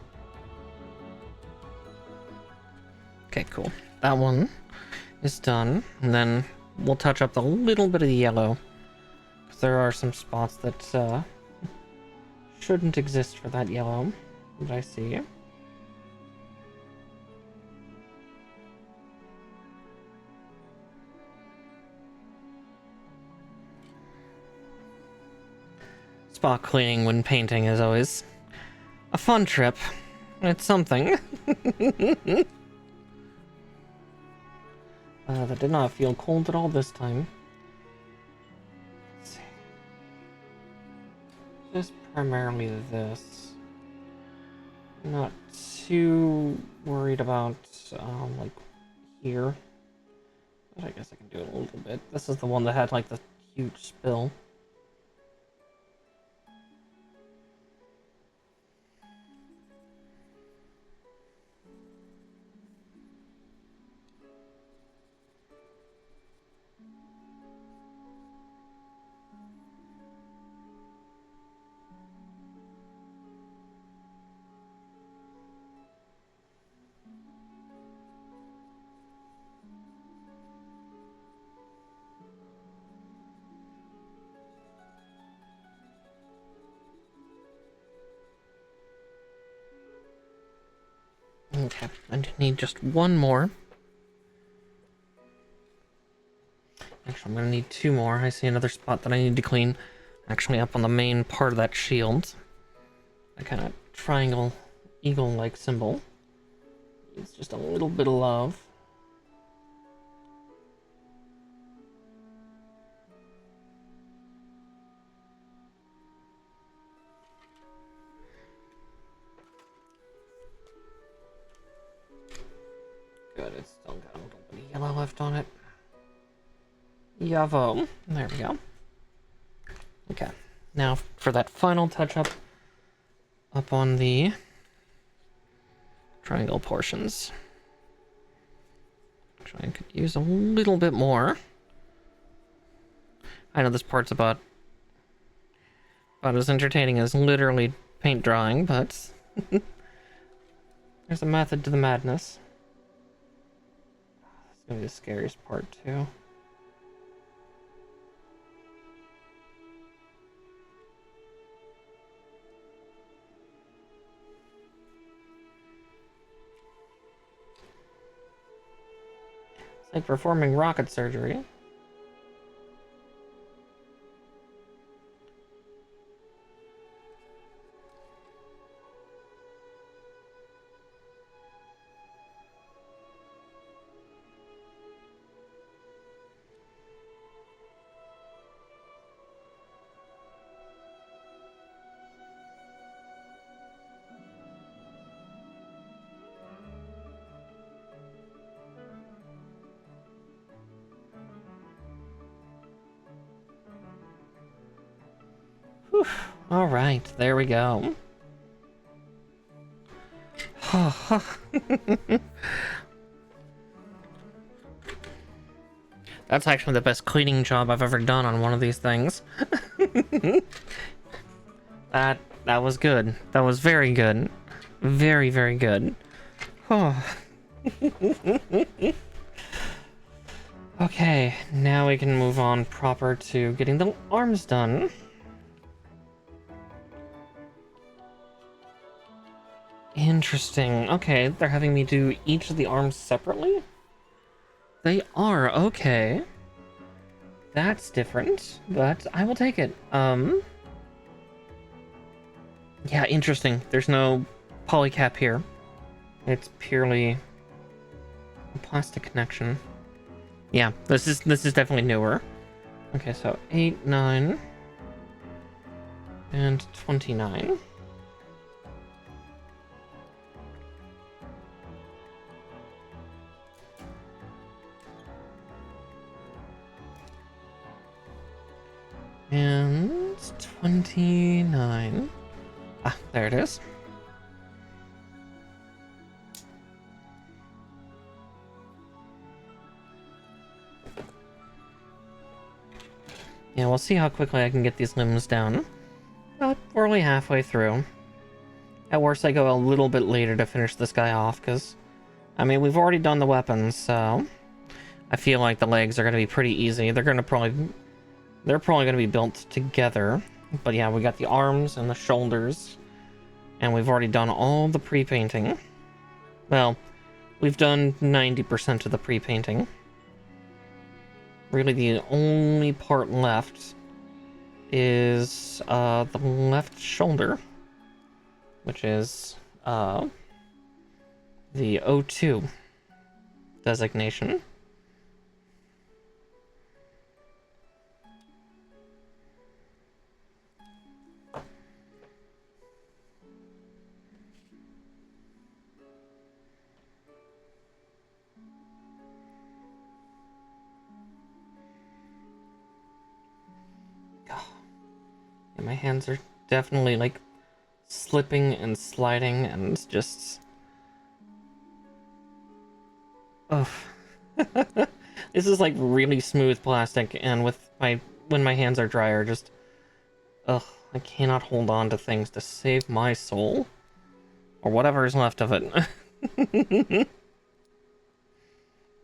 Okay, cool. That one is done, and then we'll touch up a little bit of the yellow, because there are some spots that shouldn't exist for that yellow that I see. Spot cleaning when painting is always a fun trip. It's something. That did not feel cold at all this time. Let's see. Just primarily this. Not too worried about, like, here. But I guess I can do it a little bit. This is the one that had, like, the huge spill. Okay, I need just one more. Actually, I'm gonna need two more. I see another spot that I need to clean. Actually, up on the main part of that shield. That kind of triangle, eagle-like symbol. It's just a little bit of love. Good, it's still got a little bit of yellow left on it. Yavo. There we go. Okay, now for that final touch-up up on the triangle portions. Actually, I could use a little bit more. I know this part's about as entertaining as literally paint drawing, but there's a method to the madness. It's gonna be the scariest part too. It's like performing rocket surgery. Whew. All right, there we go. That's actually the best cleaning job I've ever done on one of these things. That was good. That was very good. Very, very good. Okay, now we can move on proper to getting the arms done. Interesting. Okay, they're having me do each of the arms separately? They are, okay. That's different, but I will take it. Yeah, interesting. There's no polycap here. It's purely a plastic connection. Yeah, this is definitely newer. Okay, so 8, 9, and 29. And 29. Ah, there it is. Yeah, we'll see how quickly I can get these limbs down. But we're only halfway through. At worst, I go a little bit later to finish this guy off, because, I mean, we've already done the weapons, so I feel like the legs are going to be pretty easy. They're probably going to be built together. But yeah, we got the arms and the shoulders, and we've already done all the pre-painting. Well, we've done 90% of the pre-painting. Really, the only part left is the left shoulder, which is the O2 designation. And my hands are definitely like slipping and sliding and just... oh. This is like really smooth plastic, and when my hands are drier, just ugh, I cannot hold on to things to save my soul, or whatever is left of it.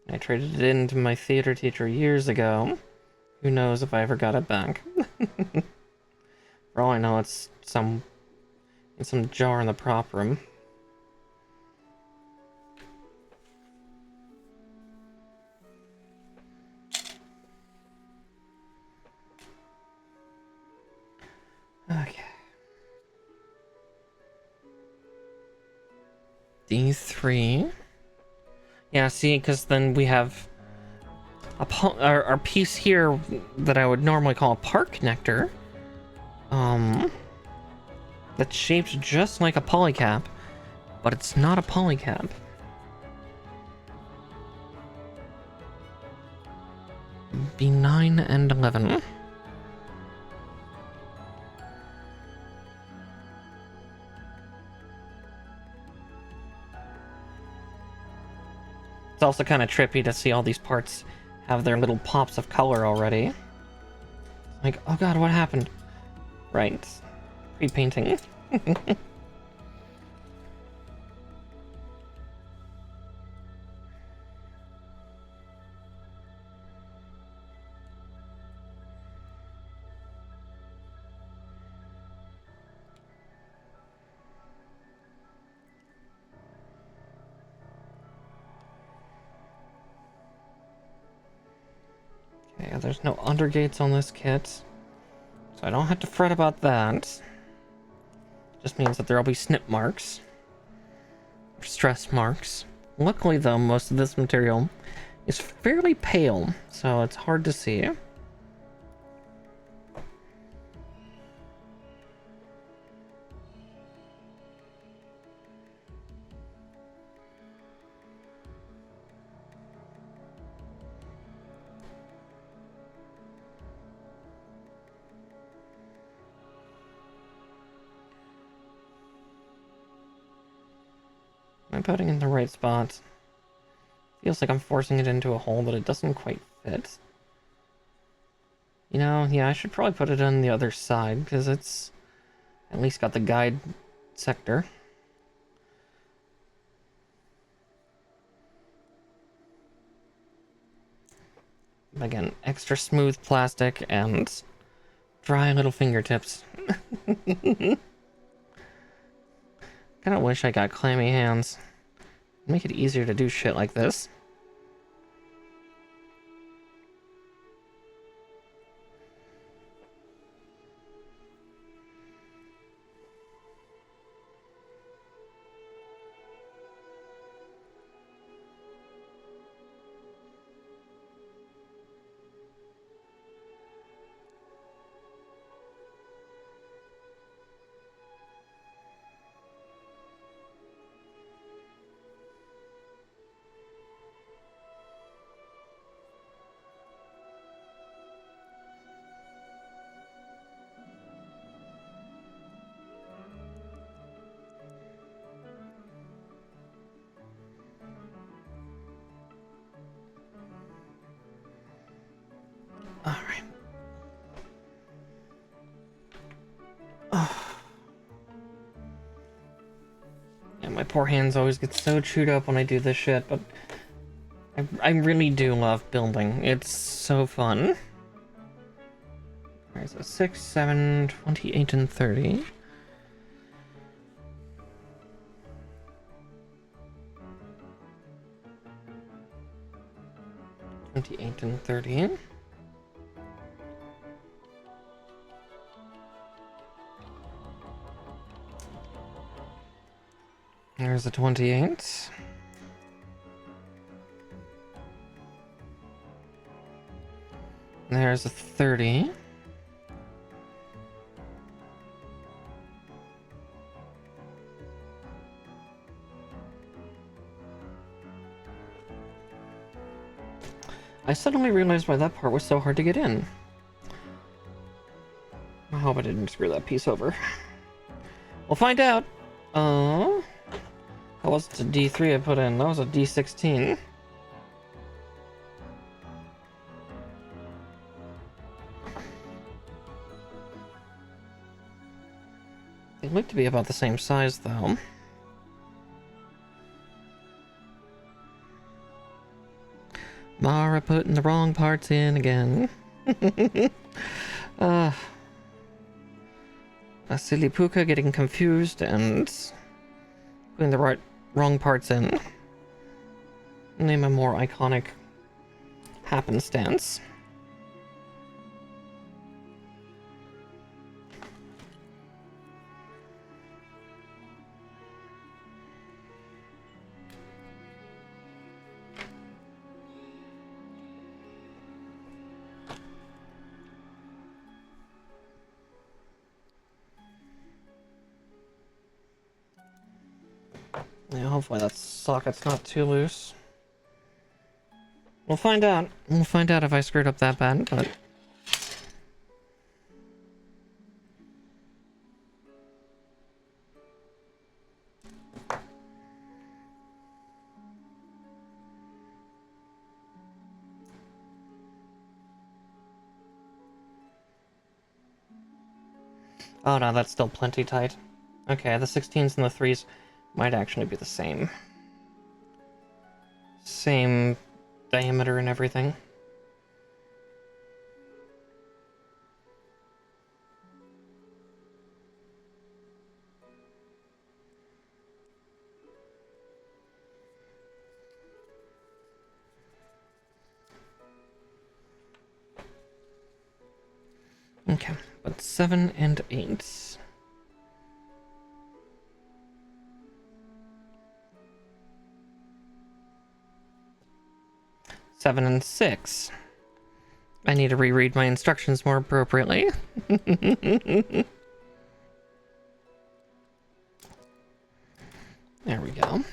I traded it in to my theater teacher years ago. Who knows if I ever got it back? For all I know, it's in some jar in the prop room. Okay. D3. Yeah, see, because then we have our piece here that I would normally call a part connector. That's shaped just like a polycap, but it's not a polycap. B9 and 11. It's also kind of trippy to see all these parts have their little pops of color already. Like, oh god, what happened? Right. Pre-painting. Okay, there's no undergates on this kit, so I don't have to fret about that. Just means that there'll be snip marks. Or stress marks. Luckily though, most of this material is fairly pale, so it's hard to see. Am I putting it in the right spot? Feels like I'm forcing it into a hole that it doesn't quite fit. You know, yeah, I should probably put it on the other side, because it's at least got the guide sector. Again, extra smooth plastic and dry little fingertips. Kinda wish I got clammy hands. Make it easier to do shit like this. poor hands always get so chewed up when I do this shit, but I really do love building. It's so fun. Alright, so 6, 7, 28, and 30. And 30. There's a 28. There's a 30. I suddenly realized why that part was so hard to get in. I hope I didn't screw that piece over. We'll find out. That wasn't a D3 I put in, that was a D16. They look to be about the same size, though. Mara putting the wrong parts in again. A silly Puka getting confused and putting the wrong parts in. Name a more iconic happenstance. Yeah, hopefully that socket's not too loose. We'll find out. We'll find out if I screwed up that bad, but... Oh no, that's still plenty tight. Okay, the 16s and the 3s might actually be the same. Same diameter and everything. Okay, but 7 and 8. Seven and 6. I need to reread my instructions more appropriately. There we go.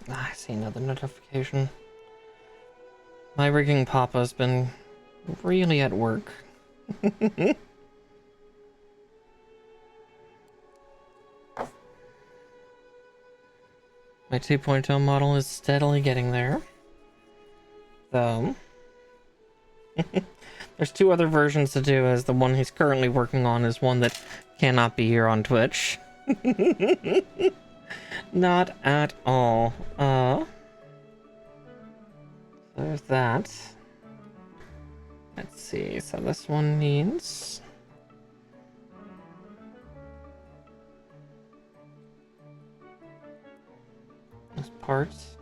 I see another notification. My rigging papa's been really at work. My 2.0 model is steadily getting there. Though, there's 2 other versions to do, as the one he's currently working on is one that cannot be here on Twitch. Not at all. There's that. Let's see, so this one needs... those parts.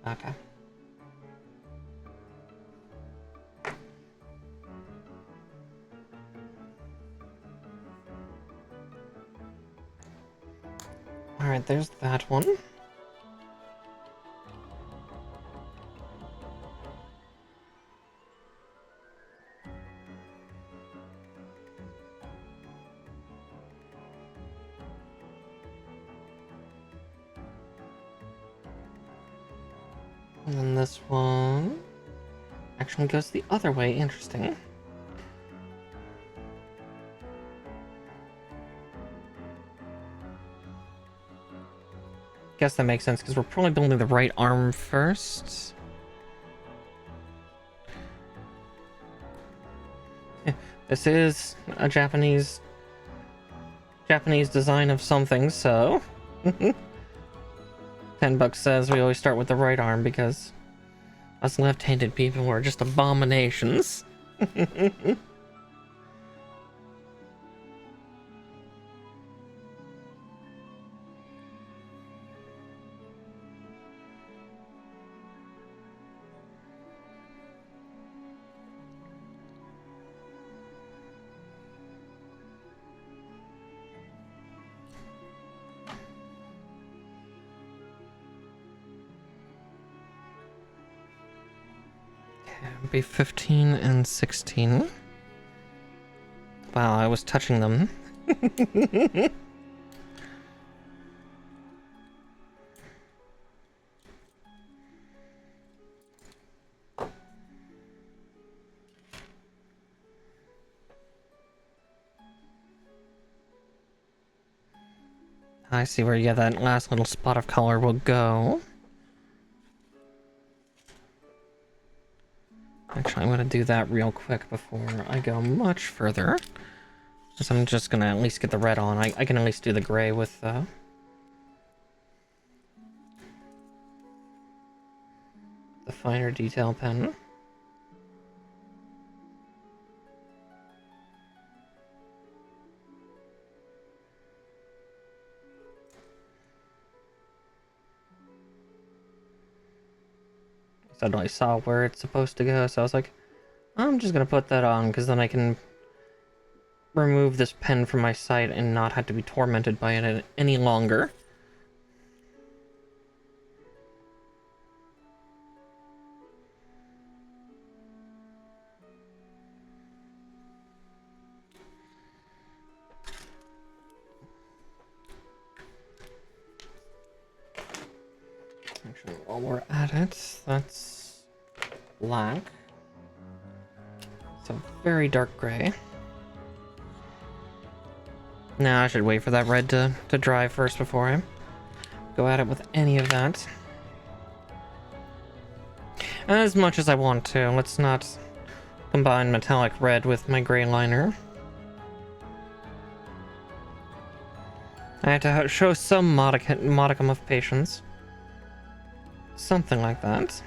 Okay. Alright, there's that one. And then this one actually goes the other way. Interesting. Guess that makes sense because we're probably building the right arm first. This is a Japanese design of something, so 10 bucks says we always start with the right arm because us left-handed people are just abominations. Be 15 and 16. Wow, I was touching them. I see where, yeah, that last little spot of color will go. Actually, I'm going to do that real quick before I go much further. So I'm just going to at least get the red on. I can at least do the gray with the finer detail pen. Suddenly saw where it's supposed to go, so I was like, I'm just gonna put that on, because then I can remove this pen from my sight and not have to be tormented by it any longer. Actually, while we're at it, that's black. It's a very dark gray. Now I should wait for that red to dry first before I go at it with any of that. As much as I want to, let's not combine metallic red with my gray liner. I had to show some modicum of patience. Something like that.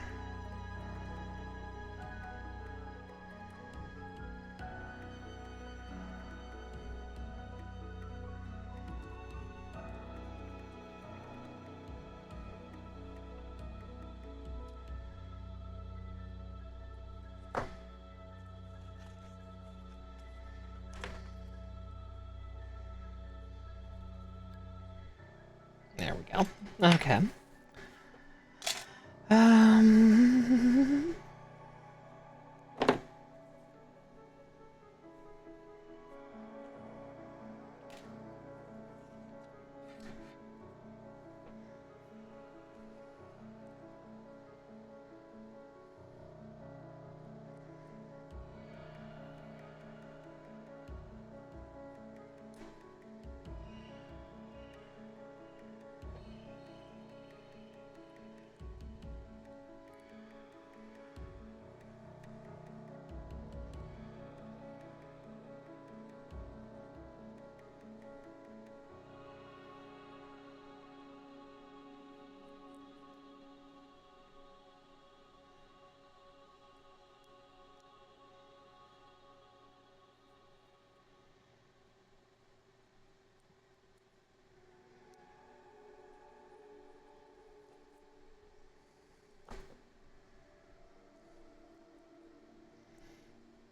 There we go. Okay.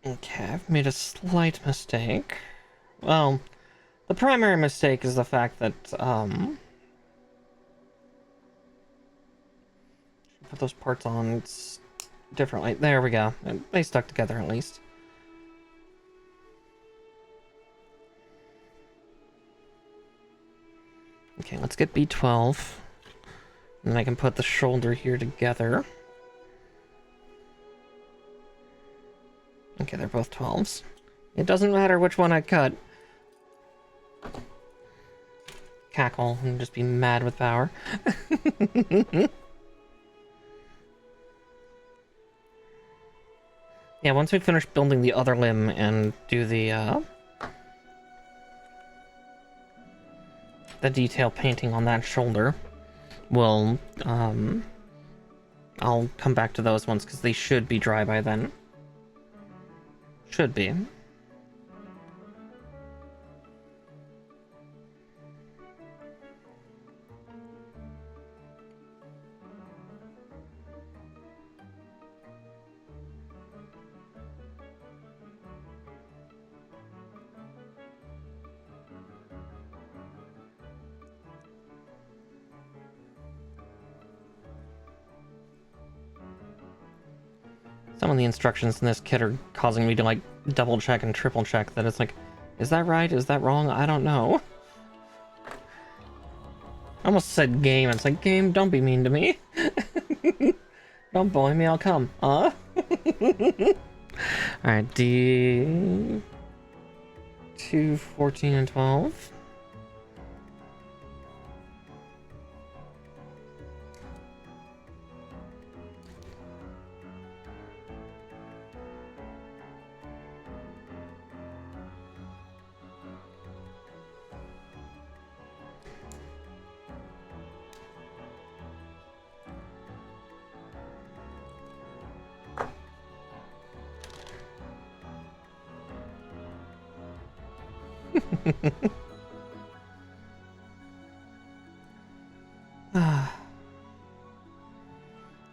Okay, I've made a slight mistake. Well, the primary mistake is the fact that, put those parts on differently. There we go. They stuck together at least. Okay, let's get B12. And then I can put the shoulder here together. Okay, they're both 12s. It doesn't matter which one I cut. Cackle and just be mad with power. Yeah, once we finish building the other limb and do the detail painting on that shoulder, we'll, I'll come back to those ones, because they should be dry by then. Should be. Some of the instructions in this kit are causing me to, like, double check and triple check that it's like, is that right? Is that wrong? I don't know. I almost said game. It's like, game, don't be mean to me. Don't bully me, I'll come. Alright, D... 2, 14, and 12.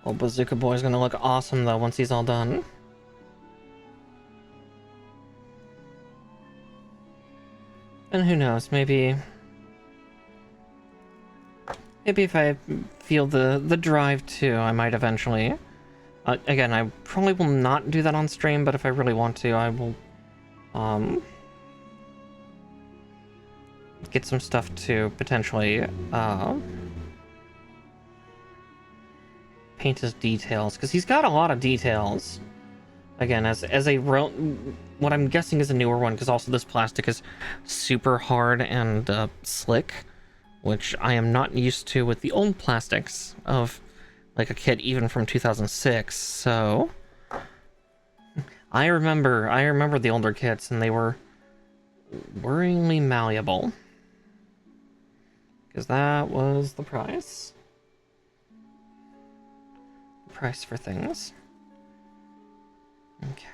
Old Bazooka Boy's gonna look awesome, though, once he's all done. And who knows, maybe if I feel the drive to, I might eventually... again, I probably will not do that on stream, but if I really want to, I will, get some stuff to potentially, paint his details, because he's got a lot of details. Again, as a what I'm guessing is a newer one, because also this plastic is super hard and slick, which I am not used to with the old plastics of like a kit even from 2006. So I remember the older kits, and they were worryingly malleable, because that was the price. Price for things. Okay.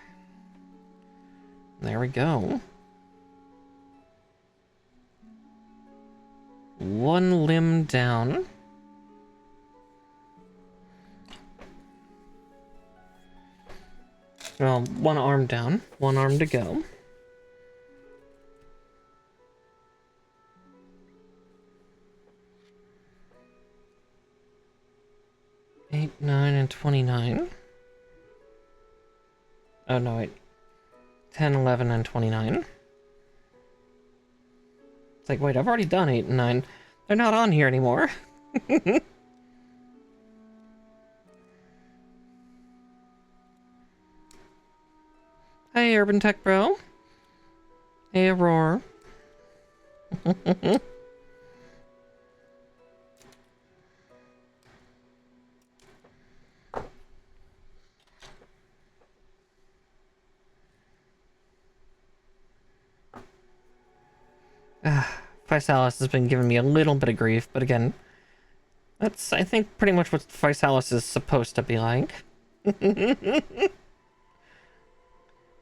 There we go. One limb down. Well, one arm down. One arm to go. Eight, 9, and 29. Oh, no, wait. 10, 11, and 29. It's like, wait, I've already done 8 and 9. They're not on here anymore. Hey, Urban Tech Bro. Hey, Aurora. Physalis has been giving me a little bit of grief, but again, that's, I think, pretty much what Physalis is supposed to be like.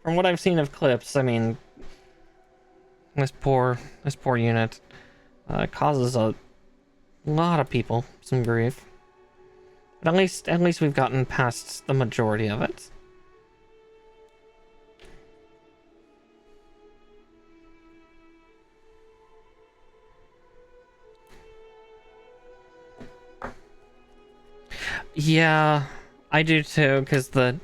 From what I've seen of clips, I mean, this poor unit causes a lot of people some grief. But at least we've gotten past the majority of it. Yeah, I do too, because the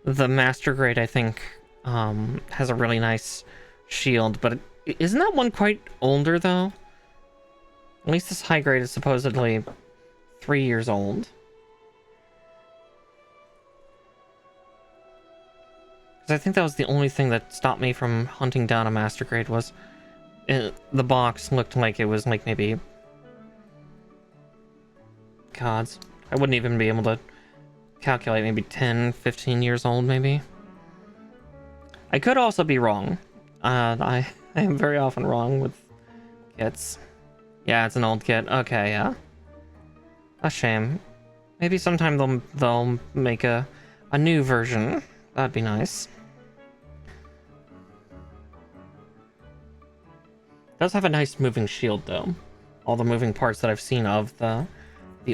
master grade, I think, has a really nice shield, but isn't that one quite older, though? At least this high grade is supposedly 3 years old. Because I think that was the only thing that stopped me from hunting down a master grade was the box looked like it was like maybe... Gods. I wouldn't even be able to calculate, maybe 10, 15 years old, maybe. I could also be wrong. I am very often wrong with kits. Yeah, it's an old kit. Okay, yeah. A shame. Maybe sometime they'll make a new version. That'd be nice. It does have a nice moving shield, though. All the moving parts that I've seen of the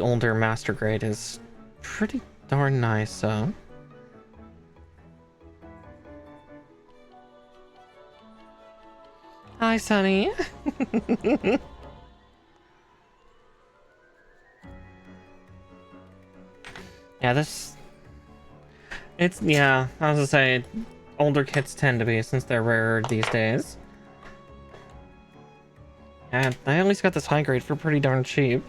older master grade is pretty darn nice, so... Hi, Sunny. Yeah, this... It's, yeah, I was gonna say, older kits tend to be, since they're rarer these days. And I at least got this high grade for pretty darn cheap.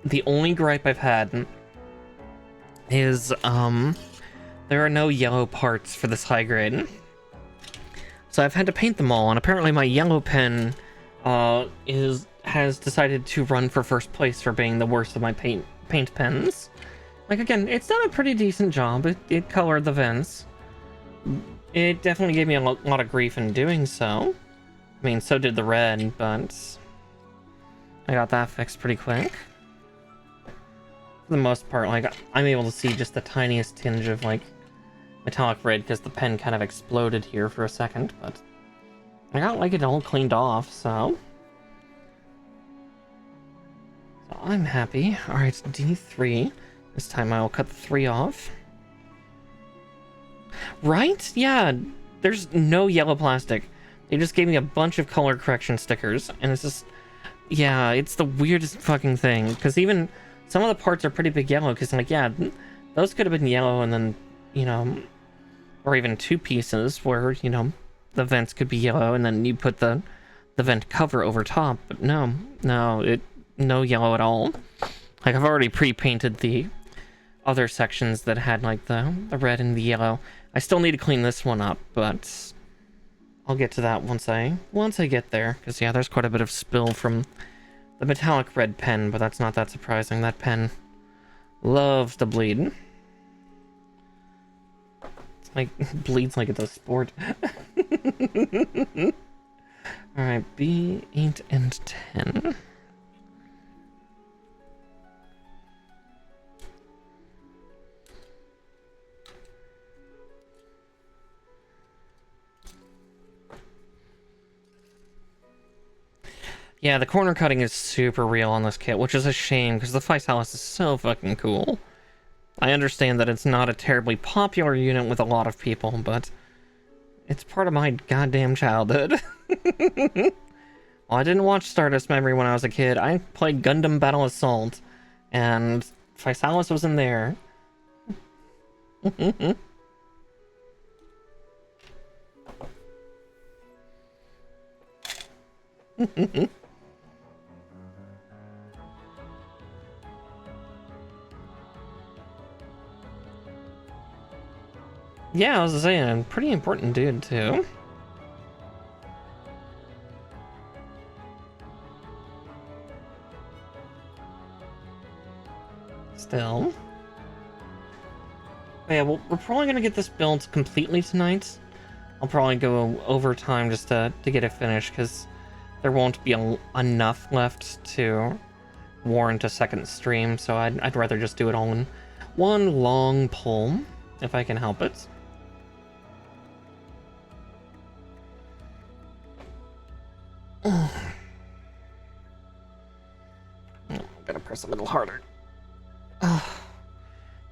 The only gripe I've had is, there are no yellow parts for this high grade. So I've had to paint them all, and apparently my yellow pen, has decided to run for first place for being the worst of my paint pens. Like, again, it's done a pretty decent job. It colored the vents. It definitely gave me a lot of grief in doing so. I mean, so did the red, but I got that fixed pretty quick. For the most part, like, I'm able to see just the tiniest tinge of, like, metallic red because the pen kind of exploded here for a second, but I got, like, it all cleaned off, so I'm happy. Alright, D3. This time I'll cut the 3 off. Right? Yeah, there's no yellow plastic. They just gave me a bunch of color correction stickers, and it's just... Yeah, it's the weirdest fucking thing, because even some of the parts are pretty big yellow, because, like, yeah, those could have been yellow, and then, you know, or even 2 pieces where, you know, the vents could be yellow, and then you put the vent cover over top, but no yellow at all. Like, I've already pre-painted the other sections that had, like, the red and the yellow. I still need to clean this one up, but I'll get to that once I get there. Because, yeah, there's quite a bit of spill from the metallic red pen, but that's not that surprising. That pen loves to bleed. It's like, bleeds like it's a sport. Alright, B8 and 10. Yeah, the corner cutting is super real on this kit, which is a shame, because the Physalis is so fucking cool. I understand that it's not a terribly popular unit with a lot of people, but it's part of my goddamn childhood. Well, I didn't watch Stardust Memory when I was a kid. I played Gundam Battle Assault, and Physalis was in there. Yeah, I was saying, pretty important dude, too. Still. But yeah, well, we're probably gonna get this built completely tonight. I'll probably go over time just to get it finished, because there won't be enough left to warrant a second stream, so I'd rather just do it all in one long pull, if I can help it. Oh, gotta press a little harder.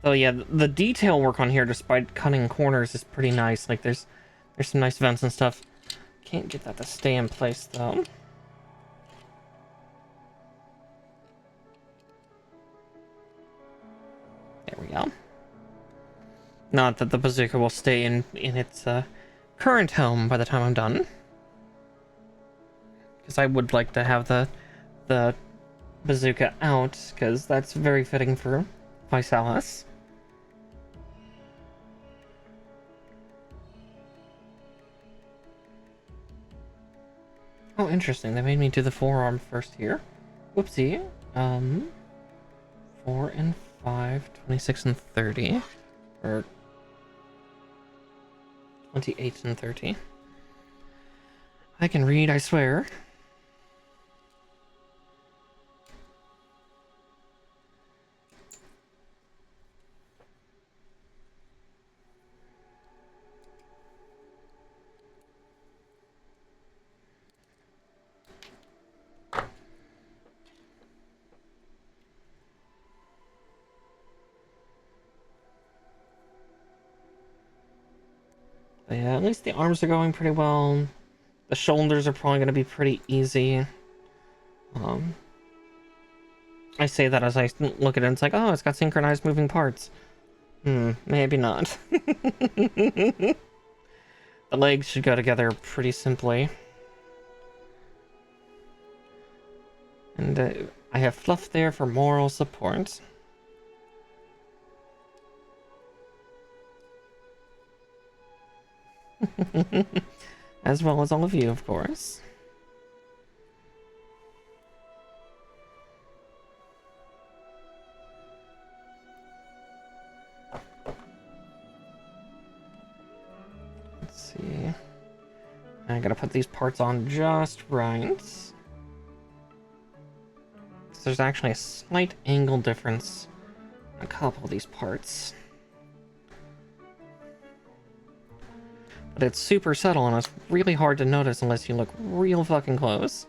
So yeah, the detail work on here, despite cutting corners, is pretty nice. Like, there's some nice vents and stuff. Can't get that to stay in place, though. Yeah. Not that the bazooka will stay in its current home by the time I'm done. Because I would like to have the bazooka out, because that's very fitting for Physalis. Oh, interesting. They made me do the forearm first here. Whoopsie. 4 and 5, 26 and 30. Or 28 and 30. I can read, I swear. But yeah, at least the arms are going pretty well. The shoulders are probably going to be pretty easy. I say that as I look at it, it's like, oh, it's got synchronized moving parts. Maybe not. The legs should go together pretty simply. And I have fluff there for moral support. As well as all of you, of course. Let's see. I gotta put these parts on just right. So there's actually a slight angle difference on a couple of these parts. But it's super subtle and it's really hard to notice unless you look real fucking close.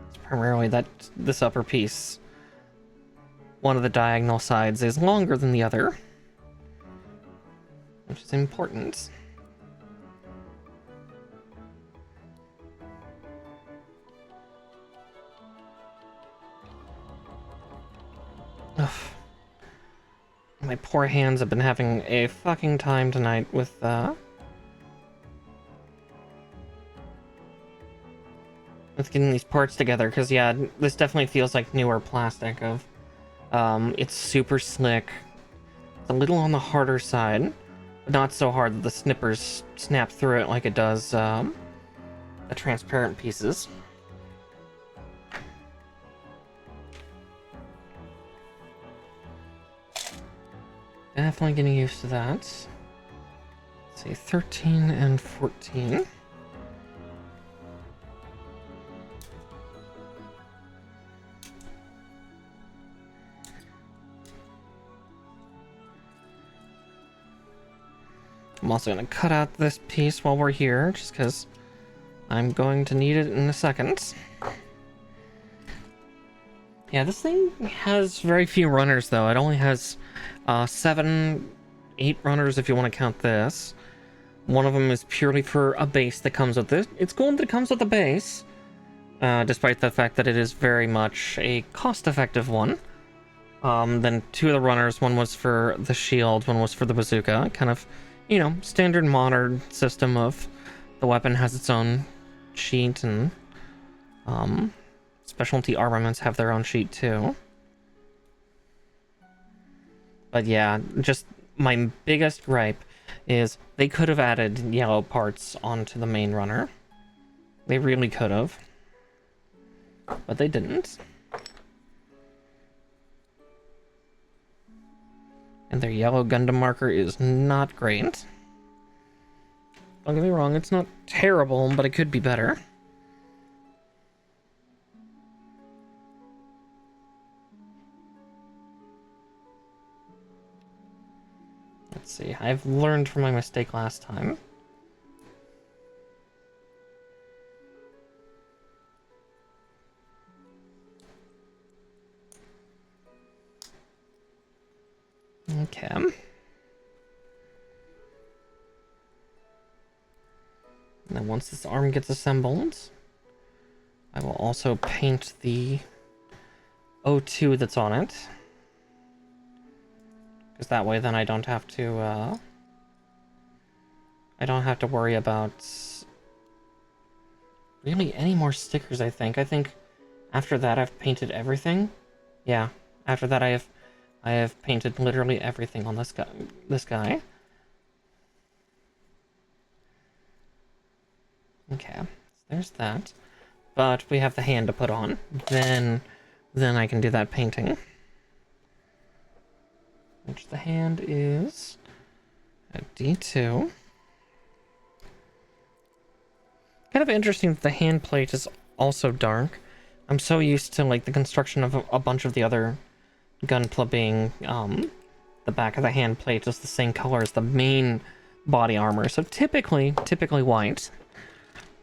It's primarily that this upper piece, one of the diagonal sides is longer than the other, which is important. Ugh. My poor hands have been having a fucking time tonight with getting these parts together, because yeah, this definitely feels like newer plastic. It's super slick. It's a little on the harder side, but not so hard that the snippers snap through it like it does the transparent pieces. Definitely getting used to that. Let's see, 13 and 14. I'm also going to cut out this piece while we're here, just because I'm going to need it in a second. Yeah, this thing has very few runners, though. It only has 7, 8 runners if you want to count this. One of them is purely for a base that comes with it. It's cool that it comes with a base, despite the fact that it is very much a cost-effective one. Then 2 of the runners, one was for the shield, one was for the bazooka. Kind of, you know, standard modern system of the weapon has its own sheet, and specialty armaments have their own sheet too. But yeah, just my biggest gripe is they could have added yellow parts onto the main runner. They really could have. But they didn't. And their yellow Gundam marker is not great. Don't get me wrong, it's not terrible, but it could be better. Let's see, I've learned from my mistake last time. Okay. And then once this arm gets assembled, I will also paint the O2 that's on it. Because that way then I don't have to worry about really any more stickers, I think. I think after that I've painted everything. Yeah, after that I have painted literally everything on this guy. Okay, so there's that. But we have the hand to put on. Then I can do that painting. Which the hand is a D2. Kind of interesting that the hand plate is also dark. I'm so used to like the construction of a bunch of the other Gunpla being the back of the hand plate is the same color as the main body armor. So typically white.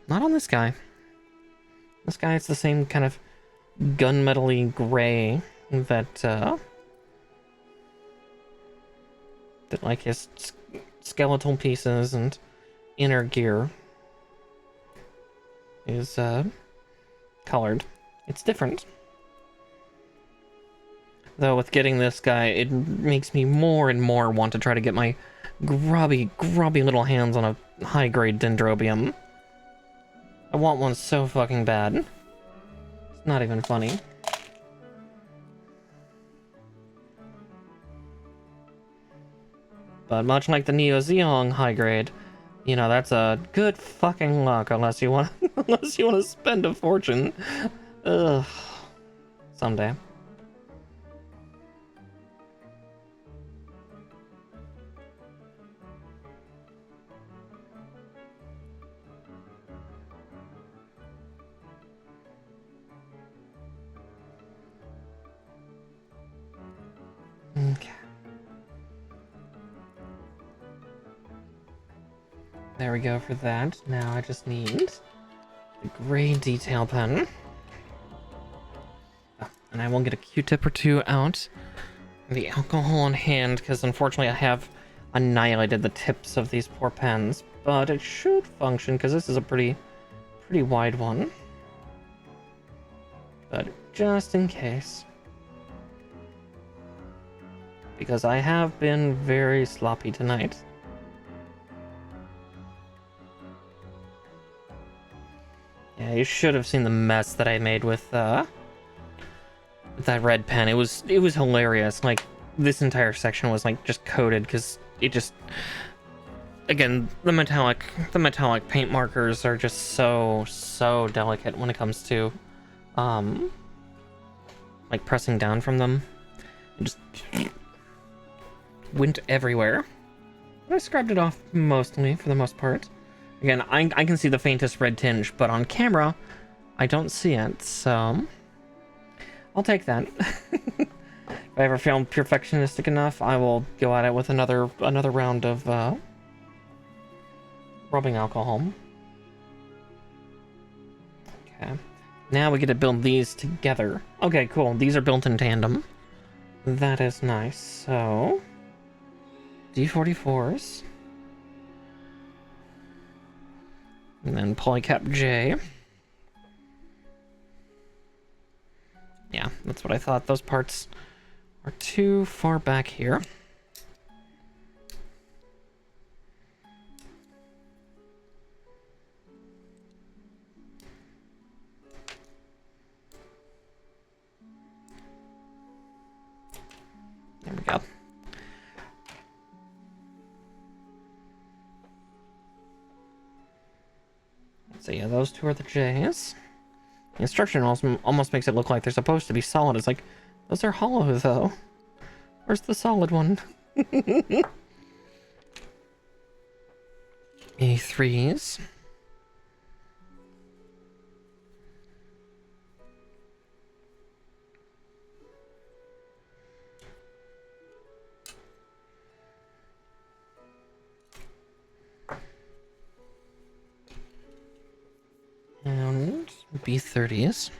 Not on this guy. This guy is the same kind of gunmetal-y gray that like his skeletal pieces and inner gear is colored. It's different. Though with getting this guy, it makes me more and more want to try to get my grubby little hands on a high-grade Dendrobium. I want one so fucking bad. It's not even funny. But much like the Neo Zeong high grade, you know, that's a good fucking luck unless you want to spend a fortune. Ugh. Someday. Okay. There we go for that. Now I just need the gray detail pen. Oh, and I will get a Q-tip or two out. The alcohol on hand, because unfortunately I have annihilated the tips of these poor pens. But it should function, because this is a pretty wide one. But just in case. Because I have been very sloppy tonight. Yeah, you should have seen the mess that I made with that red pen. It was hilarious. Like, this entire section was like just coated because it just, again, the metallic paint markers are just so delicate when it comes to like pressing down from them. It just went everywhere. But I scrubbed it off mostly for the most part. Again, I can see the faintest red tinge, but on camera, I don't see it, so I'll take that. If I ever feel perfectionistic enough, I will go at it with another round of rubbing alcohol. Okay, now we get to build these together. Okay, cool. These are built in tandem. That is nice. So, D44s. And then polycap J. Yeah, that's what I thought. Those parts are too far back here. There we go. So yeah, those two are the J's. The instruction almost makes it look like they're supposed to be solid. It's like, those are hollow though. Where's the solid one? A3s. And B30s.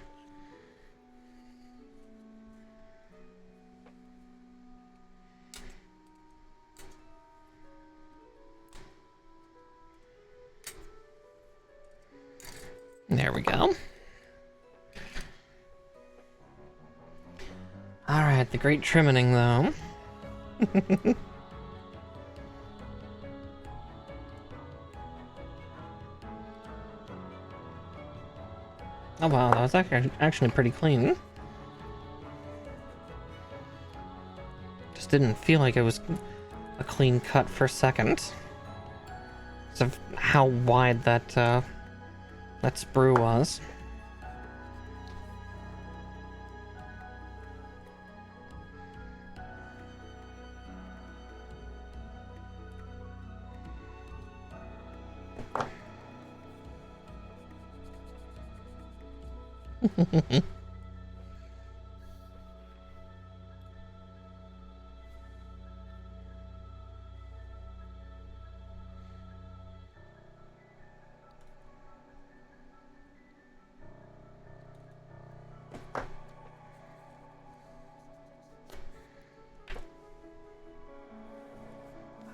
There we go. The great trimming, though. Oh wow, that was actually pretty clean. Just didn't feel like it was a clean cut for a second. Because of how wide that sprue was.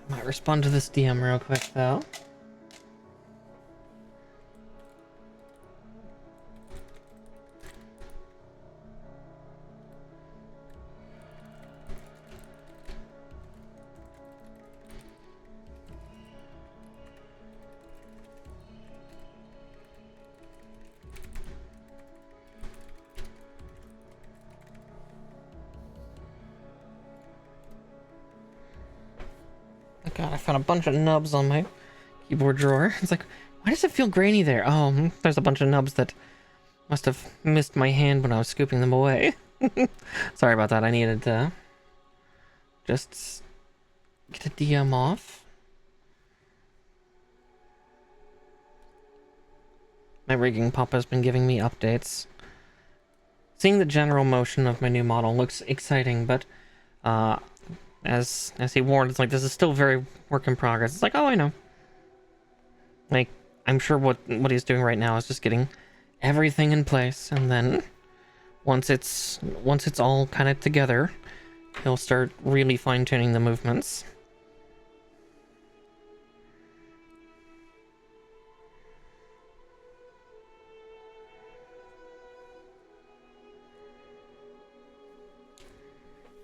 Might respond to this DM real quick though. God, I found a bunch of nubs on my keyboard drawer. It's like, why does it feel grainy there? Oh, there's a bunch of nubs that must have missed my hand when I was scooping them away. Sorry about that. I needed to just get a DM off. My rigging pop has been giving me updates. Seeing the general motion of my new model looks exciting, but as he warned, it's like, this is still very work in progress. It's like, oh, I know. Like, I'm sure what he's doing right now is just getting everything in place, and then once it's all kind of together, he'll start really fine-tuning the movements.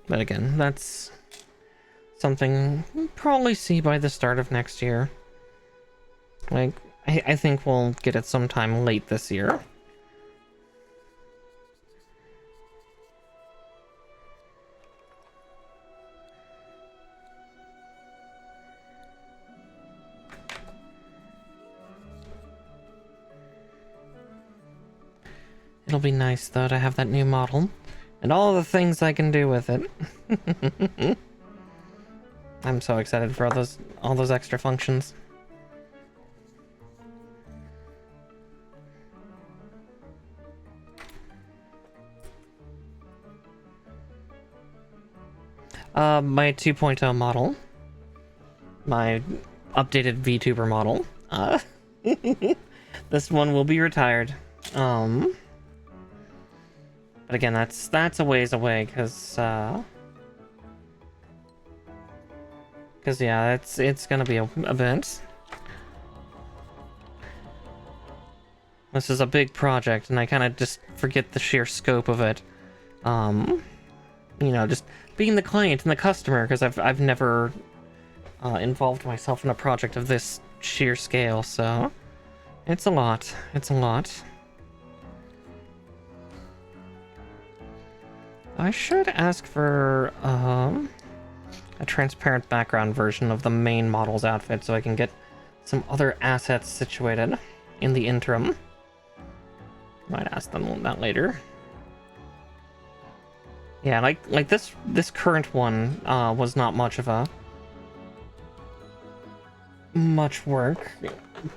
But again, that's something we'll probably see by the start of next year. Like, I think we'll get it sometime late this year. It'll be nice, though, to have that new model. And all the things I can do with it. I'm so excited for all those extra functions. My 2.0 model. My updated VTuber model. This one will be retired. But again, that's a ways away, because yeah, it's gonna be a bit. This is a big project, and I kind of just forget the sheer scope of it. You know, just being the client and the customer, because I've never involved myself in a project of this sheer scale, so it's a lot. It's a lot. I should ask for a transparent background version of the main model's outfit so I can get some other assets situated in the interim. Might ask them that later. Yeah, like this current one was not much of much work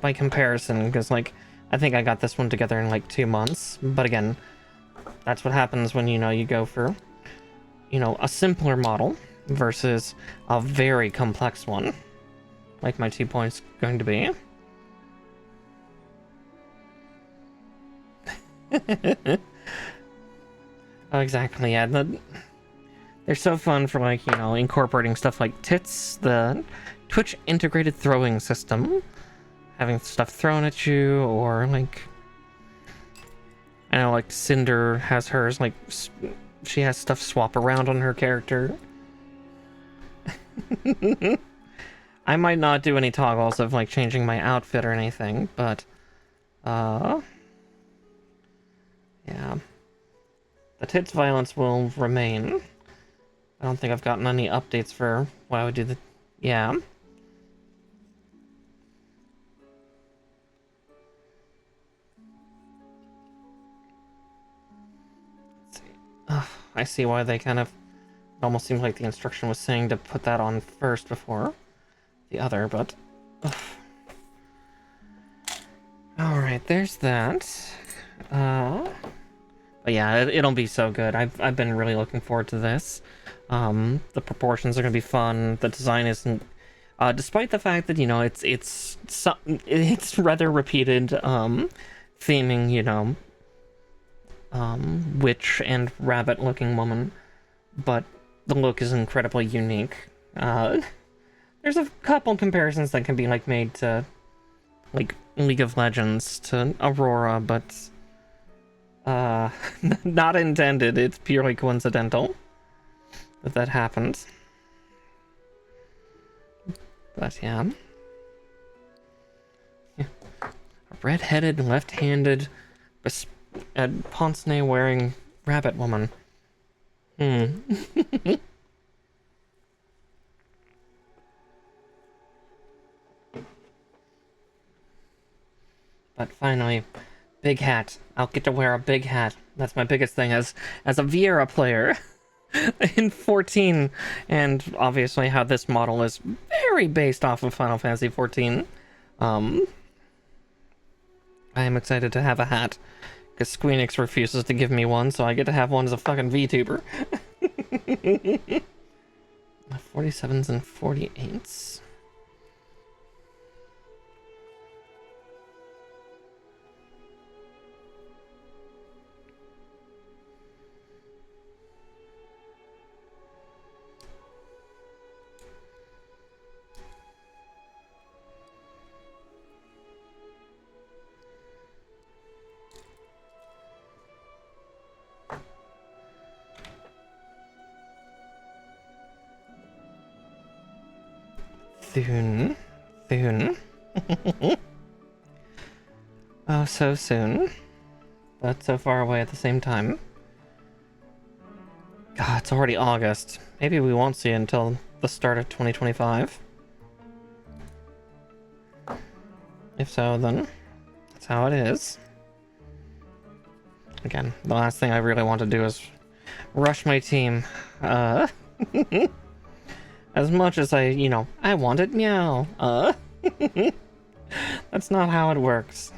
by comparison, because like I think I got this one together in like 2 months, but again, that's what happens when, you know, you go for, you know, a simpler model versus a very complex one, like my 2 points going to be. Oh, exactly, yeah. They're so fun for, like, you know, incorporating stuff like tits, the Twitch integrated throwing system, having stuff thrown at you, or like, I know, like, Cinder has hers, like, she has stuff swap around on her character. I might not do any toggles of like changing my outfit or anything, but yeah. The tits violence will remain. I don't think I've gotten any updates for why I would do the... Yeah. Let's see. I see why they kind of... It almost seemed like the instruction was saying to put that on first before the other, but... Alright, there's that. But yeah, it'll be so good. I've been really looking forward to this. The proportions are gonna be fun. The design isn't, despite the fact that, you know, it's rather repeated, theming, you know, witch and rabbit looking woman, but the look is incredibly unique. There's a couple comparisons that can be like made to like League of Legends to Aurora, but not intended. It's purely coincidental that happened. But yeah. A red-headed, left-handed, pince-nez wearing rabbit woman. But finally, big hat. I'll get to wear a big hat. That's my biggest thing as a Viera player in 14, and obviously how this model is very based off of Final Fantasy 14. I am excited to have a hat because Squeenix refuses to give me one, so I get to have one as a fucking VTuber. 47s and 48s. Soon. Oh, so soon. But so far away at the same time. God, it's already August. Maybe we won't see it until the start of 2025. If so, then that's how it is. Again, the last thing I really want to do is rush my team. As much as I, you know, I want it, meow. That's not how it works.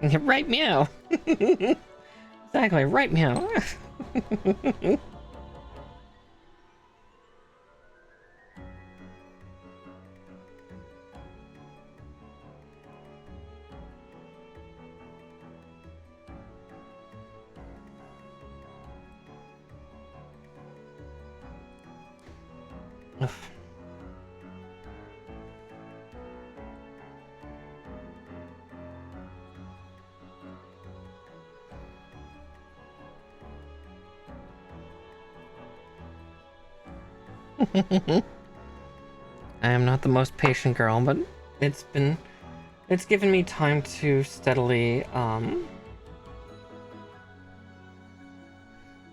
Right, meow. Exactly, right, meow. I am not the most patient girl, but it's given me time to steadily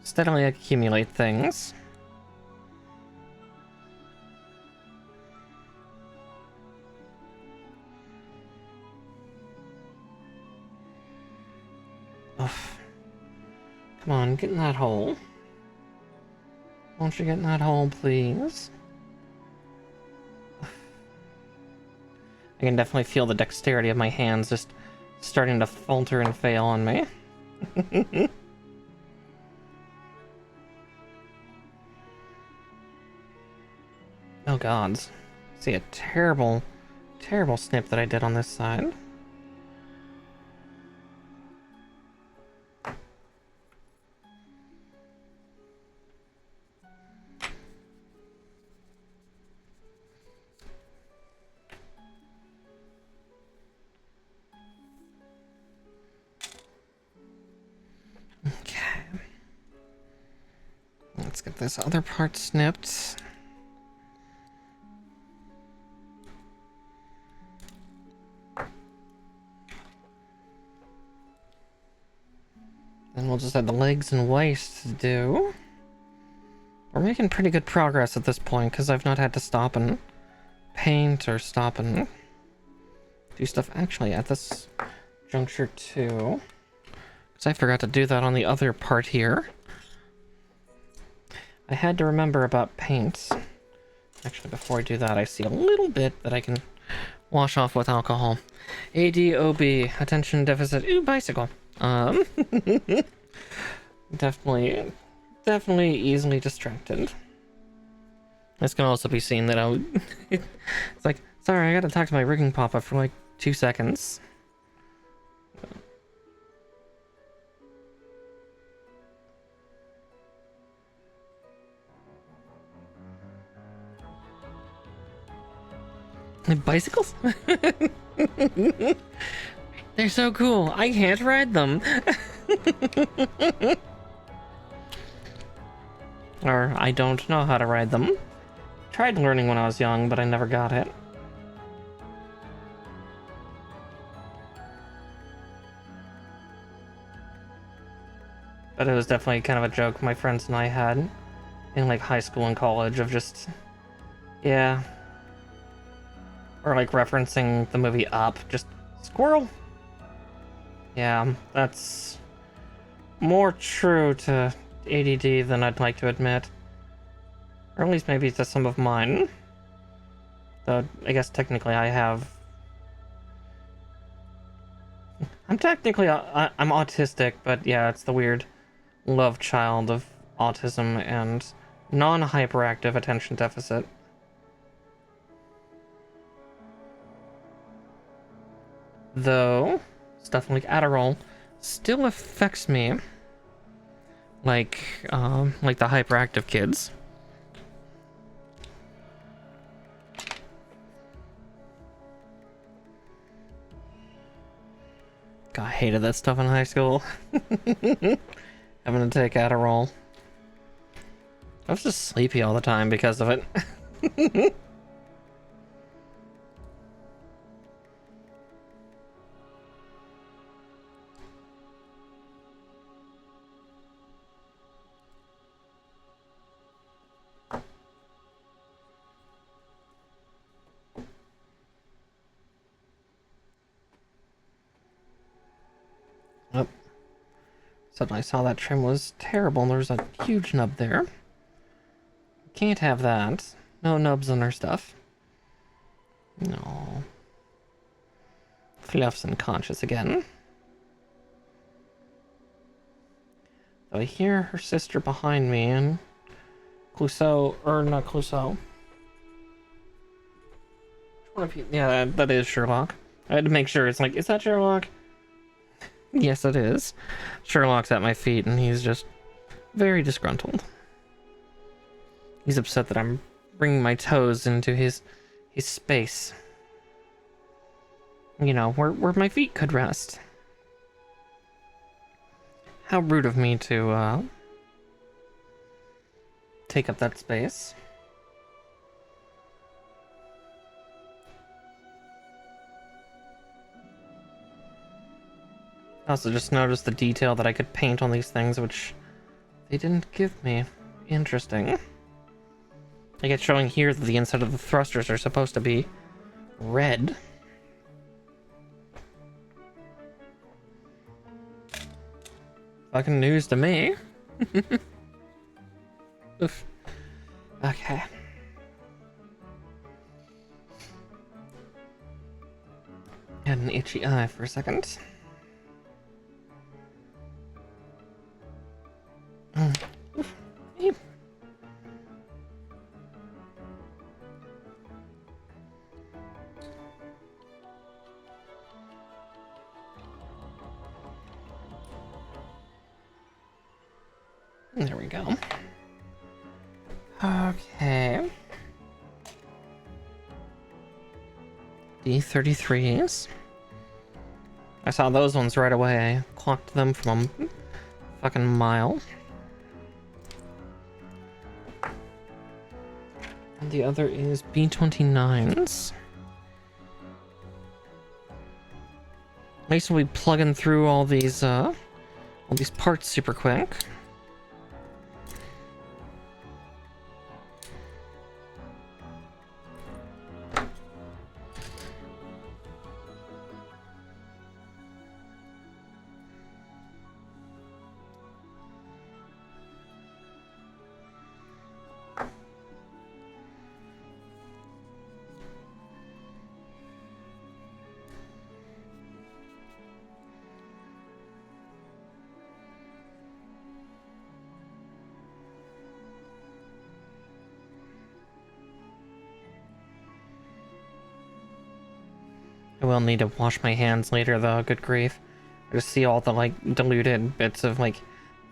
accumulate things. Ugh. Come on, get in that hole. Won't you get in that hole, please? I can definitely feel the dexterity of my hands just starting to falter and fail on me. Oh gods. See a terrible, terrible snip that I did on this side. this other part snipped. Then we'll just have the legs and waist to do. We're making pretty good progress at this point because I've not had to stop and paint or stop and do stuff actually at this juncture too. Because I forgot to do that on the other part here. I had to remember about paint. Actually, before I do that, I see a little bit that I can wash off with alcohol. ADOB, attention deficit, ooh, bicycle. Definitely easily distracted. This can also be seen that it's like, sorry, I gotta talk to my rigging papa for like 2 seconds. Bicycles? They're so cool. I can't ride them. Or I don't know how to ride them. Tried learning when I was young, but I never got it. But it was definitely kind of a joke my friends and I had in like high school and college of just, yeah. Or like referencing the movie Up, just squirrel. Yeah, that's more true to ADD than I'd like to admit. Or at least maybe to some of mine. Though, I guess technically I have... I'm autistic, but yeah, it's the weird love child of autism and non-hyperactive attention deficit. Though, stuff like Adderall still affects me like the hyperactive kids. God, I hated that stuff in high school. Having to take Adderall. I was just sleepy all the time because of it. Oh. Suddenly I saw that trim was terrible and there's a huge nub there. Can't have that. No nubs on our stuff. No. Fluff's unconscious again. Though I hear her sister behind me and Clouseau, or not Clouseau. Yeah, that is Sherlock. I had to make sure. It's like, is that Sherlock? Yes, it is. Sherlock's at my feet, and he's just very disgruntled. He's upset that I'm bringing my toes into his space. You know, where my feet could rest. How rude of me to take up that space. I also just noticed the detail that I could paint on these things, which they didn't give me. Interesting. Like it's showing here that the inside of the thrusters are supposed to be red. Fucking news to me. Oof. Okay. Had an itchy eye for a second. There we go. Okay. D33s. I saw those ones right away. I clocked them from a fucking mile. And the other is B29s. At least we'll be plugging through all these parts super quick. I will need to wash my hands later though, good grief. I just see all the like diluted bits of like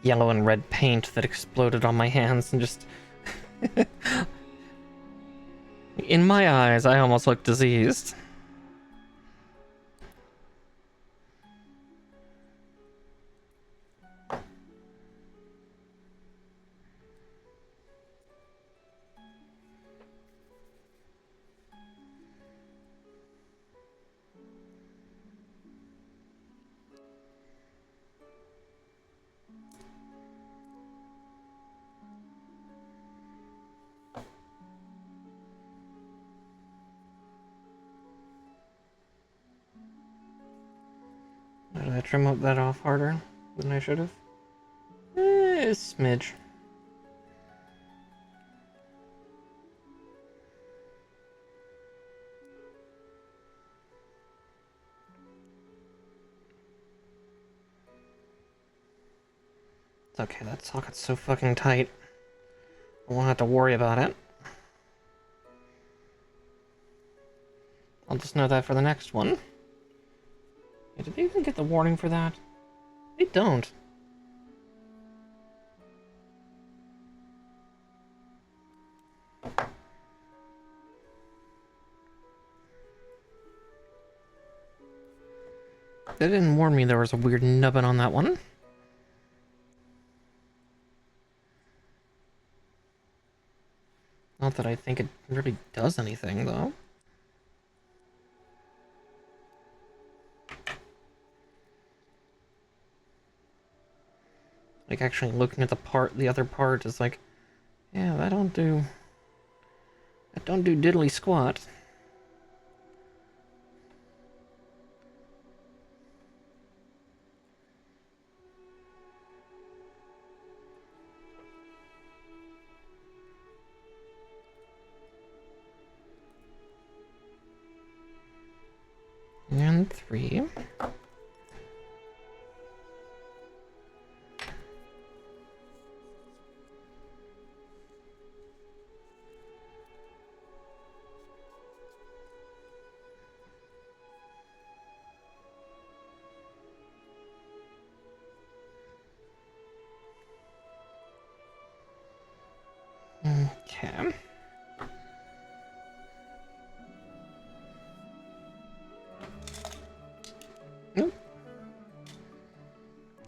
yellow and red paint that exploded on my hands and just... In my eyes, I almost look diseased. Did I trim that off harder than I should have? A smidge. It's okay, that socket's so fucking tight. I won't have to worry about it. I'll just know that for the next one. Yeah, did they even get the warning for that? They don't. They didn't warn me there was a weird nubbin on that one. Not that I think it really does anything, though. Like, actually looking at the other part is like, yeah, that don't do diddly squat. And 3. Okay. Nope.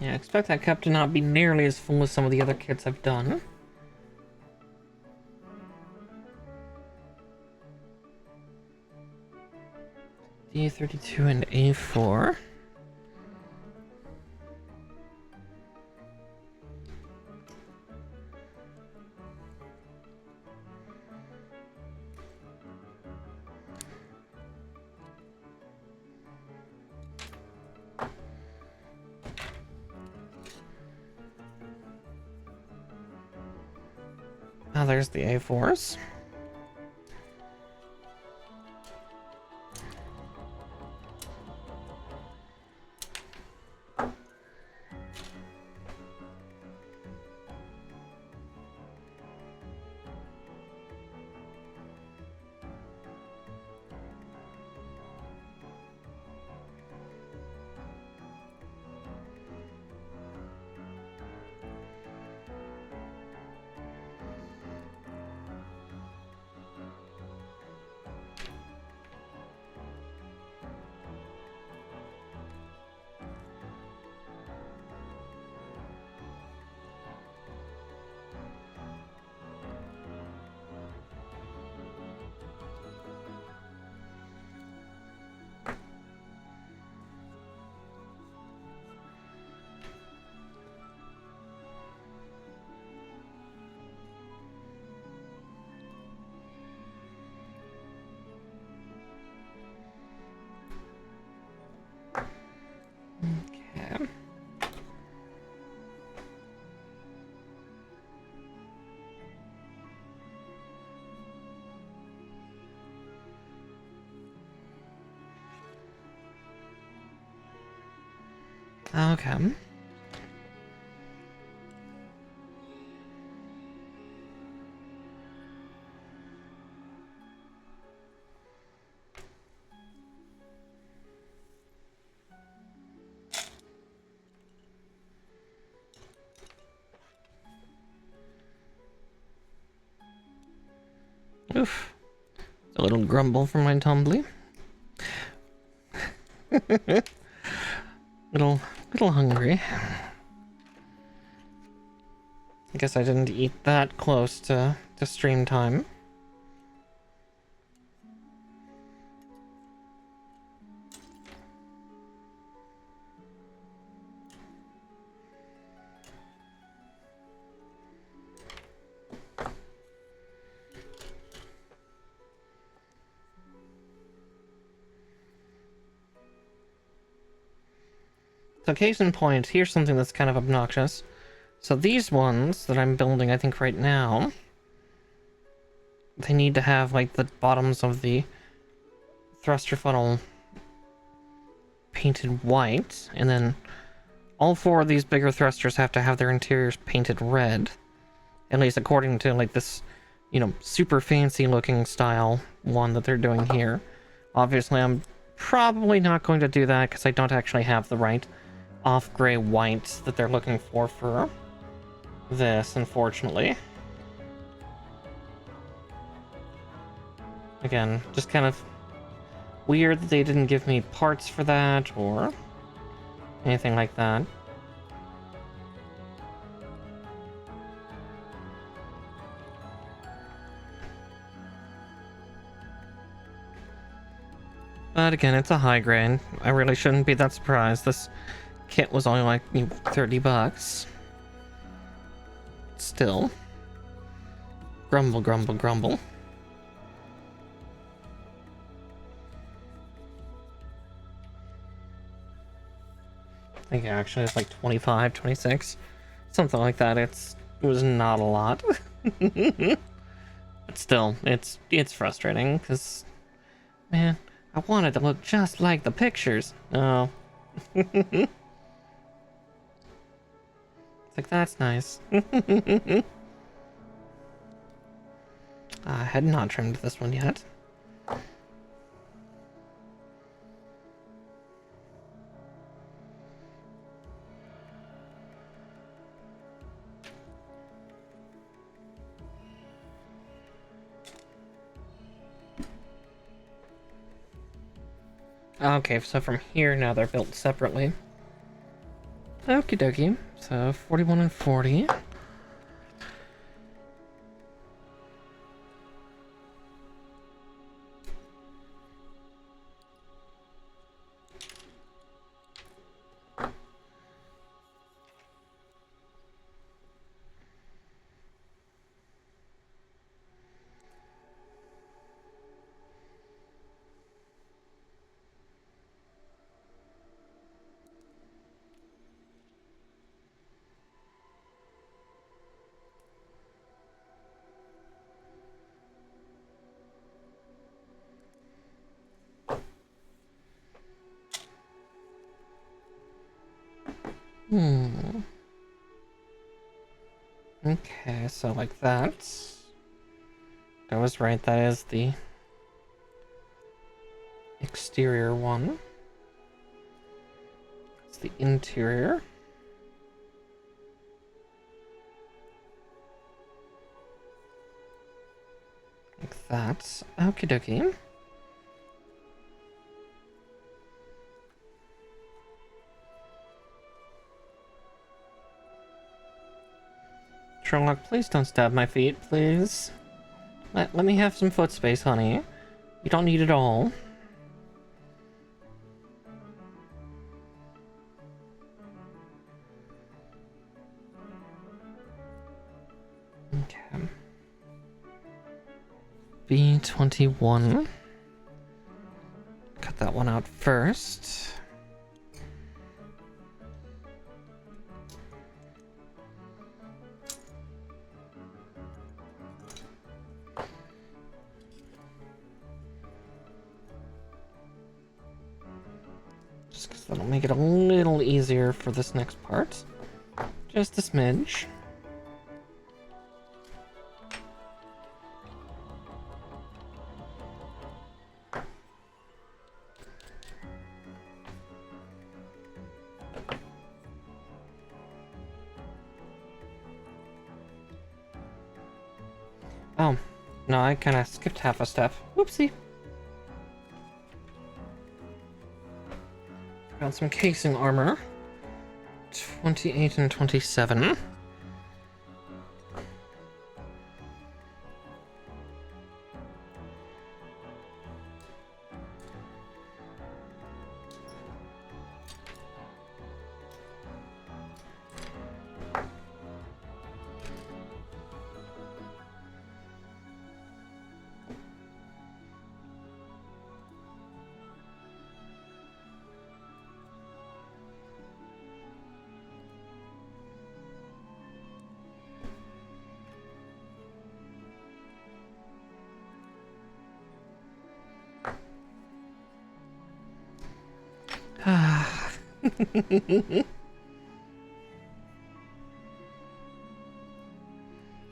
Yeah, I expect that cup to not be nearly as full as some of the other kits I've done. D32 and A4. Now there's the A4s. Okay. Oof. A little grumble from my tumbly. little hungry. I guess I didn't eat that close to stream time. So case in point, here's something that's kind of obnoxious. So these ones that I'm building, I think right now, they need to have like the bottoms of the thruster funnel painted white, and then all four of these bigger thrusters have to have their interiors painted red. At least according to like this, you know, super fancy looking style one that they're doing here. Obviously I'm probably not going to do that because I don't actually have the right off-gray white that they're looking for this, unfortunately. Again, just kind of weird that they didn't give me parts for that or anything like that. But again, it's a high grade. I really shouldn't be that surprised. This kit was only like $30. Still. Grumble, grumble, grumble. I think actually it's like 25, 26. Something like that. It was not a lot. But still, it's frustrating because, man, I wanted to look just like the pictures. Oh. It's like, that's nice. I had not trimmed this one yet. Okay, so from here now they're built separately. Okie dokie. So 41 and 40. Okay, so like that. I was right, that is the exterior one. It's the interior. Like that. Okie dokie. Sherlock, please don't stab my feet, please. Let me have some foot space, honey. You don't need it all. Okay. B21. Cut that one out first. just because that'll make it a little easier for this next part. Just a smidge. Oh, no, I kind of skipped half a step. Whoopsie. Got some casing armor. 28 and 27.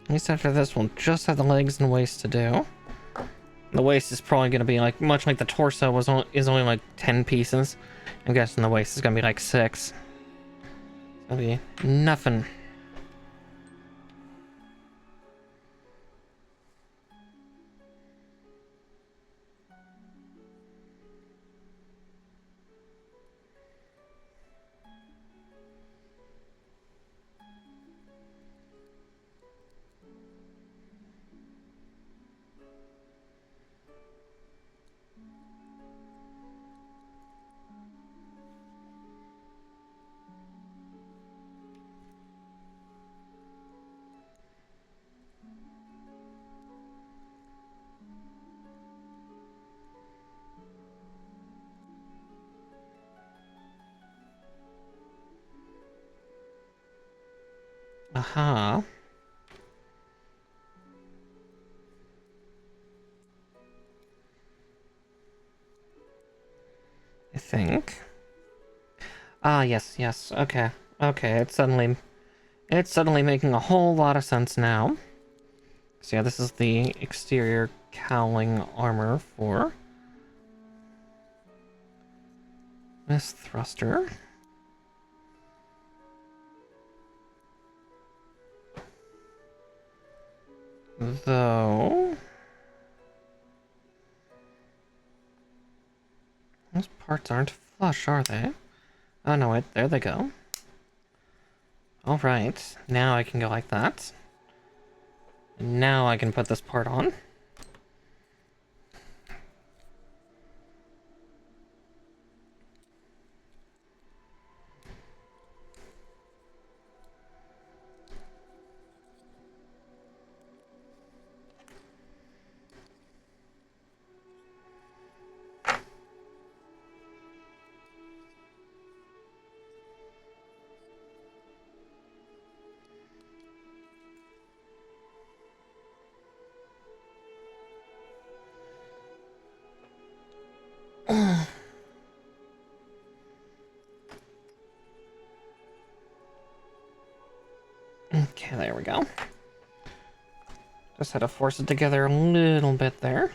At least after this, we'll just have the legs and waist to do. The waist is probably going to be like, much like the torso is only like 10 pieces. I'm guessing the waist is going to be like 6. It'll be nothing. Aha. I think. Ah, yes, yes. Okay. Okay, it's suddenly making a whole lot of sense now. So yeah, this is the exterior cowling armor for this thruster. Though those parts aren't flush, are they? Oh no, wait, there they go. Alright, now I can go like that. And now I can put this part on. Okay, there we go. Just had to force it together a little bit there.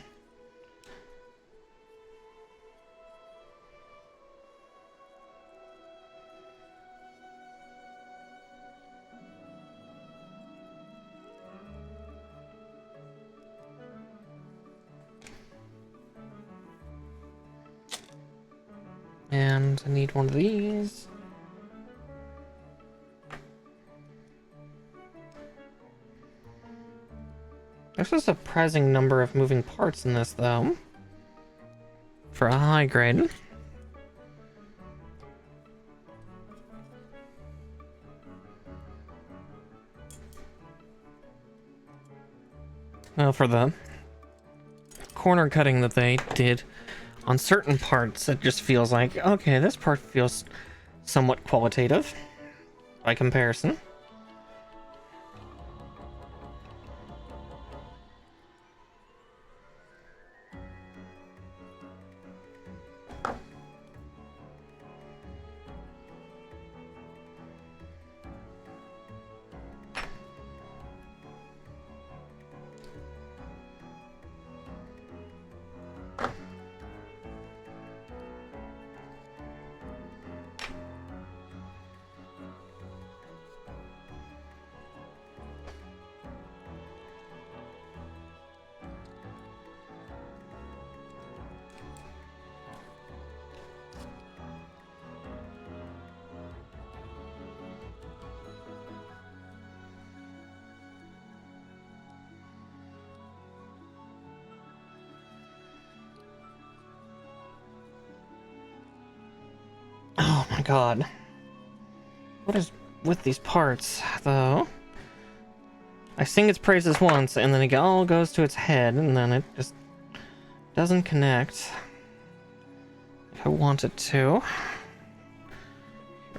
And I need one of these. There's a surprising number of moving parts in this, though. For a high grade. Well, for the corner cutting that they did on certain parts, it just feels like, okay, this part feels somewhat qualitative by comparison. god. What is with these parts, though? I sing its praises once, and then it all goes to its head, and then it just doesn't connect. If I want it to.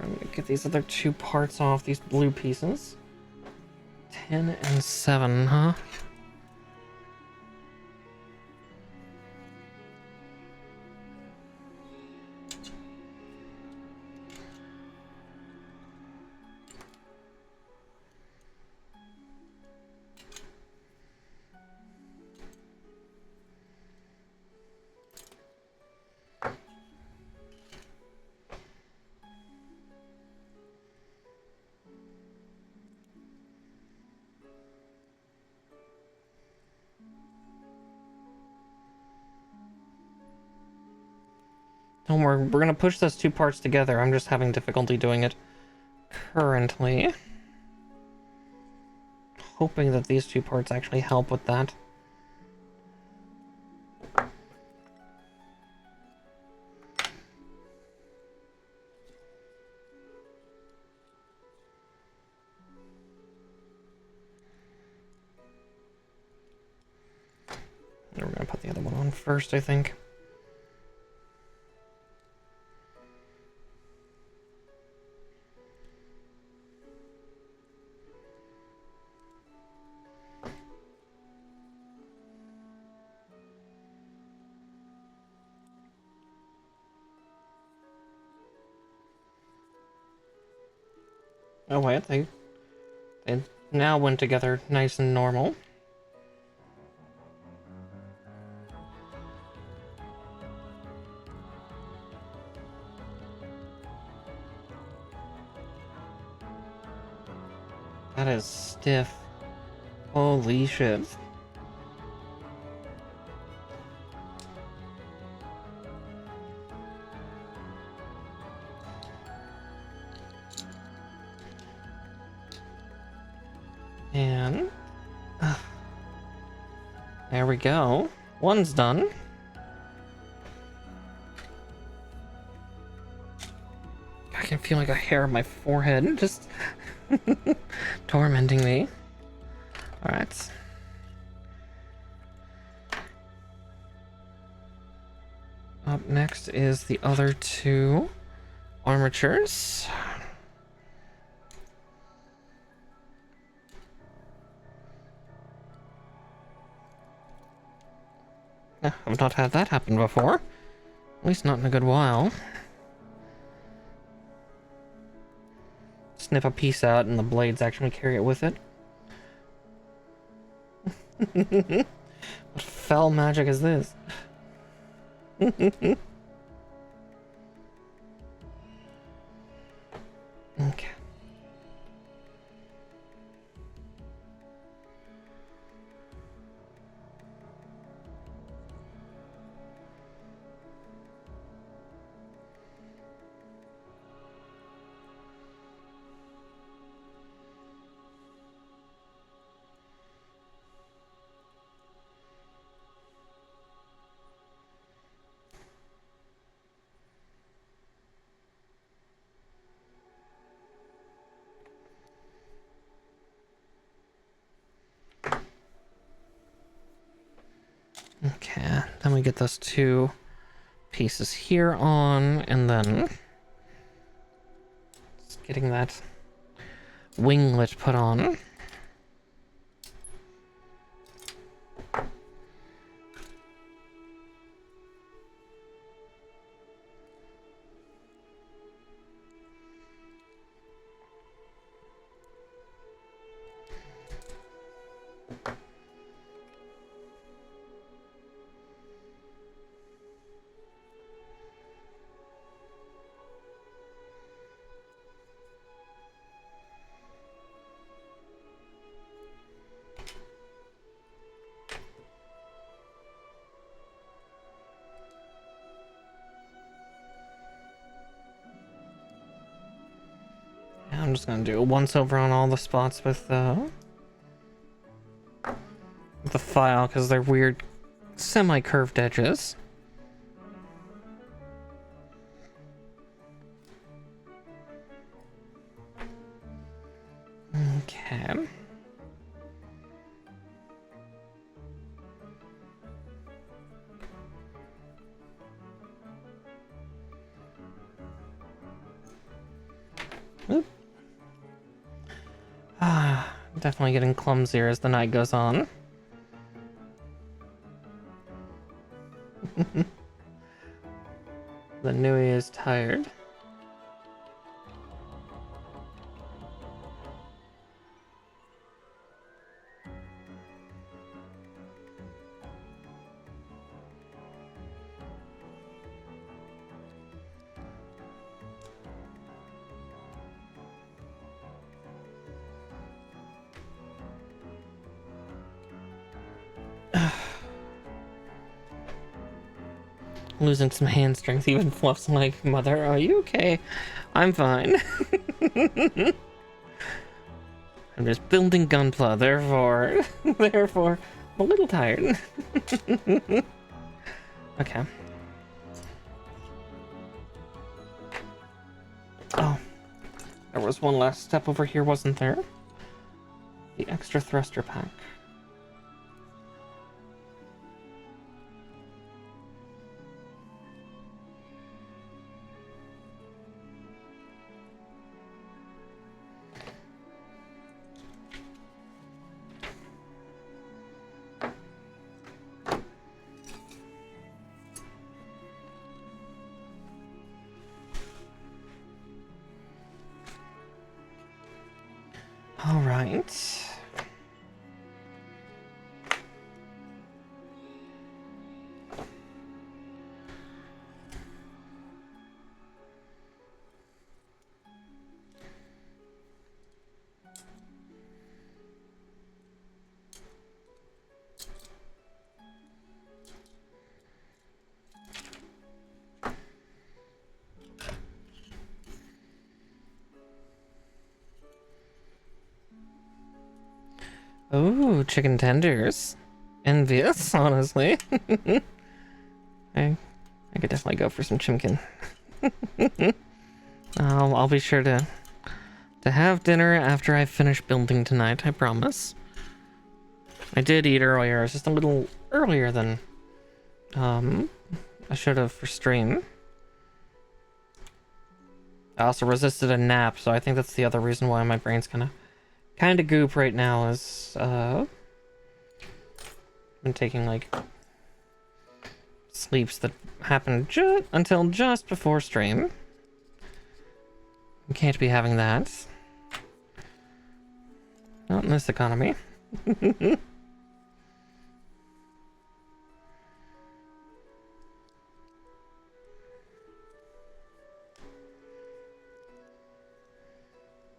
I'm gonna get these other two parts off, these blue pieces. 10 and 7, huh? Don't worry, we're gonna push those two parts together. I'm just having difficulty doing it currently. Hoping that these two parts actually help with that. We're gonna put the other one on first, I think. Oh wait, they now went together nice and normal. That is stiff. Holy shit. And there we go. One's done. I can feel like a hair on my forehead just tormenting me. Alright. Up next is the other two armatures. I've not had that happen before. At least not in a good while. Snip a piece out and the blades actually carry it with it. What foul magic is this? Okay. Okay, then we get those two pieces here on, and then just getting that winglet put on. I'm just gonna do a once over on all the spots with the file because they're weird semi-curved edges. Definitely getting clumsier as the night goes on. The Nui is tired. Losing some hand strength, even Fluff's like, Mother, are you okay? I'm fine. I'm just building gunpla, therefore, therefore, I'm a little tired. Okay. Oh, there was one last step over here, wasn't there? The extra thruster pack. All right. Ooh, chicken tenders. Envious, honestly. I could definitely go for some chimkin. I'll be sure to have dinner after I finish building tonight, I promise. I did eat earlier, it's just a little earlier than I should have for stream. I also resisted a nap, so I think that's the other reason why my brain's kinda goop right now is I've been taking like sleeps that happen until just before stream. You can't be having that. Not in this economy.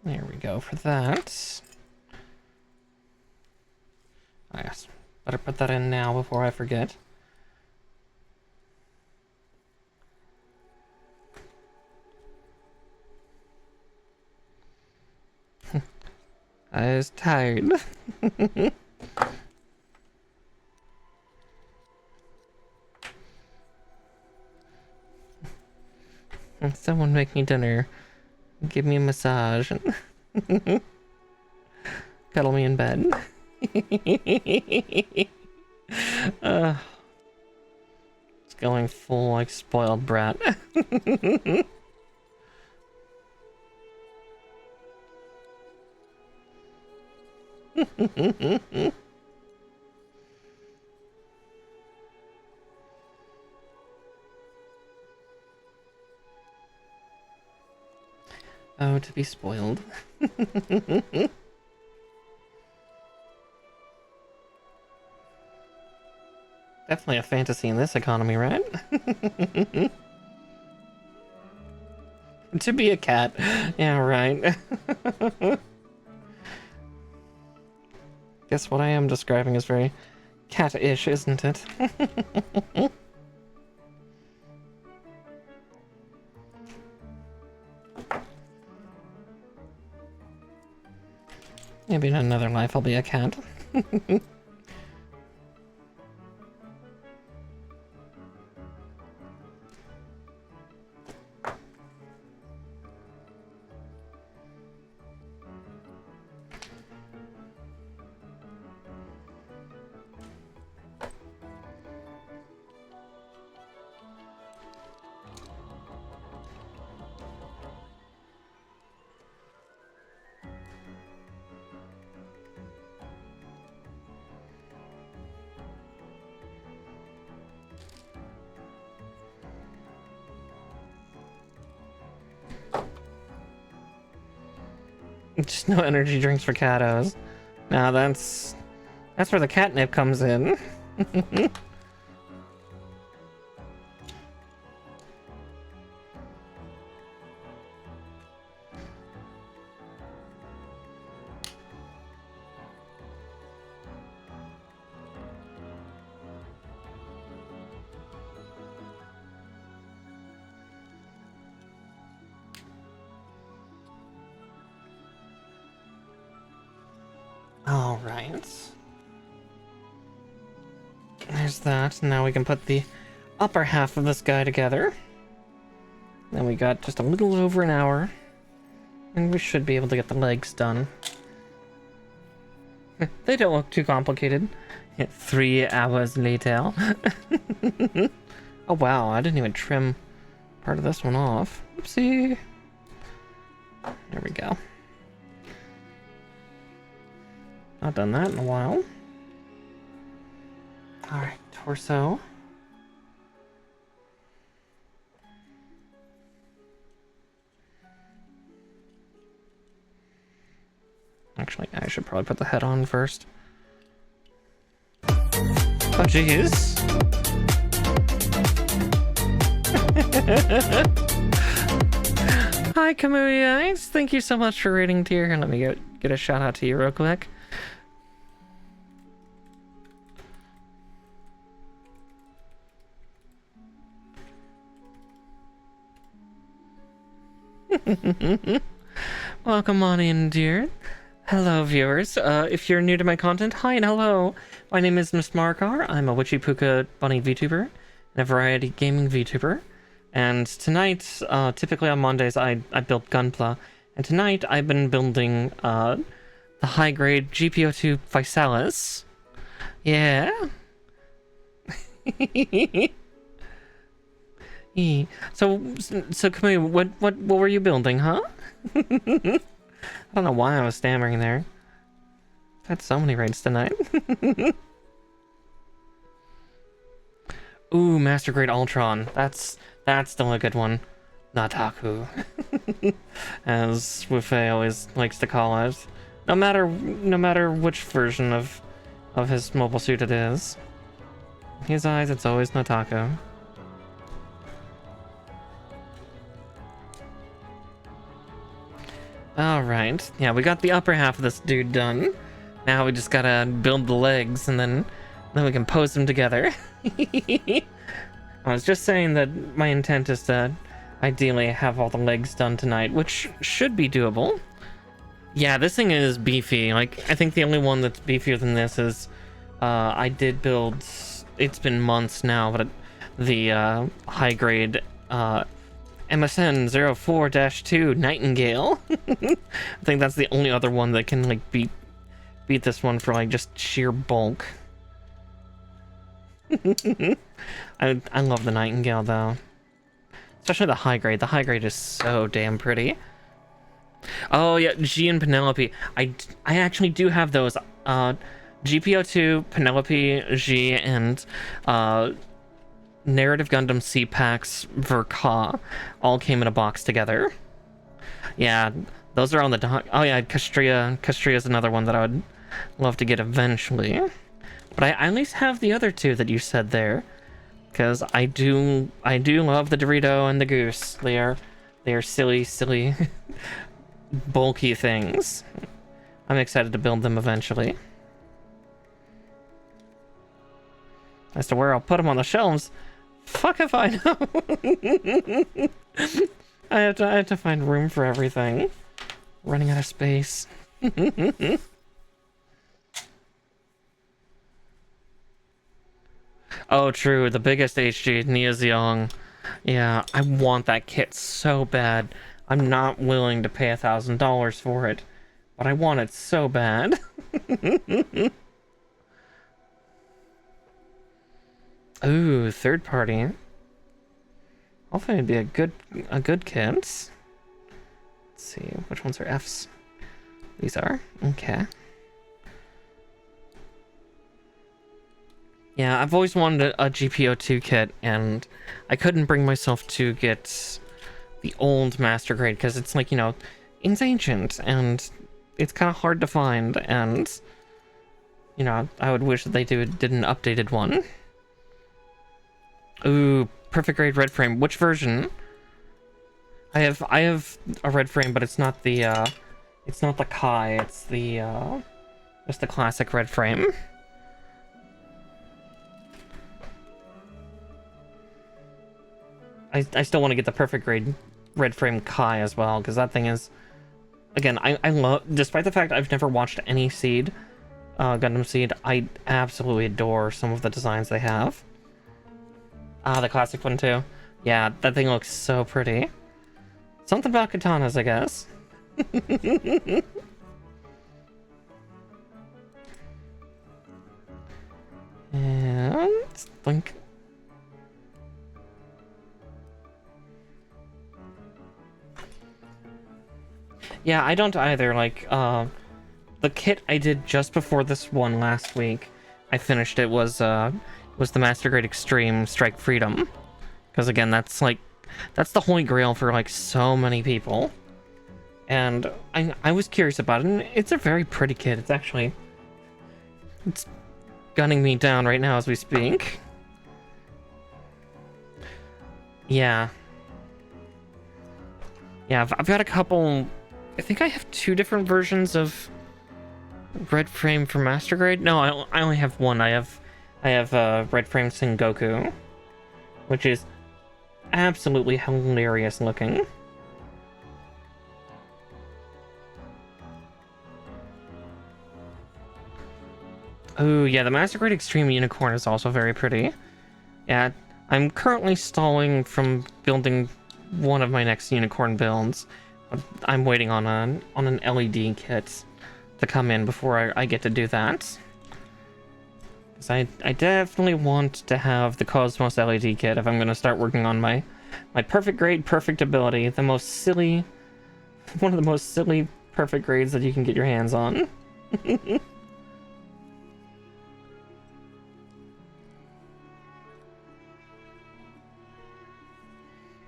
There we go for that. Oh yes, better put that in now before I forget. I was tired. Someone make me dinner. Give me a massage. Cuddle me in bed. It's going full like spoiled brat. Oh, to be spoiled. Definitely a fantasy in this economy, right? To be a cat. Yeah, right. Guess what I am describing is very cat-ish, isn't it? Maybe in another life I'll be a cat. Just no energy drinks for Katos. Now that's where the catnip comes in. All right. There's that. Now we can put the upper half of this guy together. Then we got just a little over an hour. And we should be able to get the legs done. They don't look too complicated. 3 hours later. Oh wow, I didn't even trim part of this one off. Oopsie. There we go. Not done that in a while. Alright, torso. Actually, I should probably put the head on first. Oh, jeez. Hi, Kamui Eyes. Thank you so much for rating tier. Let me get a shout out to you real quick. Welcome on in, dear. Hello, viewers. If you're new to my content, hi and hello. My name is Miss Markar. I'm a Witchy Puka Bunny VTuber and a variety gaming VTuber. And tonight, typically on Mondays, I build Gunpla. And tonight, I've been building the high-grade GP02A Physalis. Yeah. So Kamui, what were you building, huh? I don't know why I was stammering there. I've had so many raids tonight. Ooh, Master Grade Ultron. That's still a good one. Nataku. As Wufei always likes to call it. No matter which version of his mobile suit it is. In his eyes, it's always Nataku. Alright, yeah, we got the upper half of this dude done. Now we just gotta build the legs and then we can pose them together. I was just saying that my intent is to ideally have all the legs done tonight, which should be doable. Yeah, this thing is beefy. Like, I think the only one that's beefier than this is, I did build, it's been months now, but the high grade MSN 04-2 Nightingale. I think that's the only other one that can like beat this one for like just sheer bulk. I love the Nightingale though, especially the high grade. The high grade is so damn pretty. Oh yeah, G and Penelope. I actually do have those. GP02, Penelope, G, and Narrative Gundam C-Packs Verka all came in a box together. Yeah, those are on the dock. Oh yeah, Castria is another one that I would love to get eventually. But I at least have the other two that you said there, because I do love the Dorito and the Goose. They are silly bulky things. I'm excited to build them eventually. As to where I'll put them on the shelves, fuck if I know. I have to find room for everything. Running out of space. Oh, true. The biggest HG, Nia Zeong. Yeah, I want that kit so bad. I'm not willing to pay $1,000 for it, but I want it so bad. Ooh, third party. Hopefully it'd be a good kit. Let's see, which ones are Fs? These are? Okay. Yeah, I've always wanted a GP02 kit, and I couldn't bring myself to get the old Master Grade, because it's like, you know, it's ancient, and it's kind of hard to find, and you know, I would wish that they did an updated one. Ooh, perfect grade red frame. Which version? I have a red frame, but it's not the Kai. It's the just the classic red frame. I still want to get the perfect grade red frame Kai as well, because that thing is, again, I love, despite the fact I've never watched any Seed, Gundam Seed, I absolutely adore some of the designs they have. Ah, the classic one too. Yeah, that thing looks so pretty. Something about katanas, I guess. And think. Yeah, I don't either. Like, the kit I did just before this one last week, I finished it, was the Master Grade Extreme Strike Freedom. Because again, that's the holy grail for like so many people. And I was curious about it, and it's a very pretty kit. It's gunning me down right now as we speak. Yeah. Yeah, I've got a couple. I think I have 2 different versions of red frame for Master Grade. No, I only have one. I have red frame Sengoku, which is absolutely hilarious looking. Oh yeah, the Master Grade Extreme Unicorn is also very pretty. Yeah, I'm currently stalling from building one of my next unicorn builds. I'm waiting on an LED kit to come in before I get to do that. Because I definitely want to have the Cosmos LED kit if I'm going to start working on my perfect grade, perfect ability. One of the most silly perfect grades that you can get your hands on.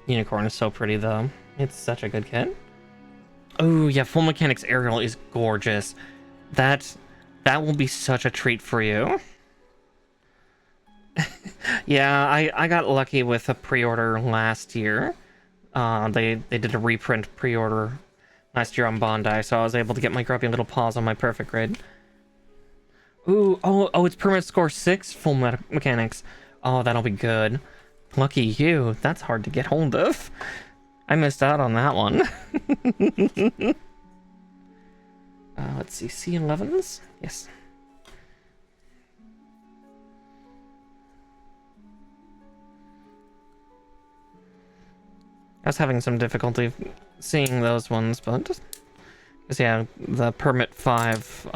Unicorn is so pretty though. It's such a good kit. Oh yeah, Full Mechanics Aerial is gorgeous. That will be such a treat for you. Yeah, I got lucky with a pre-order last year. They did a reprint pre-order last year on Bondi, so I was able to get my grubby little paws on my perfect grade. Ooh, oh, it's permanent score 6 Full Mechanics. Oh, that'll be good. Lucky you. That's hard to get hold of. I missed out on that one. Let's see, C11s? Yes. I was having some difficulty seeing those ones, but because yeah, the Permit 5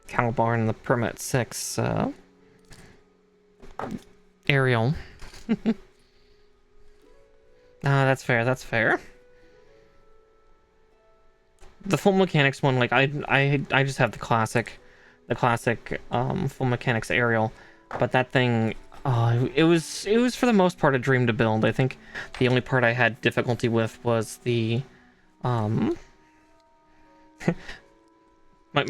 Calibar and the Permit 6 Aerial. That's fair, that's fair. The Full Mechanics one, like I just have the classic Full Mechanics Aerial, but that thing, it was for the most part a dream to build. I think the only part I had difficulty with was the my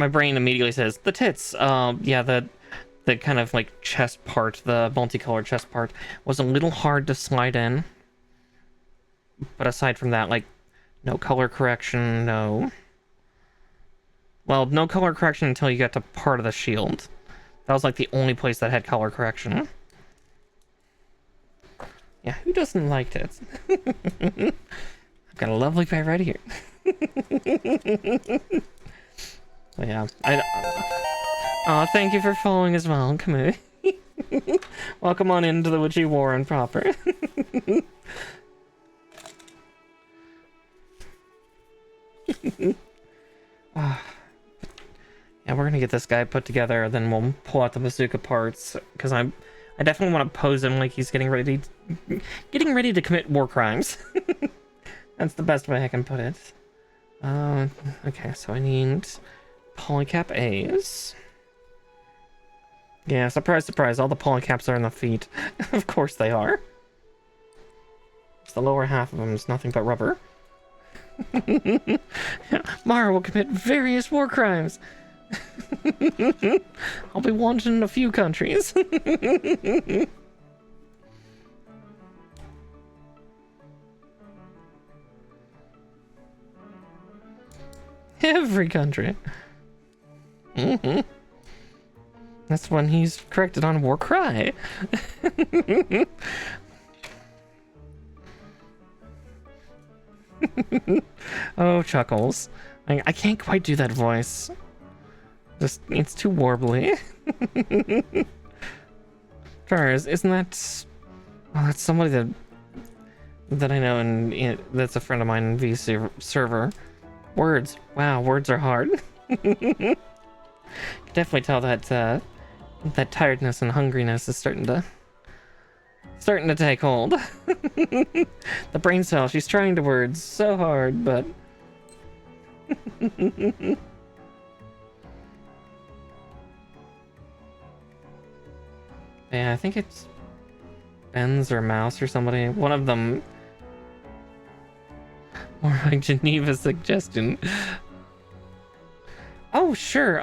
brain immediately says the tits. Yeah, the kind of like chest part, the multicolored chest part, was a little hard to slide in. But aside from that, like, no color correction, no. Well, no color correction until you got to part of the shield. That was like the only place that had color correction. Yeah, who doesn't like tits? I've got a lovely pair right here. But yeah, oh, thank you for following as well, Camus. Welcome on into the Witchy Warren proper. Yeah, we're gonna get this guy put together, then we'll pull out the bazooka parts, because I definitely want to pose him like he's getting ready to commit war crimes. That's the best way I can put it. Okay, so I need polycap A's. Yeah, surprise, surprise, all the polycaps are in the feet. Of course they are. The lower half of them is nothing but rubber. Mara will commit various war crimes. I'll be wanted in a few countries. Every country. That's when he's corrected on war cry. Oh, Chuckles. I can't quite do that voice. Just, it's too warbly. Charles, isn't that... Oh, that's somebody that I know, and that's a friend of mine in V server. Words. Wow, words are hard. You can definitely tell that that tiredness and hungriness is starting to take hold. The brain cell, she's trying to words so hard, but yeah, I think it's Benz or Mouse or somebody. One of them. More like Geneva's suggestion. Oh, sure.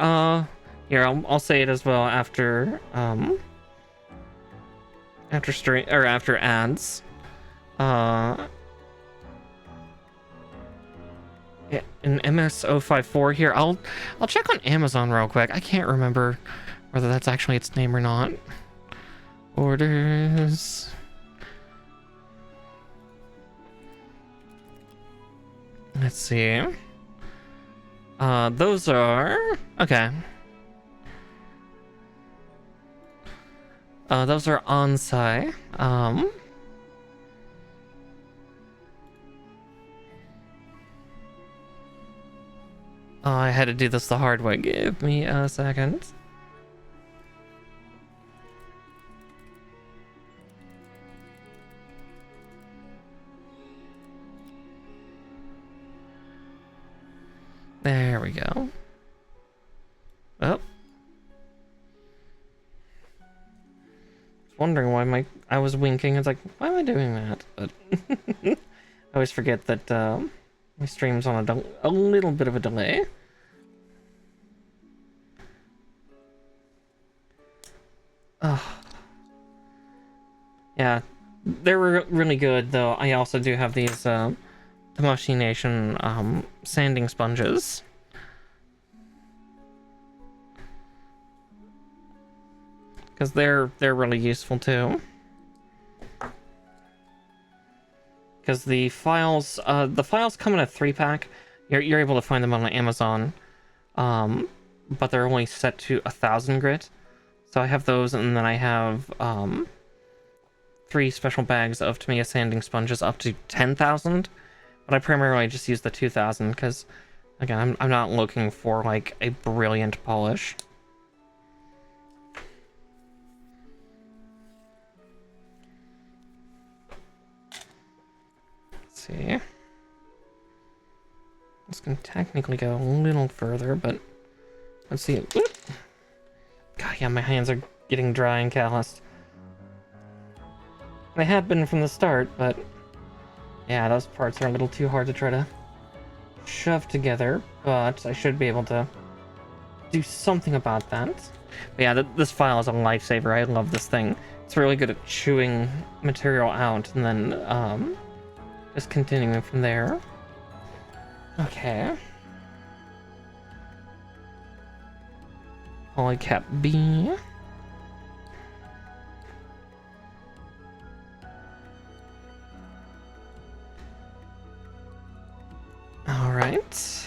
Here, I'll say it as well after stream or after ads. Yeah, in MS054 here. I'll check on Amazon real quick. I can't remember whether that's actually its name or not. Orders. Let's see. Those are okay. Those are Onsai. I had to do this the hard way. Give me a second. There we go. Oh. Wondering why I was winking. It's like, why am I doing that? But I always forget that my stream's on a little bit of a delay. Yeah, they were really good though. I also do have these Tamashii Nation sanding sponges. Because they're really useful too. Because the files come in a 3-pack. You're able to find them on Amazon, but they're only set to 1,000 grit. So I have those, and then I have 3 special bags of Tamiya sanding sponges up to 10,000. But I primarily just use the 2,000 because, again, I'm not looking for like a brilliant polish. See, this can technically go a little further, but let's see. Oop. God, yeah, my hands are getting dry and calloused. They had been from the start, but yeah, those parts are a little too hard to try to shove together, but I should be able to do something about that. But yeah, this file is a lifesaver. I love this thing. It's really good at chewing material out and then just continuing from there. Okay. Polycap B. All right.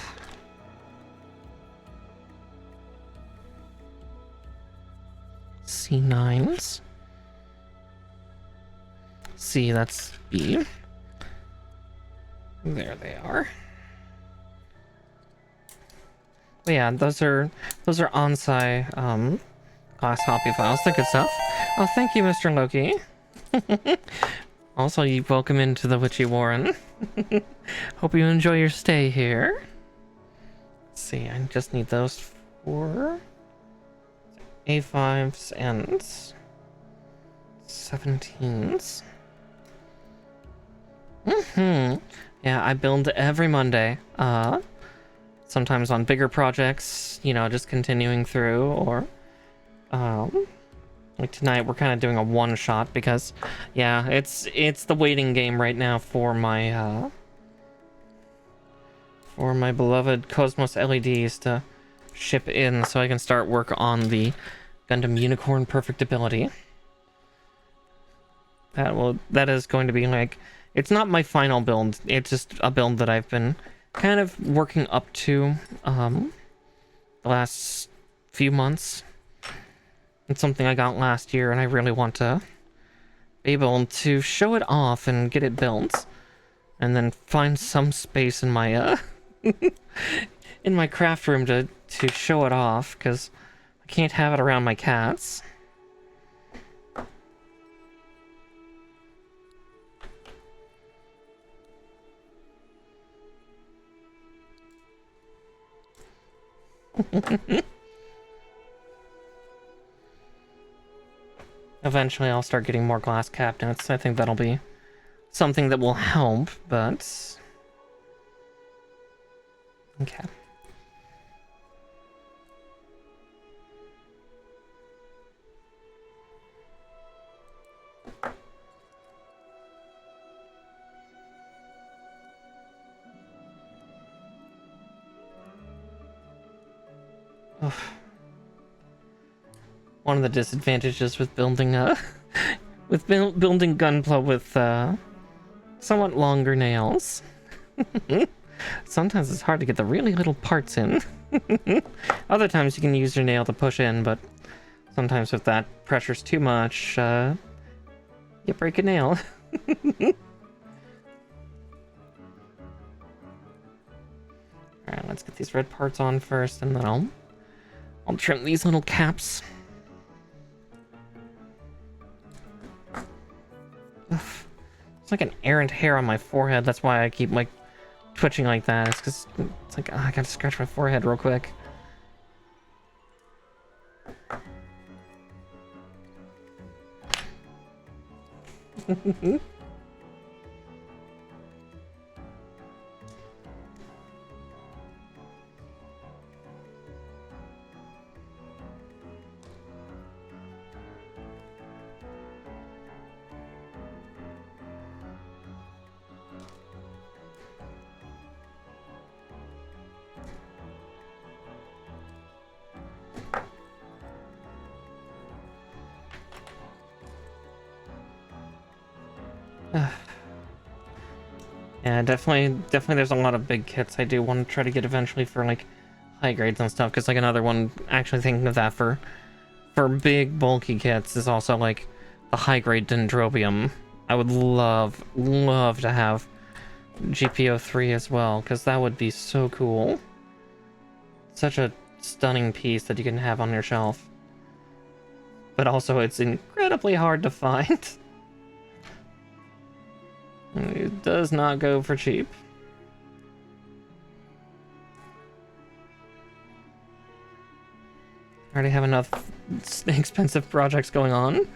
C9s. C, that's B. There they are. But yeah, those are Onsai class hoppy files. They're good stuff. Oh, thank you, Mr. Loki. Also, you welcome into the Witchy Warren. Hope you enjoy your stay here. Let's see, I just need those for A5s and 17s. Yeah, I build every Monday. Sometimes on bigger projects, you know, just continuing through, or like tonight we're kind of doing a one shot because, yeah, it's the waiting game right now for my beloved Cosmos LEDs to ship in, so I can start work on the Gundam Unicorn Perfectibility. That is going to be like, it's not my final build, it's just a build that I've been kind of working up to the last few months. It's something I got last year and I really want to be able to show it off and get it built, and then find some space in my in my craft room to show it off, because I can't have it around my cats. Eventually I'll start getting more glass cabinets. I think that'll be something that will help, but... Okay. Oof. One of the disadvantages with building building Gunpla with somewhat longer nails. Sometimes it's hard to get the really little parts in. Other times you can use your nail to push in, but sometimes if that pressure's too much, you break a nail. Alright, let's get these red parts on first, and then I'll trim these little caps. It's like an errant hair on my forehead. That's why I keep like twitching like that. It's because it's like, I gotta scratch my forehead real quick. Yeah, definitely there's a lot of big kits I do want to try to get eventually for like high grades and stuff, because like another one, actually thinking of that for big bulky kits, is also like the high grade Dendrobium. I would love to have GP03 as well, because that would be so cool. Such a stunning piece that you can have on your shelf. But also it's incredibly hard to find. It does not go for cheap. I already have enough expensive projects going on.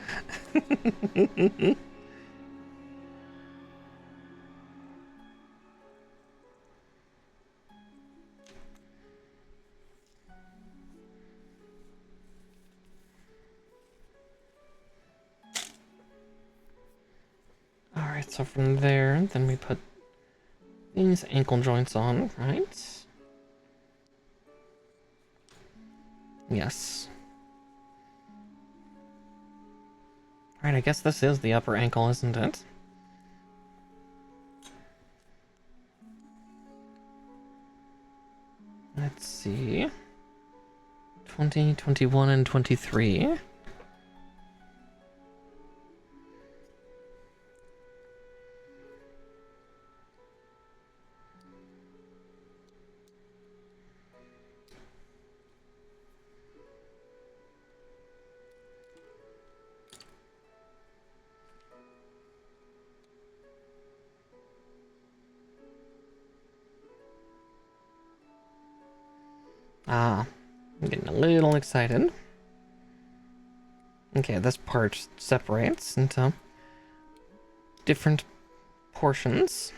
Alright, so from there, then we put these ankle joints on, right? Yes. Alright, I guess this is the upper ankle, isn't it? Let's see. 20, 21, and 23. Ah, I'm getting a little excited. Okay, this part separates into different portions.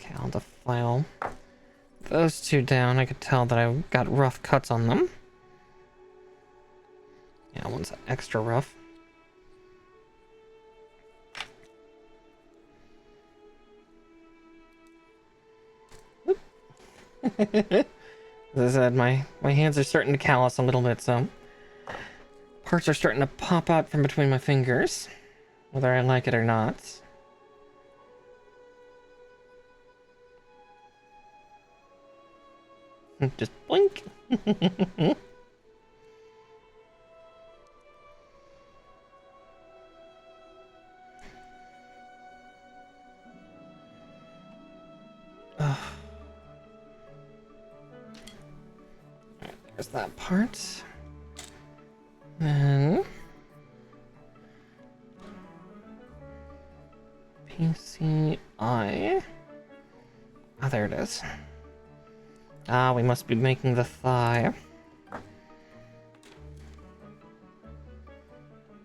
Okay, I'll have to file those two down. I could tell that I got rough cuts on them. Yeah, one's extra rough. As I said, my hands are starting to callous a little bit, so parts are starting to pop out from between my fingers, whether I like it or not. Just blink. There's that part. Then PCI. Ah, there it is. Ah, we must be making the thigh.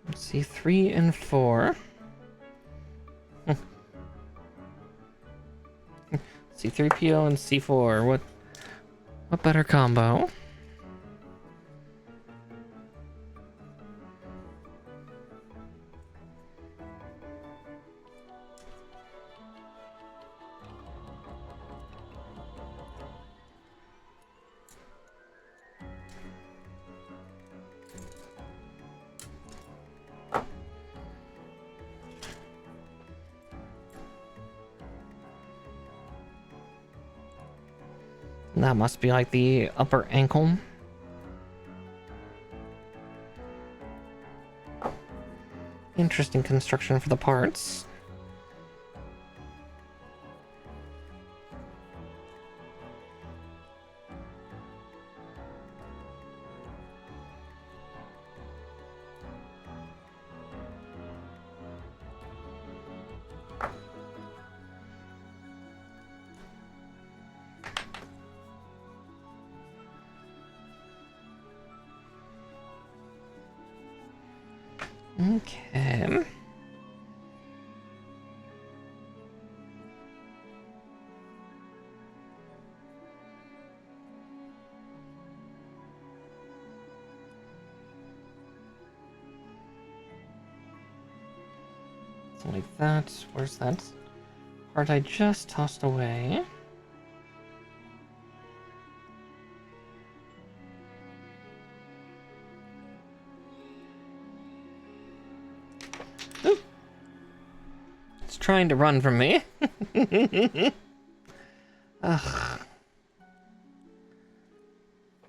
Let's see, 3 and 4. C3PO and C4. What better combo? That must be like the upper ankle. Interesting construction for the parts. Okay. So like that. Where's that part I just tossed away? Oop. It's trying to run from me. Ugh.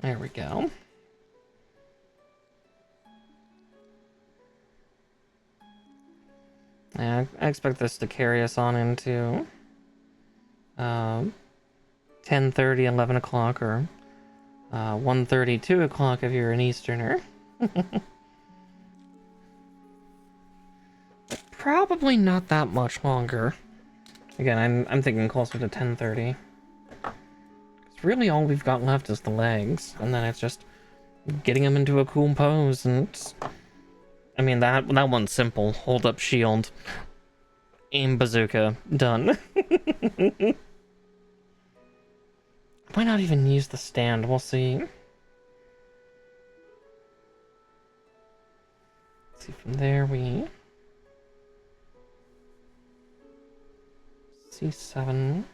There we go. Yeah, I expect this to carry us on into 10:30, 11 o'clock, or 1:30, 2 o'clock if you're an Easterner. Probably not that much longer. Again, I'm thinking closer to 10:30. Because really all we've got left is the legs, and then it's just getting them into a cool pose, and I mean, that one's simple. Hold up shield. Aim bazooka. Done. Might not even use the stand. We'll see. Let's see, from there we... C7.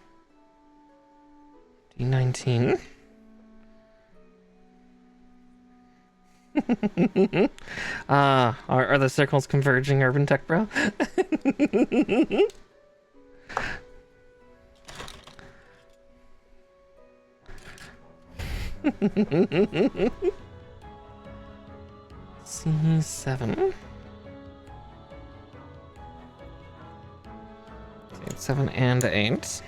D19. Are the circles converging, Urban Tech Bro? C7. 7 and 8.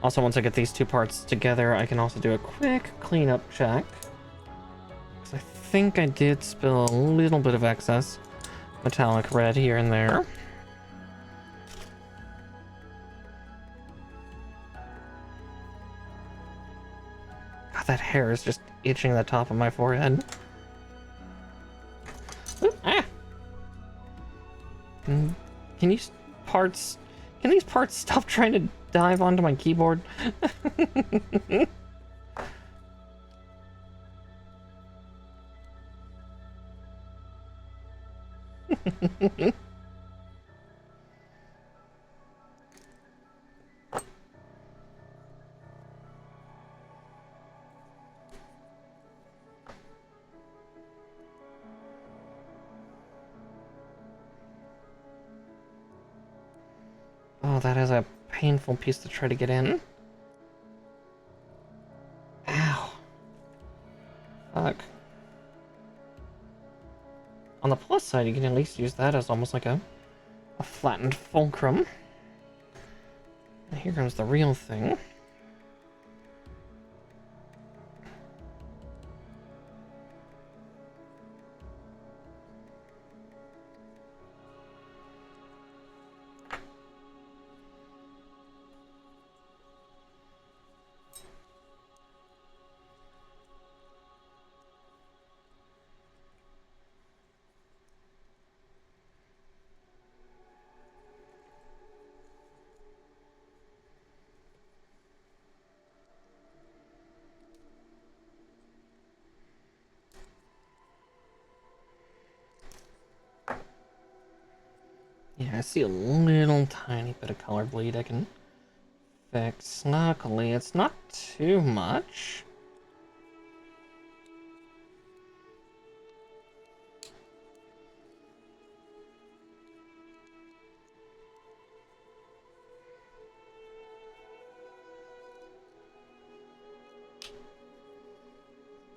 Also, once I get these two parts together, I can also do a quick cleanup check. Because I think I did spill a little bit of excess metallic red here and there. God, that hair is just itching the top of my forehead. Ooh, ah! Can these parts stop trying to dive onto my keyboard. Oh, that is a painful piece to try to get in. Ow. Fuck. On the plus side, you can at least use that as almost like a flattened fulcrum. And here comes the real thing. Yeah, I see a little tiny bit of color bleed I can fix. Luckily, it's not too much.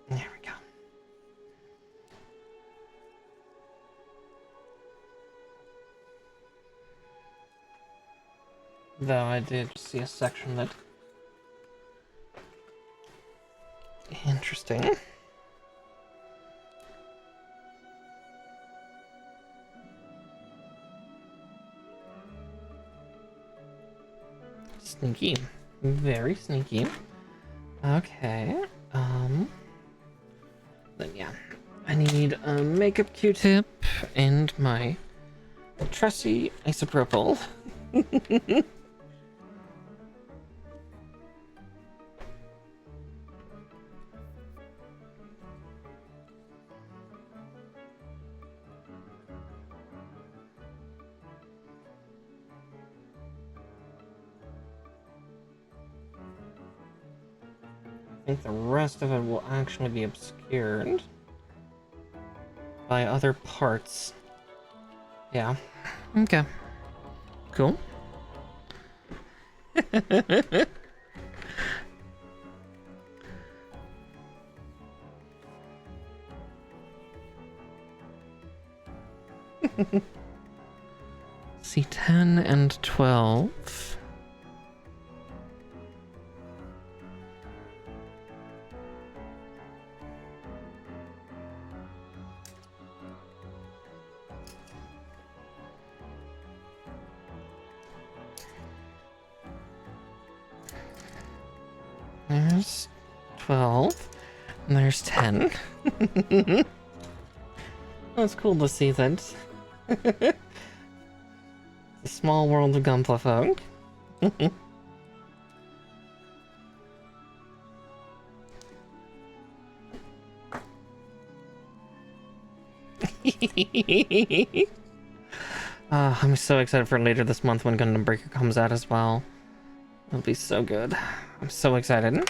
There we go. Though I did see a section that... Interesting. Sneaky. Very sneaky. Okay. Then yeah. I need a makeup Q-tip and my trusty isopropyl. I think the rest of it will actually be obscured by other parts. Yeah. Okay. Cool. See, 10 and 12. There's 12, and there's 10. That's cool to see that. The small world of Gunpla folk. I'm so excited for later this month when Gundam Breaker comes out as well. It'll be so good. I'm so excited.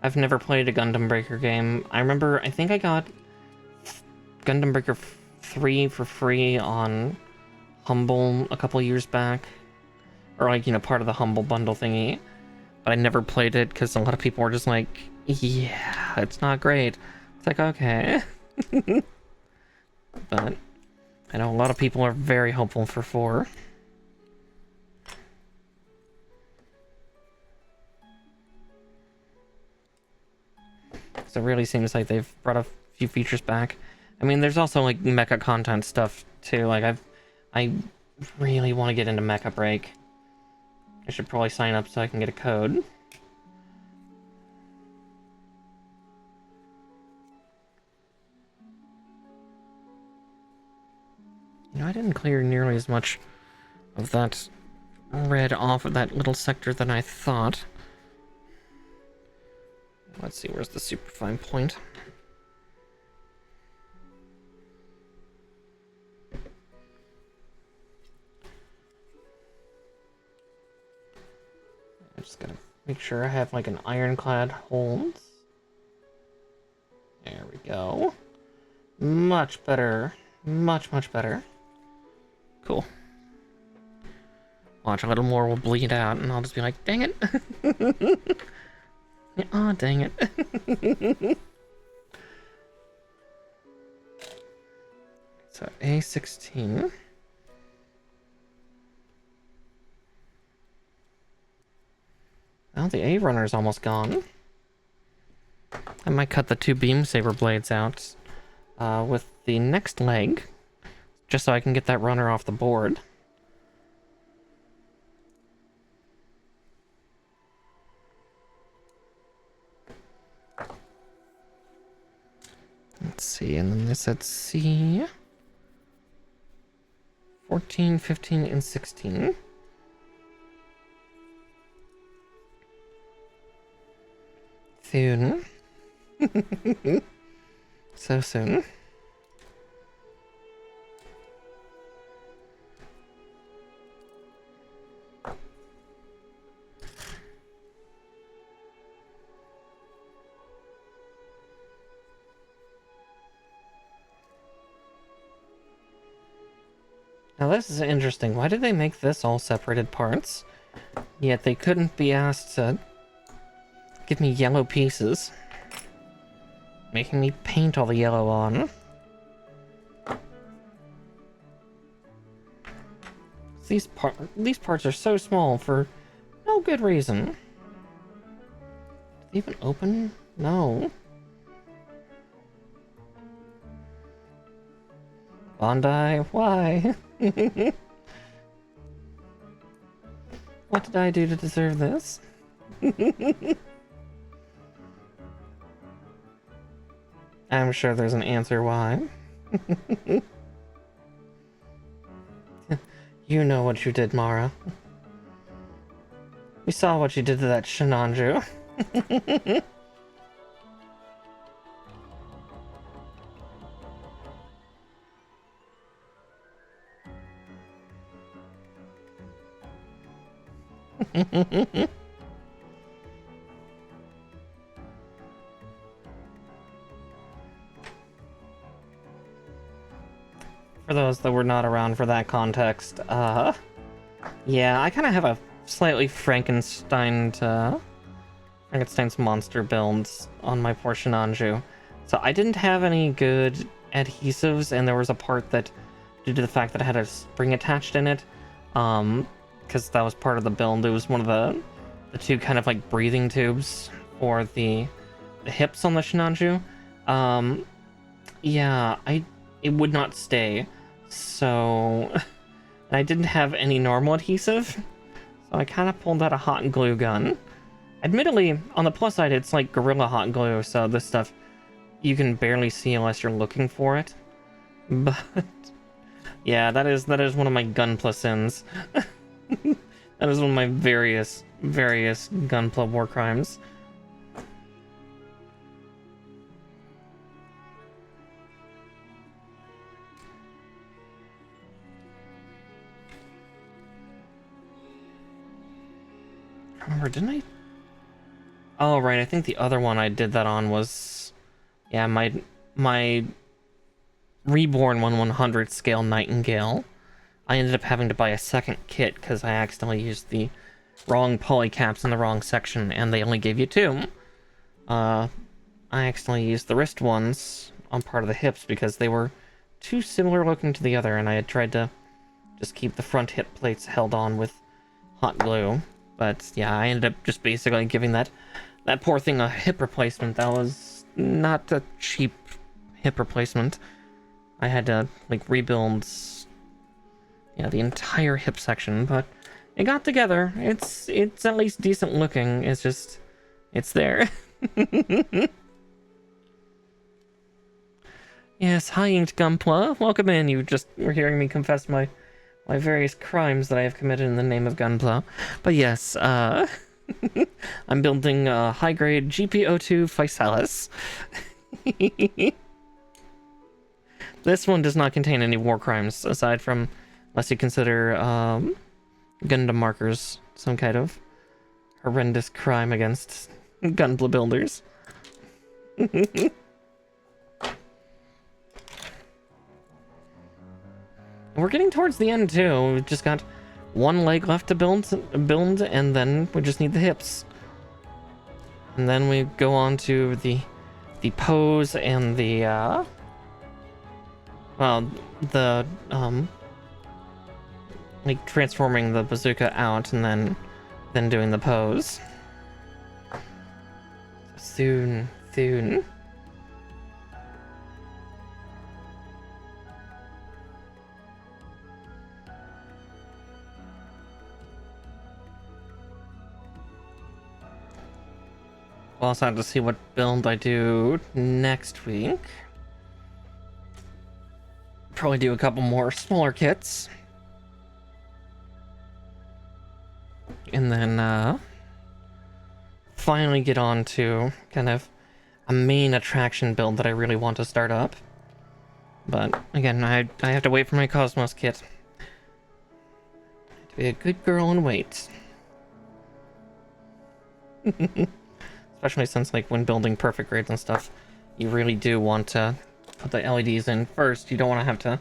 I've never played a Gundam Breaker game. I think I got Gundam Breaker 3 for free on Humble a couple years back. Or like, part of the Humble bundle thingy. But I never played it because a lot of people were just like, yeah, it's not great. It's like, okay. But I know a lot of people are very hopeful for 4. So it really seems like they've brought a few features back. I mean, there's also like mecha content stuff too. Like I really want to get into Mecha Break. I should probably sign up so I can get a code. I didn't clear nearly as much of that red off of that little sector than I thought. Let's see, where's the superfine point? I just gotta make sure I have like an ironclad hold. There we go. Much better. Much better. Cool. Watch, a little more will bleed out and I'll just be like, dang it. Aw, dang it. So A16. Well, the A runner's almost gone. I might cut the 2 beam saber blades out with the next leg, just so I can get that runner off the board. Let's see, and then this at C. 14, 15, and 16. Soon. So soon. Now this is interesting. Why did they make this all separated parts? Yet they couldn't be asked to give me yellow pieces. Making me paint all the yellow on. These parts are so small for no good reason. Did they even open? No. Bondi, why? What did I do to deserve this? I'm sure there's an answer why. You know what you did, Mara. We saw what you did to that Shinanju. For those that were not around for that context, yeah, I kind of have a slightly Frankenstein's monster builds on my poor Shinanju. So I didn't have any good adhesives, and there was a part that, due to the fact that it had a spring attached in it, because that was part of the build, it was one of the 2 kind of like breathing tubes for the hips on the Shinanju. Yeah, it would not stay. So, and I didn't have any normal adhesive, so I kind of pulled out a hot glue gun. Admittedly, on the plus side, it's like Gorilla Hot Glue, so this stuff you can barely see unless you're looking for it. But yeah, that is one of my Gunpla sins. That is one of my various Gunpla war crimes. Remember, didn't I? Oh, right, I think the other one I did that on was, yeah, my Reborn 1/100 scale Nightingale. I ended up having to buy a second kit because I accidentally used the wrong polycaps in the wrong section, and they only gave you 2. I accidentally used the wrist ones on part of the hips because they were too similar looking to the other, and I had tried to just keep the front hip plates held on with hot glue. But yeah, I ended up just basically giving that poor thing a hip replacement. That was not a cheap hip replacement. I had to like rebuild, yeah, the entire hip section, but it got together. It's at least decent looking. It's just, it's there. Yes, hi Inked Gunpla. Welcome in. You just were hearing me confess my my various crimes that I have committed in the name of Gunpla. But yes, I'm building a high-grade GP02 Physalis. This one does not contain any war crimes, aside from, unless you consider Gundam markers some kind of horrendous crime against Gunpla builders. We're getting towards the end too. We've just got one leg left to build, and then we just need the hips. And then we go on to the pose and the like transforming the bazooka out and then doing the pose. Soon. We'll also have to see what build I do next week. Probably do a couple more smaller kits. And then finally get on to kind of a main attraction build that I really want to start up. But again, I have to wait for my Cosmos kit. To be a good girl and wait. Especially since, like, when building perfect grades and stuff, you really do want to put the LEDs in first. You don't want to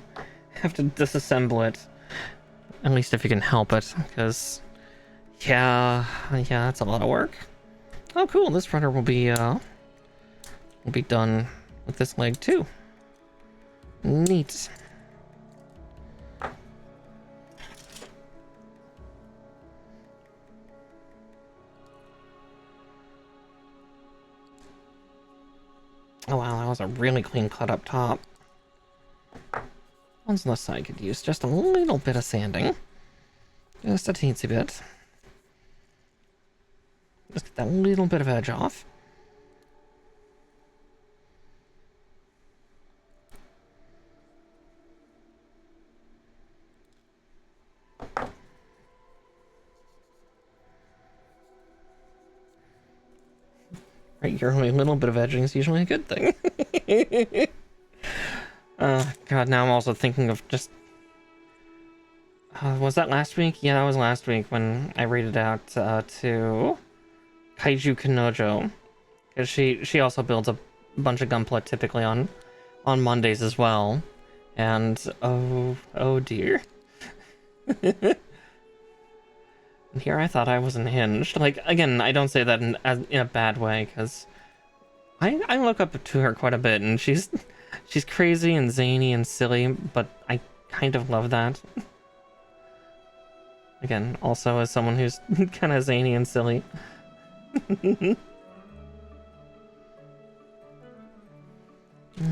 have to disassemble it, at least if you can help it, because yeah, that's a lot of work. Oh, cool! This runner will be done with this leg too. Neat. Oh wow, that was a really clean cut up top. One's on the side could use just a little bit of sanding. Just a teensy bit. Just get that little bit of edge off. Right, your only little bit of edging is usually a good thing. God, now I'm also thinking of just... was that last week? Yeah, that was last week when I rated out to Kaiju Kanojo. Because she also builds a bunch of Gunpla typically on Mondays as well. And oh dear. And here I thought I was unhinged. Like, again, I don't say that in a bad way, because I look up to her quite a bit, and she's crazy and zany and silly, but I kind of love that. Again, also as someone who's kind of zany and silly.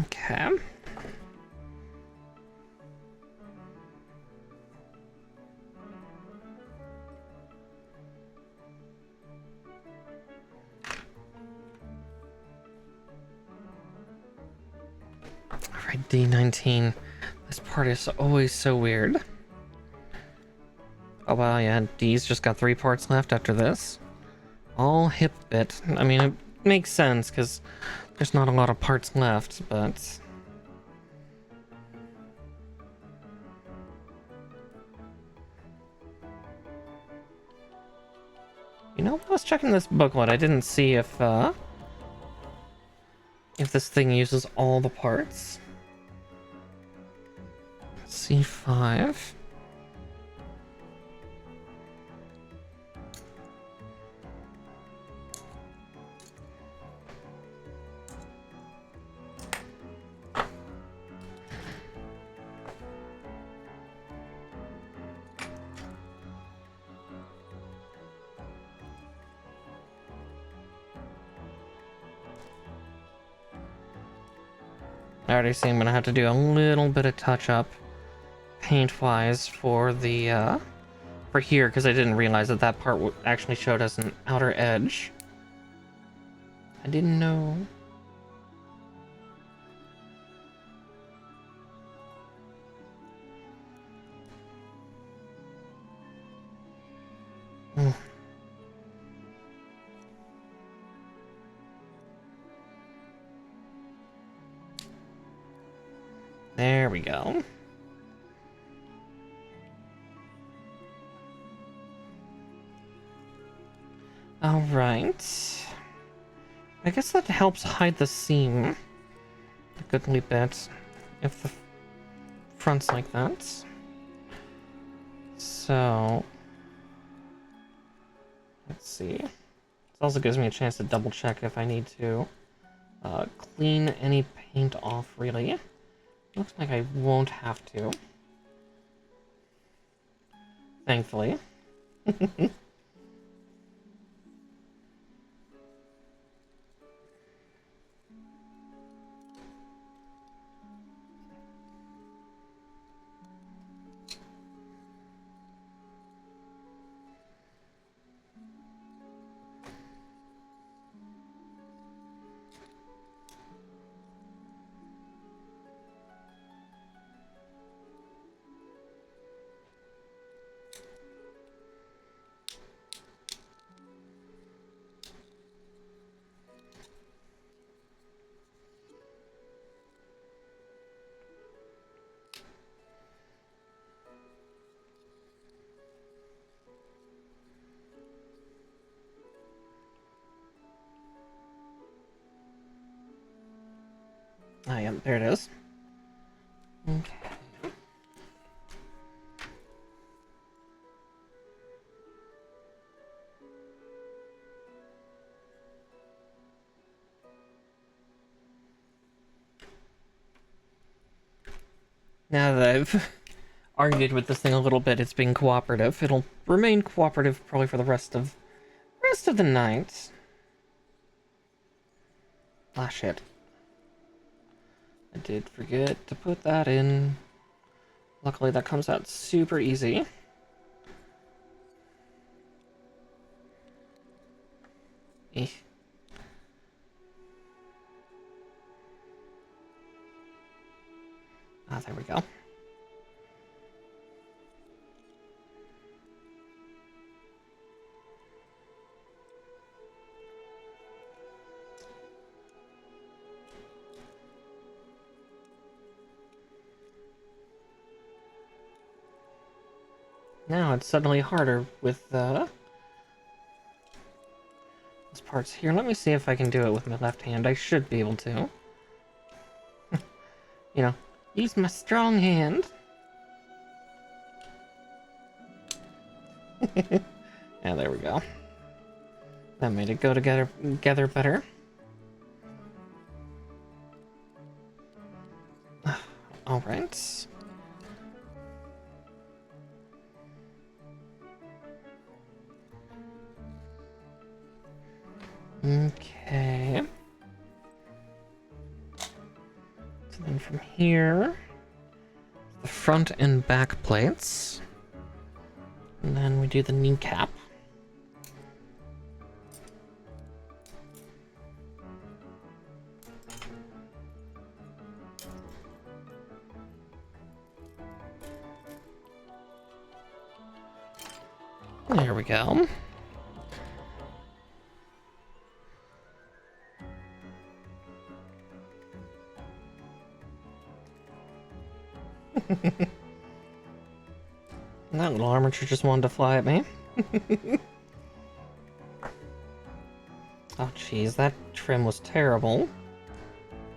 Okay. Alright, D19. This part is always so weird. Oh wow, yeah, D's just got 3 parts left after this. All hip bit. I mean, it makes sense, because there's not a lot of parts left, but... You know, I was checking this booklet. I didn't see if this thing uses all the parts. C5. I already see I'm gonna have to do a little bit of touch-up paint-wise for the for here, because I didn't realize that part actually showed us an outer edge. I didn't know. There we go. Alright. I guess that helps hide the seam a goodly bit if the front's like that. So, let's see. This also gives me a chance to double check if I need to clean any paint off, really. Looks like I won't have to. Thankfully. Ah, yeah, there it is. Okay. Now that I've argued with this thing a little bit, it's being cooperative. It'll remain cooperative probably for the rest of the night. Ah, shit. I did forget to put that in. Luckily, that comes out super easy. Eh. Ah, there we go. Now it's suddenly harder with these parts here. Let me see if I can do it with my left hand. I should be able to. You know, use my strong hand. Yeah, there we go. That made it go together better. All right. Okay. So then from here, the front and back plates. And then we do the kneecap. There we go. That little armature just wanted to fly at me. Oh, jeez, that trim was terrible.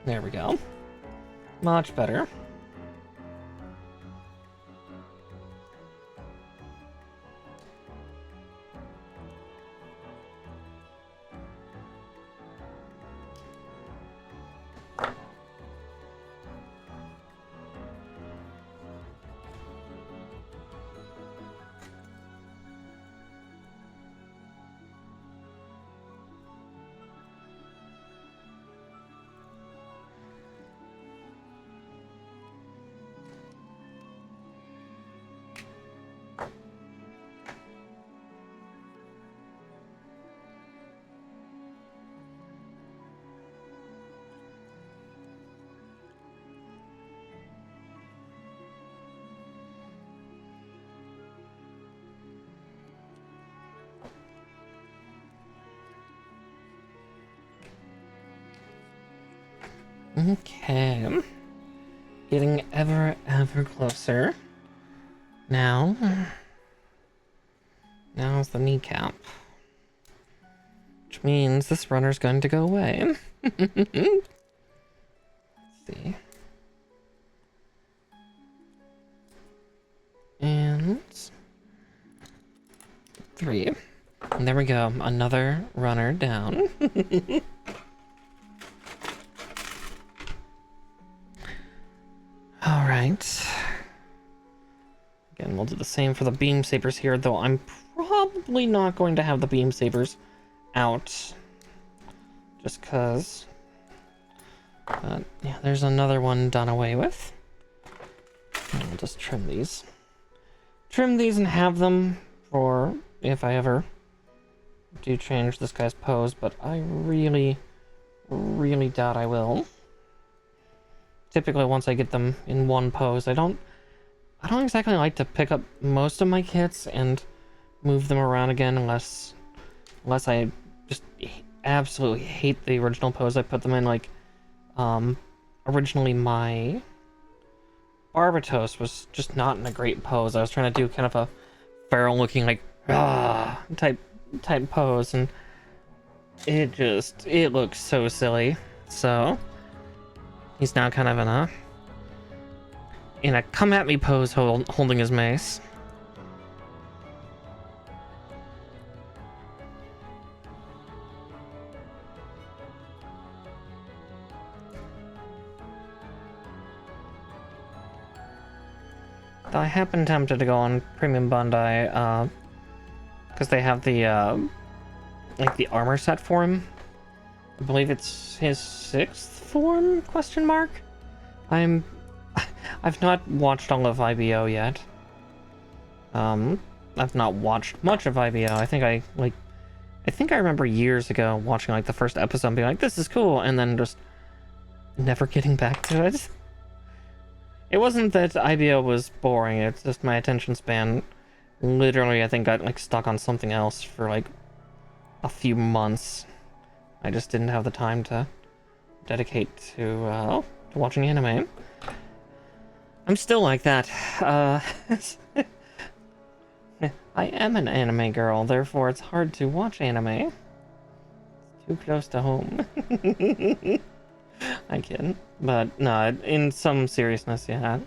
There we go. Much better. Okay. Getting ever closer. Now's the kneecap. Which means this runner's going to go away. Let's see. And 3. And there we go. Another runner down. Alright. Again, we'll do the same for the beam sabers here, though I'm probably not going to have the beam sabers out. Just cause. But yeah, there's another one done away with. And I'll just trim these. Trim these and have them for if I ever do change this guy's pose, but I really doubt I will. Typically, once I get them in one pose, I don't exactly like to pick up most of my kits and move them around again unless I just absolutely hate the original pose I put them in. Like, originally my Barbatos was just not in a great pose. I was trying to do kind of a feral looking like type pose, and it looks so silly. So he's now kind of in a come at me pose holding his mace. I have been tempted to go on Premium Bandai, because they have the, like the armor set for him. I believe it's his 6th form, question mark? I've not watched all of IBO yet. I've not watched much of IBO. I think I remember years ago watching like the first episode and being like, this is cool, and then just never getting back to it. It wasn't that IBO was boring, it's just my attention span literally, I think, got like stuck on something else for like a few months. I just didn't have the time to dedicate to watching anime. I'm still like that. I am an anime girl, therefore it's hard to watch anime. It's too close to home. I kid. But no, in some seriousness, yeah.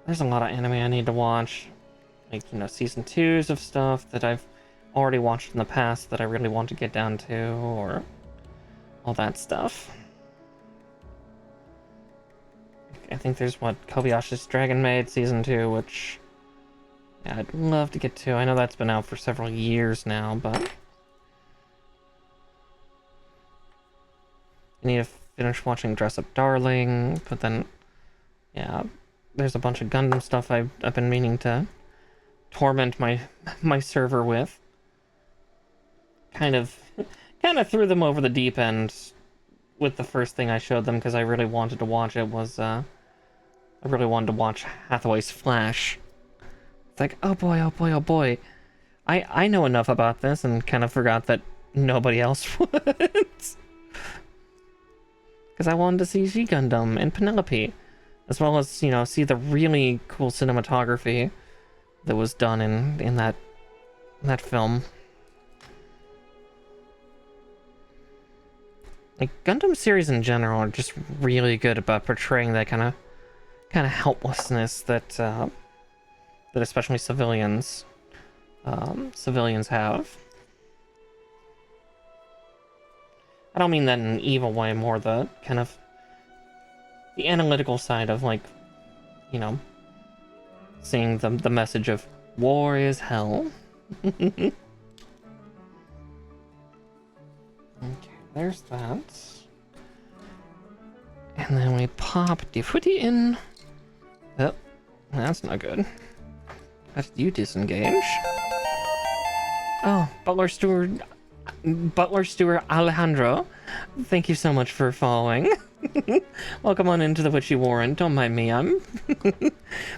There's a lot of anime I need to watch. Like, you know, season 2s of stuff that I've already watched in the past that I really want to get down to, or all that stuff. I think there's what, Kobayashi's Dragon Maid season 2, which yeah, I'd love to get to. I know that's been out for several years now, but I need to finish watching Dress Up Darling, but then yeah, there's a bunch of Gundam stuff I've been meaning to torment my server with. Kind of threw them over the deep end with the first thing I showed them because I really wanted to watch it. I really wanted to watch Hathaway's Flash. It's like, oh boy. I know enough about this and kind of forgot that nobody else would. Because I wanted to see G Gundam and Penelope, as well as, you know, see the really cool cinematography that was done in that film. Like, Gundam series in general are just really good about portraying that kind of helplessness that especially civilians have. I don't mean that in an evil way, more the kind of the analytical side of, like, you know, seeing the message of war is hell. Okay, there's that. And then we pop the footy in. Oh, that's not good. That's you disengage. Oh, Butler Stewart Alejandro, thank you so much for following. Welcome on into the Witchy Warren. Don't mind me,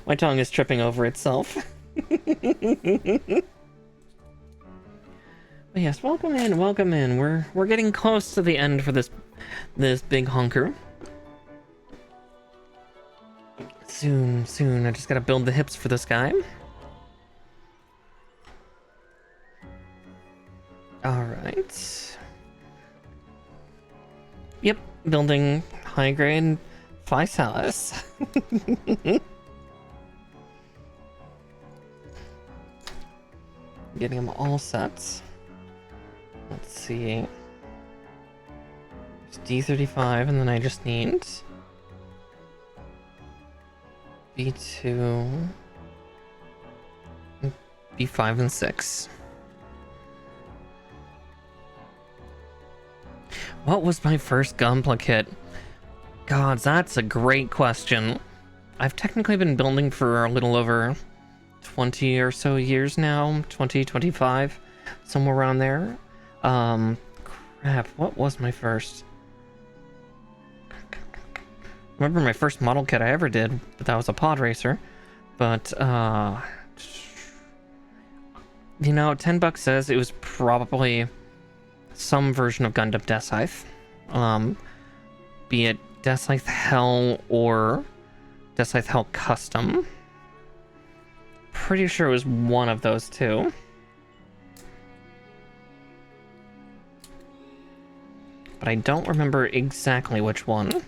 my tongue is tripping over itself. But yes, welcome in. We're getting close to the end for this big hunker. Soon, soon. I just gotta build the hips for this guy. Alright. Yep, building high-grade Physalis. Getting them all set. Let's see. It's D35, and then I just need B2, B5, and 6. What was my first Gunpla kit? God, that's a great question. I've technically been building for a little over 20 or so years now. 20, 25, somewhere around there. Crap, what was my first? I remember my first model kit I ever did, but that was a pod racer. But, you know, $10 says it was probably some version of Gundam Death Scythe. Be it Death Scythe Hell or Death Scythe Hell Custom. Pretty sure it was one of those two. But I don't remember exactly which one.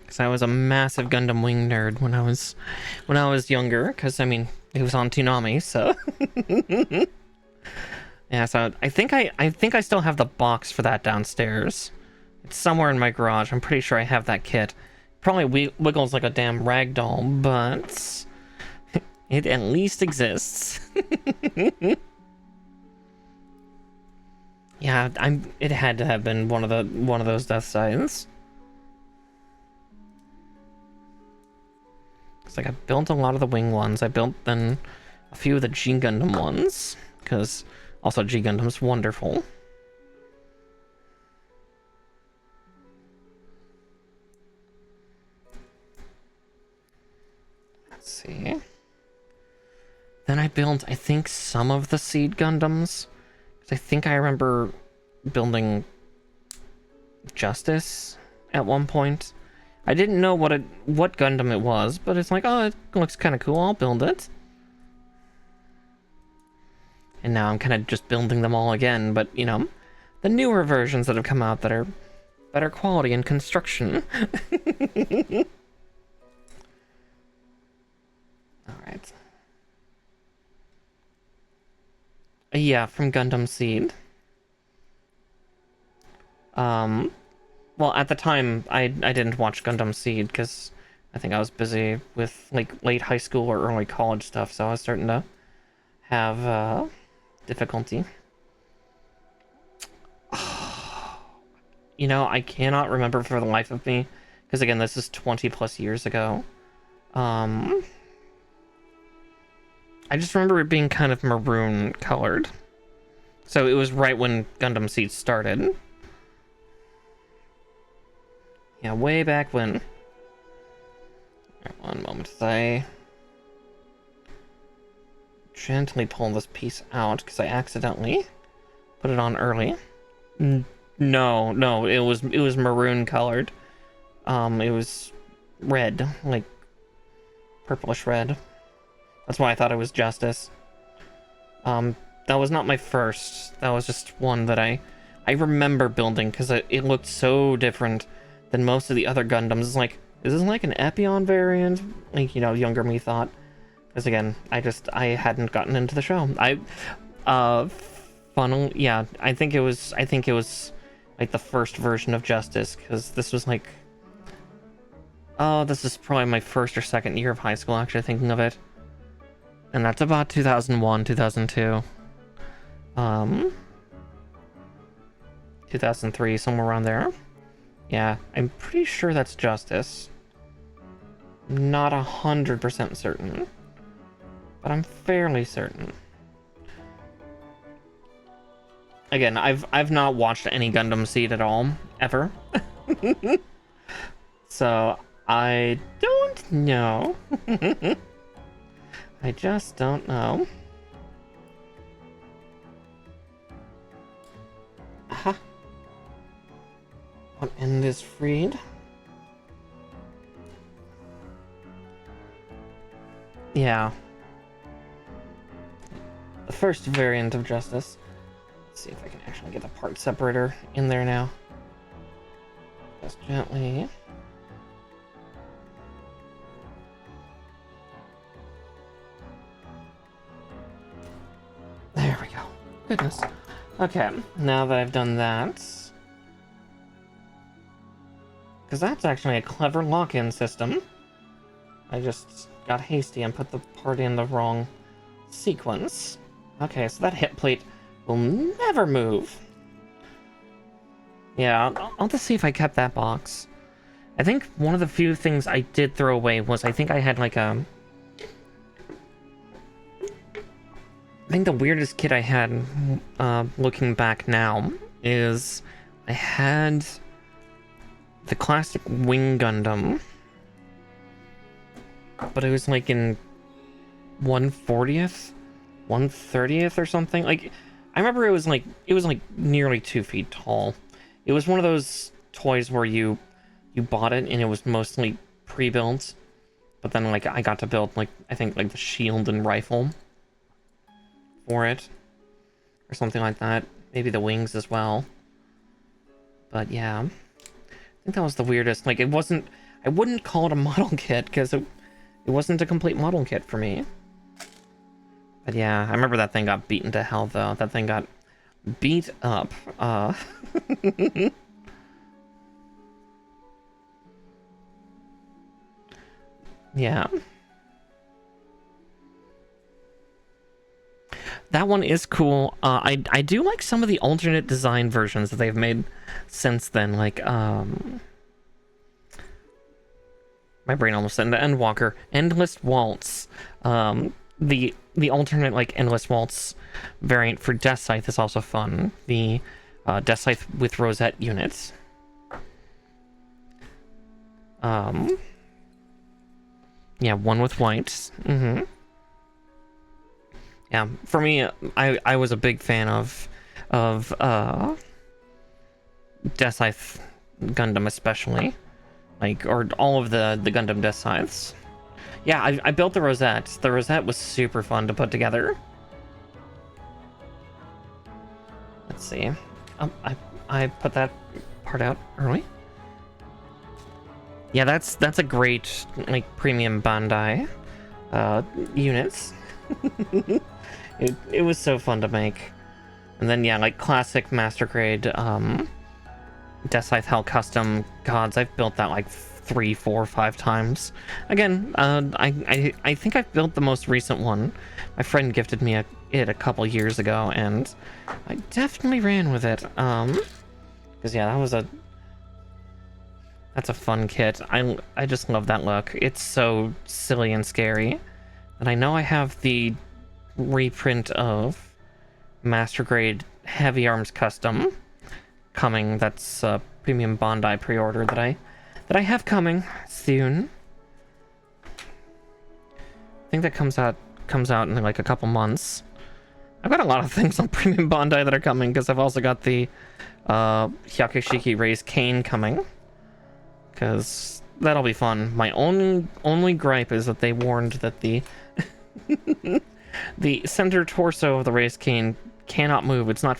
Because I was a massive Gundam Wing nerd when I was younger. Because I mean, it was on Toonami, so. Yeah, so I think I still have the box for that downstairs. It's somewhere in my garage. I'm pretty sure I have that kit. Probably wiggles like a damn ragdoll, but it at least exists. Yeah, it had to have been one of those death signs. It's like I built a lot of the wing ones. I built then a few of the G Gundam ones, because also G Gundam's wonderful. Let's see. Then I built, I think, some of the Seed Gundams. I think I remember building Justice at one point. I didn't know what Gundam it was, but it's like, oh, it looks kind of cool. I'll build it. And now I'm kind of just building them all again, but you know, the newer versions that have come out that are better quality in construction. All right. Yeah, from Gundam Seed. Well, at the time, I didn't watch Gundam Seed because I think I was busy with like late high school or early college stuff, so I was starting to have difficulty. You know, I cannot remember for the life of me, because again, this is 20 plus years ago. I just remember it being kind of maroon colored. So it was right when Gundam Seed started. Yeah, way back when. Right, one moment as I gently pull this piece out, because I accidentally put it on early. No, it was maroon colored. It was red, like purplish red. That's why I thought it was Justice. That was not my first. That was just one that I remember building because it looked so different than most of the other Gundams. It's like, is this like an Epion variant? Like, you know, younger me thought. Because again, I hadn't gotten into the show. Yeah, I think it was like the first version of Justice, because this was like, oh, this is probably my first or second year of high school, actually thinking of it. And that's about 2001, 2002. 2003, somewhere around there. Yeah, I'm pretty sure that's Justice. Not 100% certain, but I'm fairly certain. Again, I've not watched any Gundam Seed at all, ever. So, I don't know. I just don't know. Aha. One end is freed. Yeah. The first variant of justice. Let's see if I can actually get the part separator in there now. Just gently. There we go. Goodness. Okay, now that I've done that... Because that's actually a clever lock-in system. I just got hasty and put the part in the wrong sequence. Okay, so that hit plate will never move. Yeah, I'll just see if I kept that box. I think one of the few things I did throw away was I think I had like a... I think the weirdest kit I had, looking back now, is I had the classic Wing Gundam, but it was like in 1/40th, 1/30th or something. Like, I remember it was like nearly 2 feet tall. It was one of those toys where you bought it and it was mostly pre-built, but then like I got to build like I think like the shield and rifle for it or something like that. Maybe the wings as well. But yeah, I think that was the weirdest. Like, it wasn't, I wouldn't call it a model kit because it wasn't a complete model kit for me. But yeah, I remember that thing got beaten to hell though. That thing got beat up. Yeah. That one is cool. I do like some of the alternate design versions that they've made since then. Like, my brain almost said the Endwalker. Endless Waltz. The alternate, like, Endless Waltz variant for Death Scythe is also fun. The Death Scythe with Rosette units. Yeah, one with white. Yeah, for me, I was a big fan of Death Scythe Gundam especially, like, or all of the Gundam Death Scythes. Yeah, I built the Rosette. The Rosette was super fun to put together. Let's see. I put that part out early. Yeah, that's a great like premium Bandai units. It was so fun to make. And then yeah, like classic Master Grade Death Scythe Hell Custom gods. I've built that like 3, 4, 5 times. Again, I think I've built the most recent one. My friend gifted me it a couple years ago, and I definitely ran with it. Because yeah, that's a fun kit. I just love that look. It's so silly and scary. And I know I have the reprint of Master Grade Heavy Arms Custom coming. That's a premium Bandai pre-order that I have coming soon. I think that comes out in like a couple months. I've got a lot of things on premium Bandai that are coming because I've also got the Hyakushiki Raised Cane coming, because that'll be fun. My only gripe is that they warned that the the center torso of the Raised Cane cannot move. It's not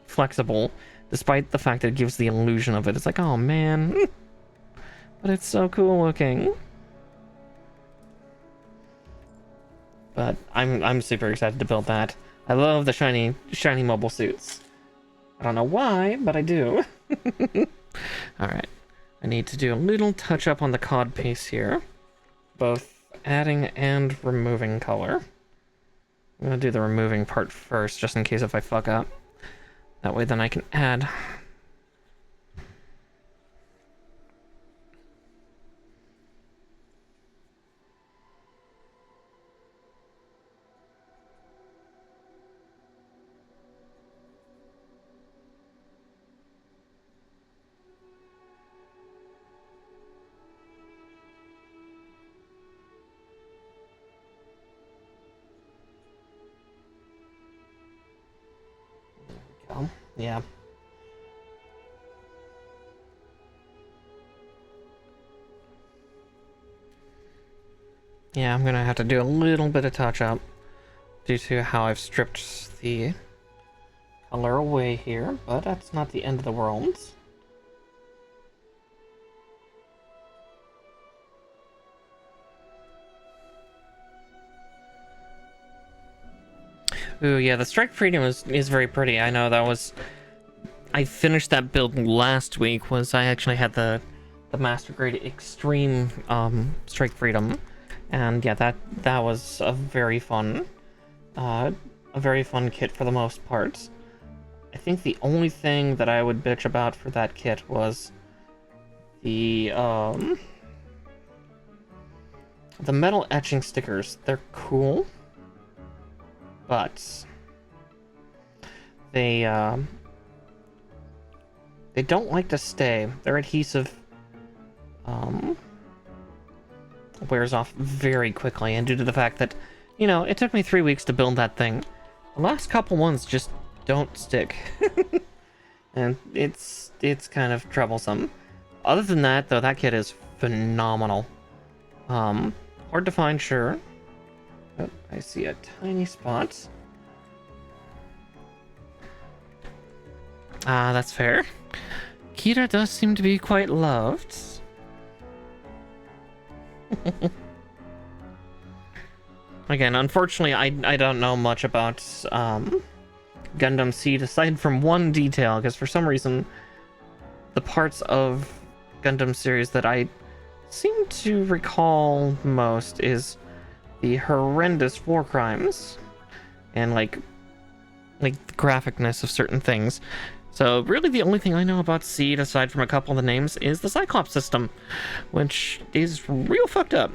flexible, despite the fact that it gives the illusion of it. It's like, oh man, but it's so cool looking. But I'm super excited to build that. I love the shiny mobile suits. I don't know why, but I do. Alright. I need to do a little touch up on the cod piece here. Both adding and removing color. I'm gonna do the removing part first, just in case if I fuck up. That way then I can add. Yeah. Yeah, I'm gonna have to do a little bit of touch-up due to how I've stripped the color away here, but that's not the end of the world. Ooh, yeah, the Strike Freedom is very pretty. I know that was... I finished that build last week, I actually had the Master Grade Extreme Strike Freedom. And yeah, that was a very fun kit for the most part. I think the only thing that I would bitch about for that kit was the metal etching stickers. They're cool, but they don't like to stay. Their adhesive wears off very quickly, and due to the fact that, you know, it took me 3 weeks to build that thing, the last couple ones just don't stick. And it's kind of troublesome. Other than that, though, that kit is phenomenal. Hard to find, sure. Oh, I see a tiny spot. Ah, that's fair. Kira does seem to be quite loved. Again, unfortunately, I don't know much about Gundam Seed aside from one detail, because for some reason the parts of Gundam series that I seem to recall most is the horrendous war crimes and like the graphicness of certain things. So really the only thing I know about Seed aside from a couple of the names is the Cyclops system, which is real fucked up.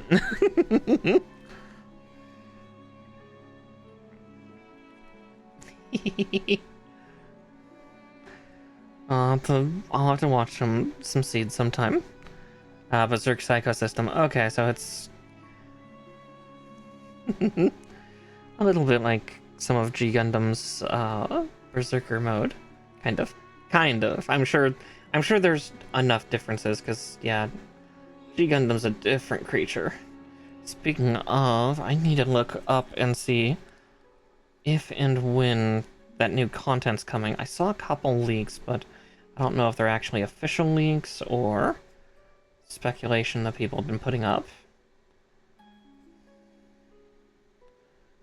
I'll have to watch some Seed sometime. Berserk Psycho System. Okay, so it's a little bit like some of G Gundam's Berserker mode, kind of. I'm sure there's enough differences because yeah, G Gundam's a different creature. Speaking of, I need to look up and see if and when that new content's coming. I saw a couple leaks, but I don't know if they're actually official leaks or speculation that people have been putting up.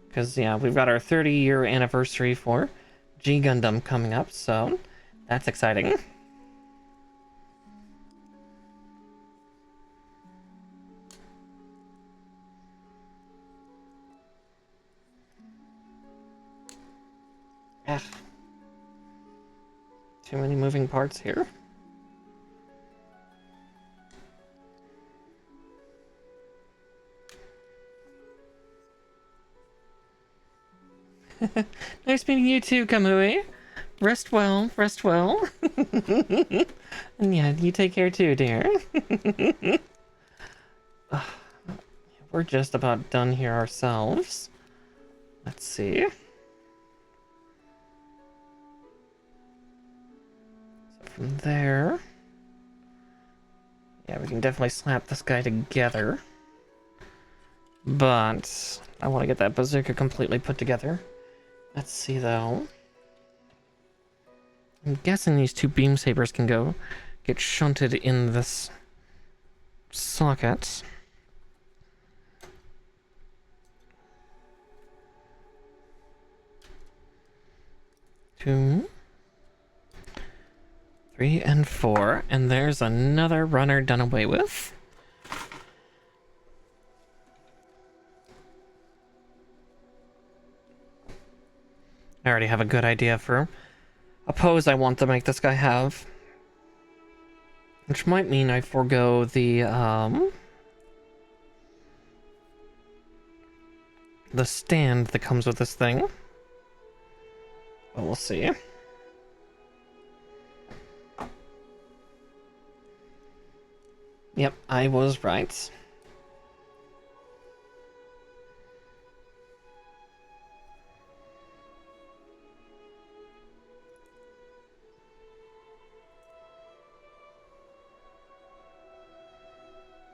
Because, yeah, we've got our 30-year anniversary for G Gundam coming up, so that's exciting. Ugh. Too many moving parts here. Nice meeting you too, Kamui. Rest well, rest well. And yeah, you take care too, dear. We're just about done here ourselves. Let's see. So from there... yeah, we can definitely slap this guy together. But I want to get that bazooka completely put together. Let's see, though. I'm guessing these two beam sabers can get shunted in this socket. 2, 3, and 4, and there's another runner done away with. I already have a good idea for a pose I want to make this guy have. Which might mean I forego the stand that comes with this thing. But we'll see. Yep, I was right.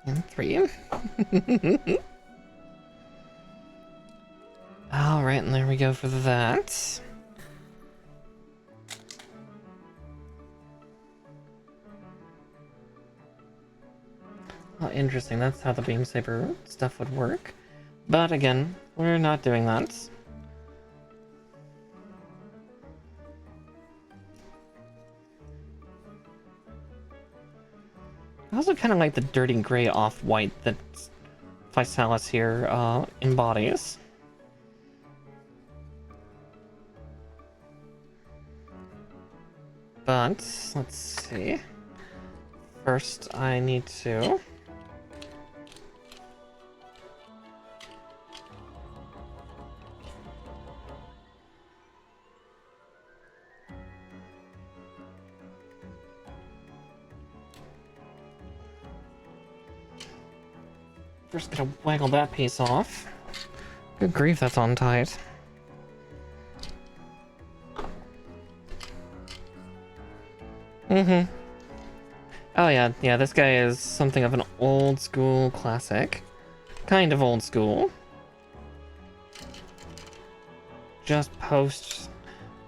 And 3. and there we go for that. Oh, interesting, that's how the beam saber stuff would work. But again, we're not doing that. I also kind of like the dirty gray off-white that Physalis here embodies. But, let's see. First, I need to... First, gotta waggle that piece off. Good grief, that's on tight. Mm-hmm. Oh yeah, this guy is something of an old school classic. Kind of old school. Just post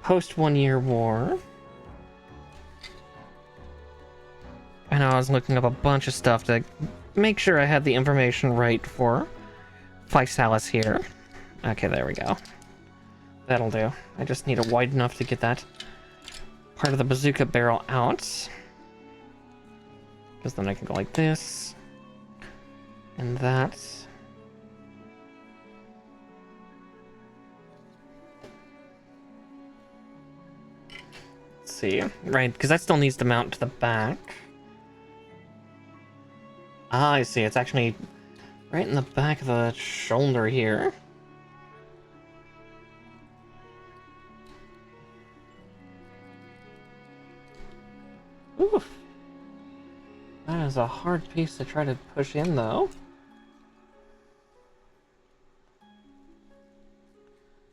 1 year war. And I was looking up a bunch of stuff to make sure I had the information right for Physalis here. Okay, there we go. That'll do. I just need it wide enough to get that part of the bazooka barrel out. Because then I can go like this. And that. Let's see. Right, because that still needs to mount to the back. Ah, I see. It's actually right in the back of the shoulder here. Oof. That is a hard piece to try to push in, though.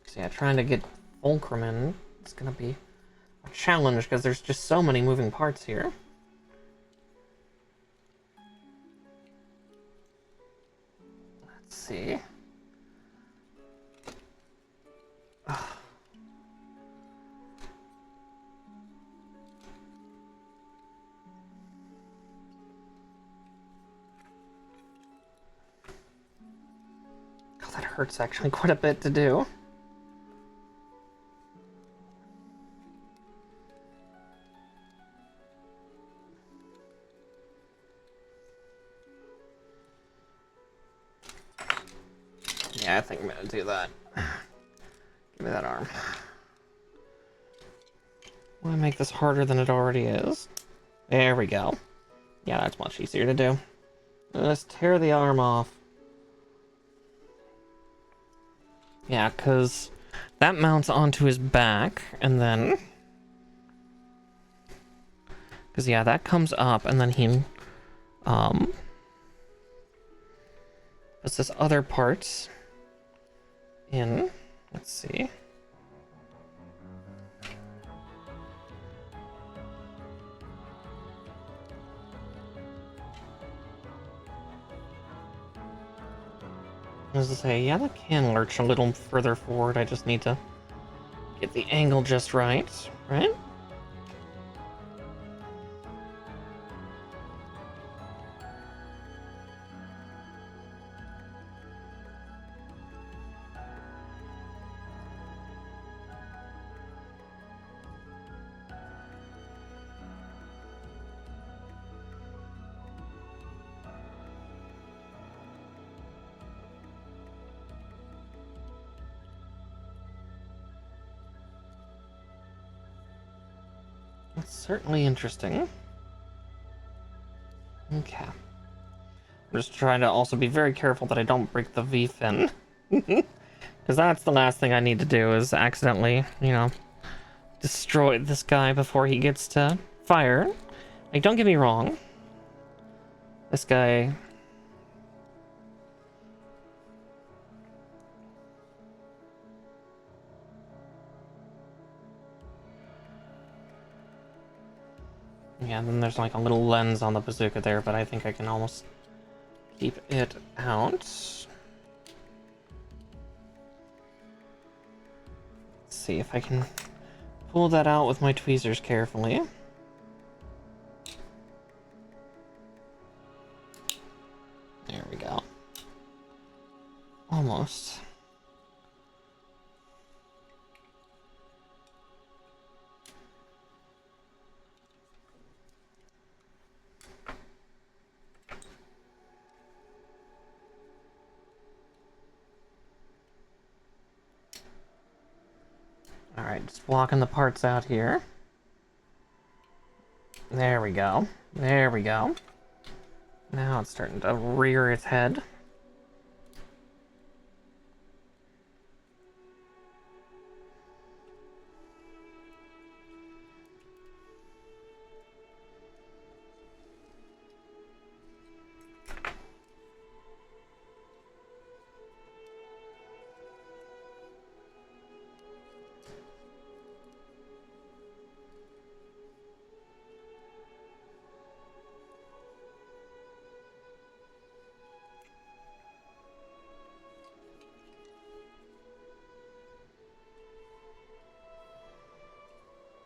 So yeah, trying to get fulcrum in is gonna be a challenge because there's just so many moving parts here. Let's see. Ugh. Oh, that hurts actually quite a bit to do. Yeah, I think I'm gonna do that. Give me that arm. Why make this harder than it already is? There we go. Yeah, that's much easier to do. Let's tear the arm off. Yeah, because that mounts onto his back, and then... Because, yeah, that comes up, and then he... puts this other part in. Let's see. As I say, yeah, that can lurch a little further forward. I just need to get the angle just right, right? That's certainly interesting. Okay. I'm just trying to also be very careful that I don't break the V-fin. Because that's the last thing I need to do is accidentally, you know, destroy this guy before he gets to fire. Like, don't get me wrong. This guy... Yeah, then there's like a little lens on the bazooka there, but I think I can almost keep it out. see if I can pull that out with my tweezers carefully. There we go. Almost. Alright, just blocking the parts out here. There we go. There we go. Now it's starting to rear its head.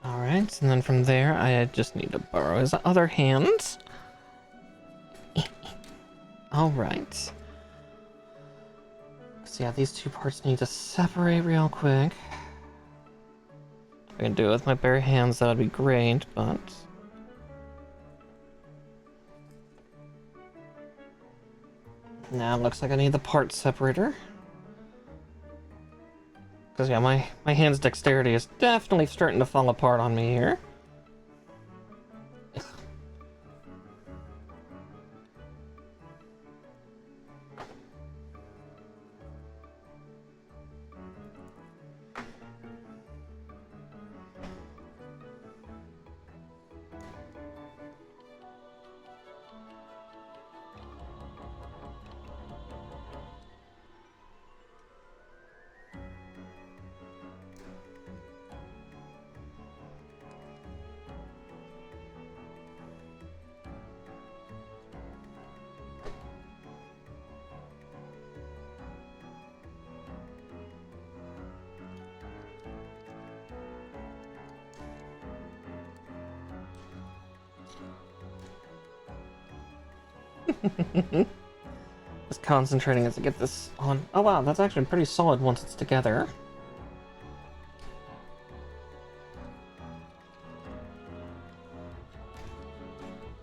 Alright, and then from there, I just need to borrow his other hand. Alright. So yeah, these two parts need to separate real quick. If I can do it with my bare hands, that would be great, but... now it looks like I need the part separator. Because yeah, my hand's dexterity is definitely starting to fall apart on me here. Just concentrating as I get this on. Oh wow, that's actually pretty solid once it's together.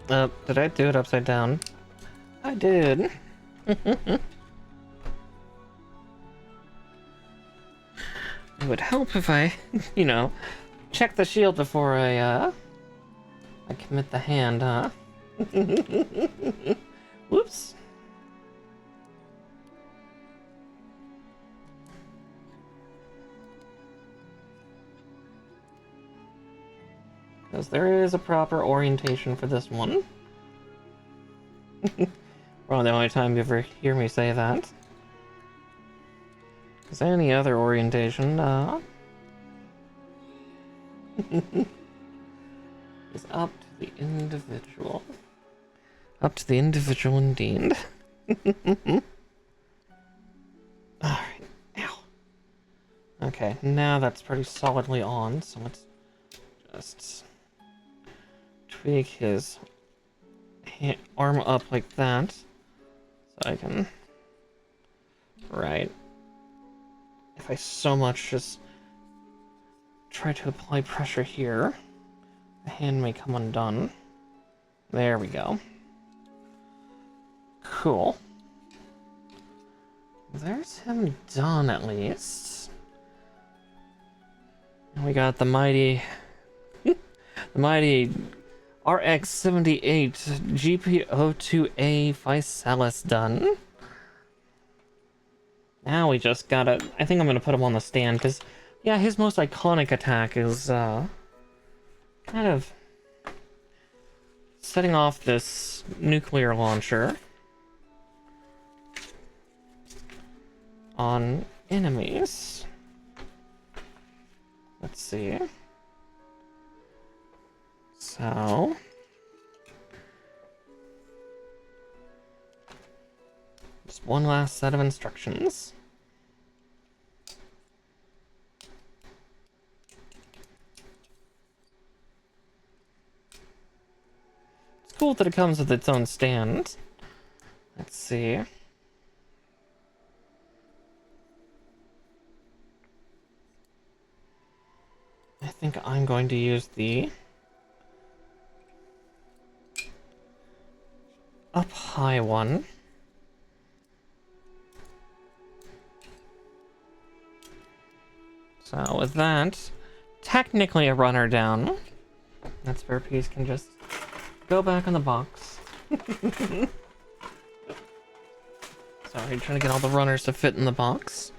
Did I do it upside down? I did. It would help if I, you know, check the shield before I commit the hand, huh? Whoops. Because there is a proper orientation for this one. Probably the only time you ever hear me say that. Because any other orientation, is up to the individual. Up to the individual indeed. Alright, ow. Okay, now that's pretty solidly on, so let's just tweak his arm up like that. So I can... right. If I so much just try to apply pressure here, the hand may come undone. There we go. Cool. There's him done, at least. And we got the mighty... the mighty RX-78 GP02A Physalis done. Now we just gotta... I think I'm gonna put him on the stand, because, yeah, his most iconic attack is, kind of setting off this nuclear launcher on enemies. Let's see. So... just one last set of instructions. cool that it comes with its own stand. Let's see. I think I'm going to use the up high one. So with that, technically a runner down. That spare piece can just go back in the box. Sorry, trying to get all the runners to fit in the box.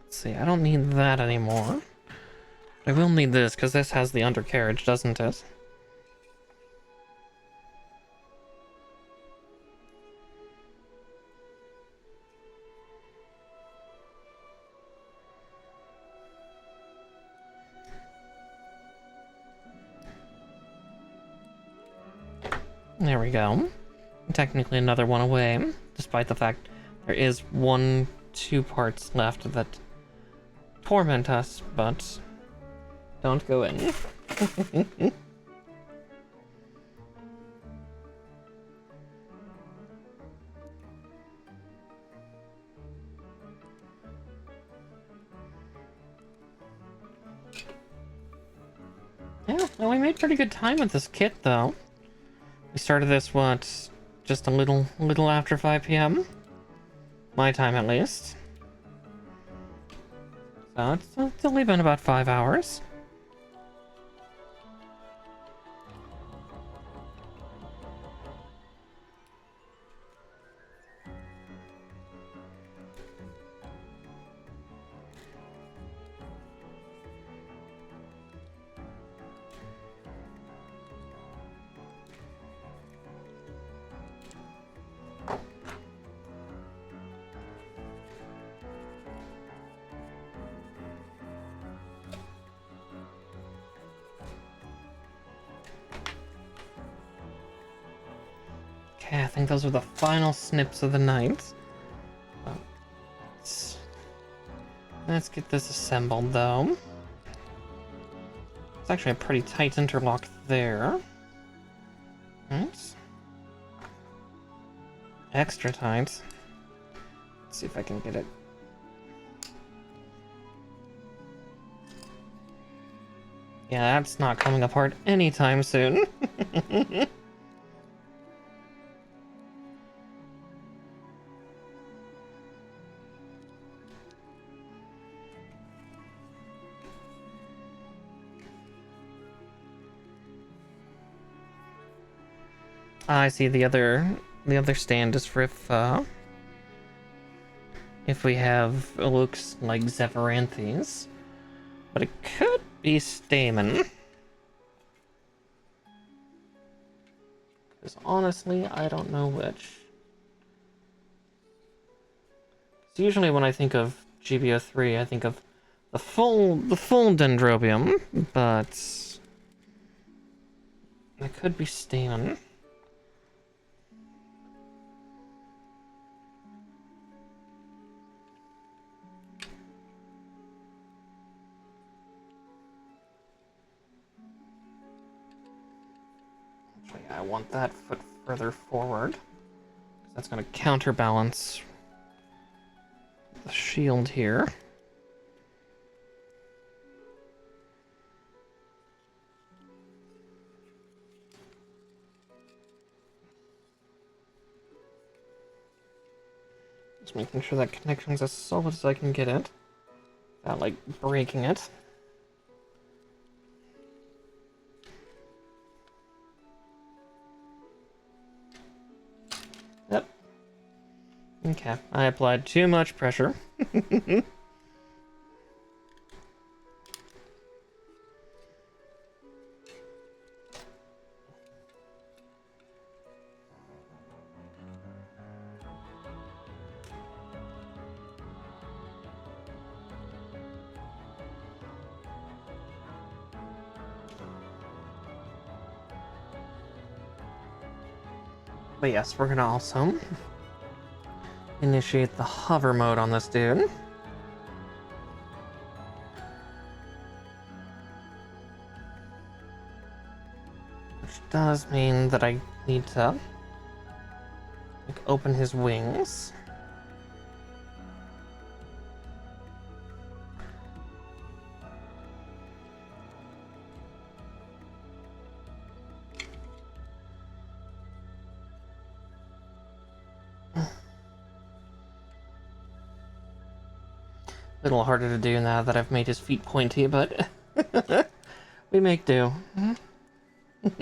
Let's see, I don't need that anymore. I will need this, because this has the undercarriage, doesn't it? There we go. Technically another one away, despite the fact there is 2 parts left that torment us, but don't go in. Yeah, well, we made pretty good time with this kit, though. We started this, what, just a little after 5 p.m.? My time, at least. So it's only been about 5 hours. Okay, I think those are the final snips of the night. Let's get this assembled, though. It's actually a pretty tight interlock there. Right. Extra tight. Let's see if I can get it. Yeah, that's not coming apart anytime soon. I see the other stand is for if we have looks like Zephyranthes, but it could be Stamen. Because honestly, I don't know which. So usually when I think of GP03, I think of the full Dendrobium, but it could be Stamen. I want that foot further forward. That's going to counterbalance the shield here. Just making sure that connection's as solid as I can get it, without like breaking it. Yep. Okay, I applied too much pressure. But yes, we're gonna also initiate the hover mode on this dude. Which does mean that I need to like, open his wings. A little harder to do now that I've made his feet pointy, but we make do. I'm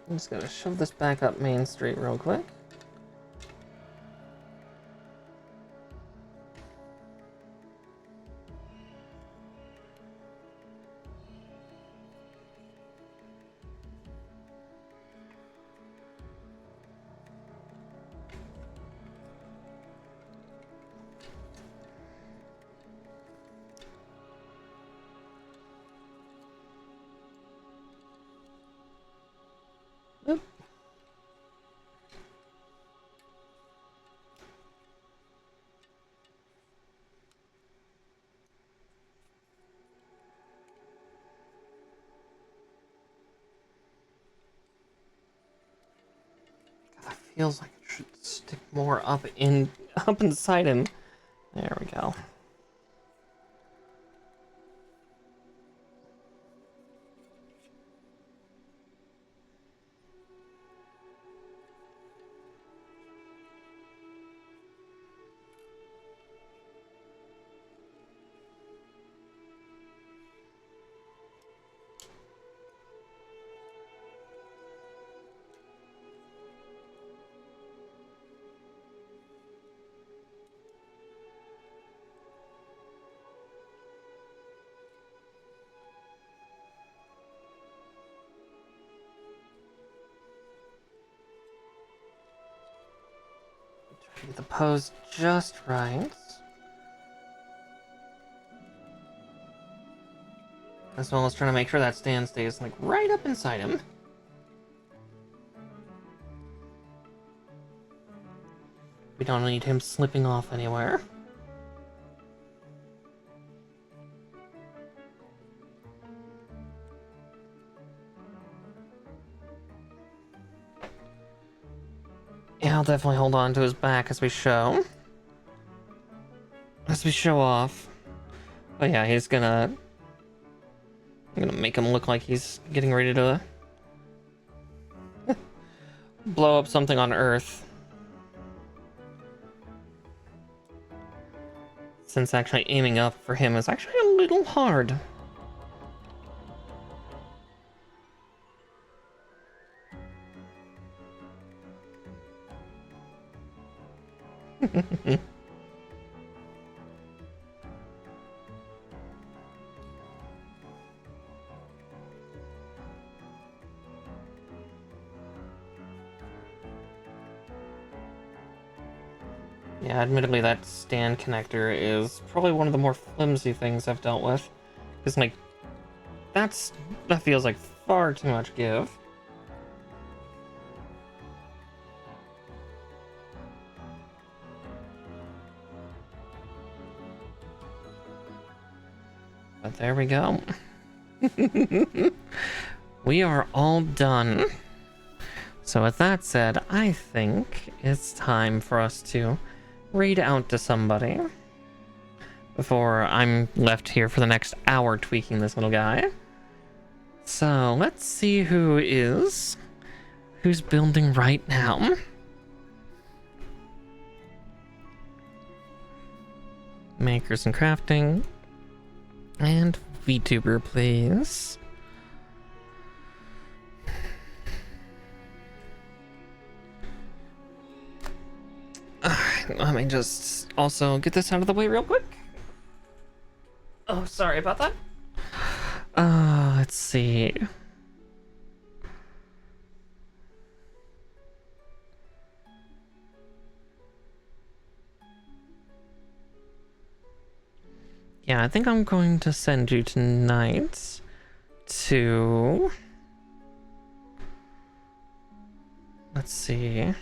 just gonna shove this back up Main Street real quick. Oop. God, that feels like it should stick more up inside him. There we go. Get the pose just right. As well as trying to make sure that stand stays like right up inside him. We don't need him slipping off anywhere. Yeah, I'll definitely hold on to his back as we show. As we show off. But yeah, I'm gonna make him look like he's getting ready to blow up something on Earth. Since actually aiming up for him is actually a little hard. Yeah, admittedly that stand connector is probably one of the more flimsy things I've dealt with. Because, like, that feels like far too much give. But there we go. We are all done. So with that said, I think it's time for us to read out to somebody before I'm left here for the next hour tweaking this little guy. So let's see who's building right now. Makers and crafting. And VTuber, please. Let me just also get this out of the way real quick. Oh, sorry about that. Let's see. Yeah, I think I'm going to send you tonight to let's see.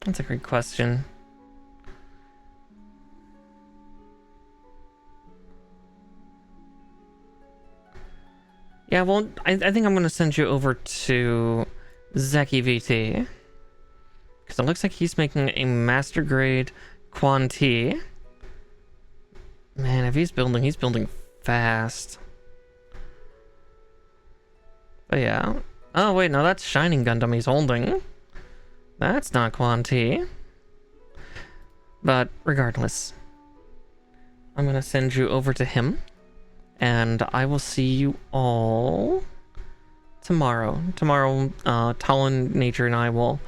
That's a great question. Yeah, well, I think I'm going to send you over to Zeki VT. Because it looks like he's making a master grade Quanti. Man, if he's building fast. But yeah. Oh, wait, no, that's Shining Gundam he's holding. That's not Quanti. But regardless, I'm going to send you over to him. And I will see you all tomorrow. Tomorrow, Talon, Nature, and I will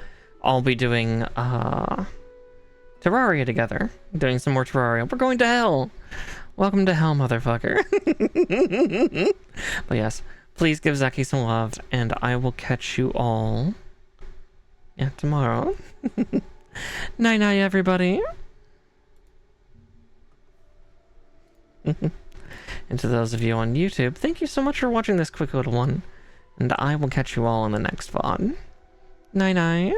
all be doing Terraria together. Doing some more Terraria. We're going to hell! Welcome to hell, motherfucker. But yes, please give Zeki some love, and I will catch you all, yeah, tomorrow. Night-night, everybody! And to those of you on YouTube, thank you so much for watching this quick little one. And I will catch you all in the next VOD. Night-night.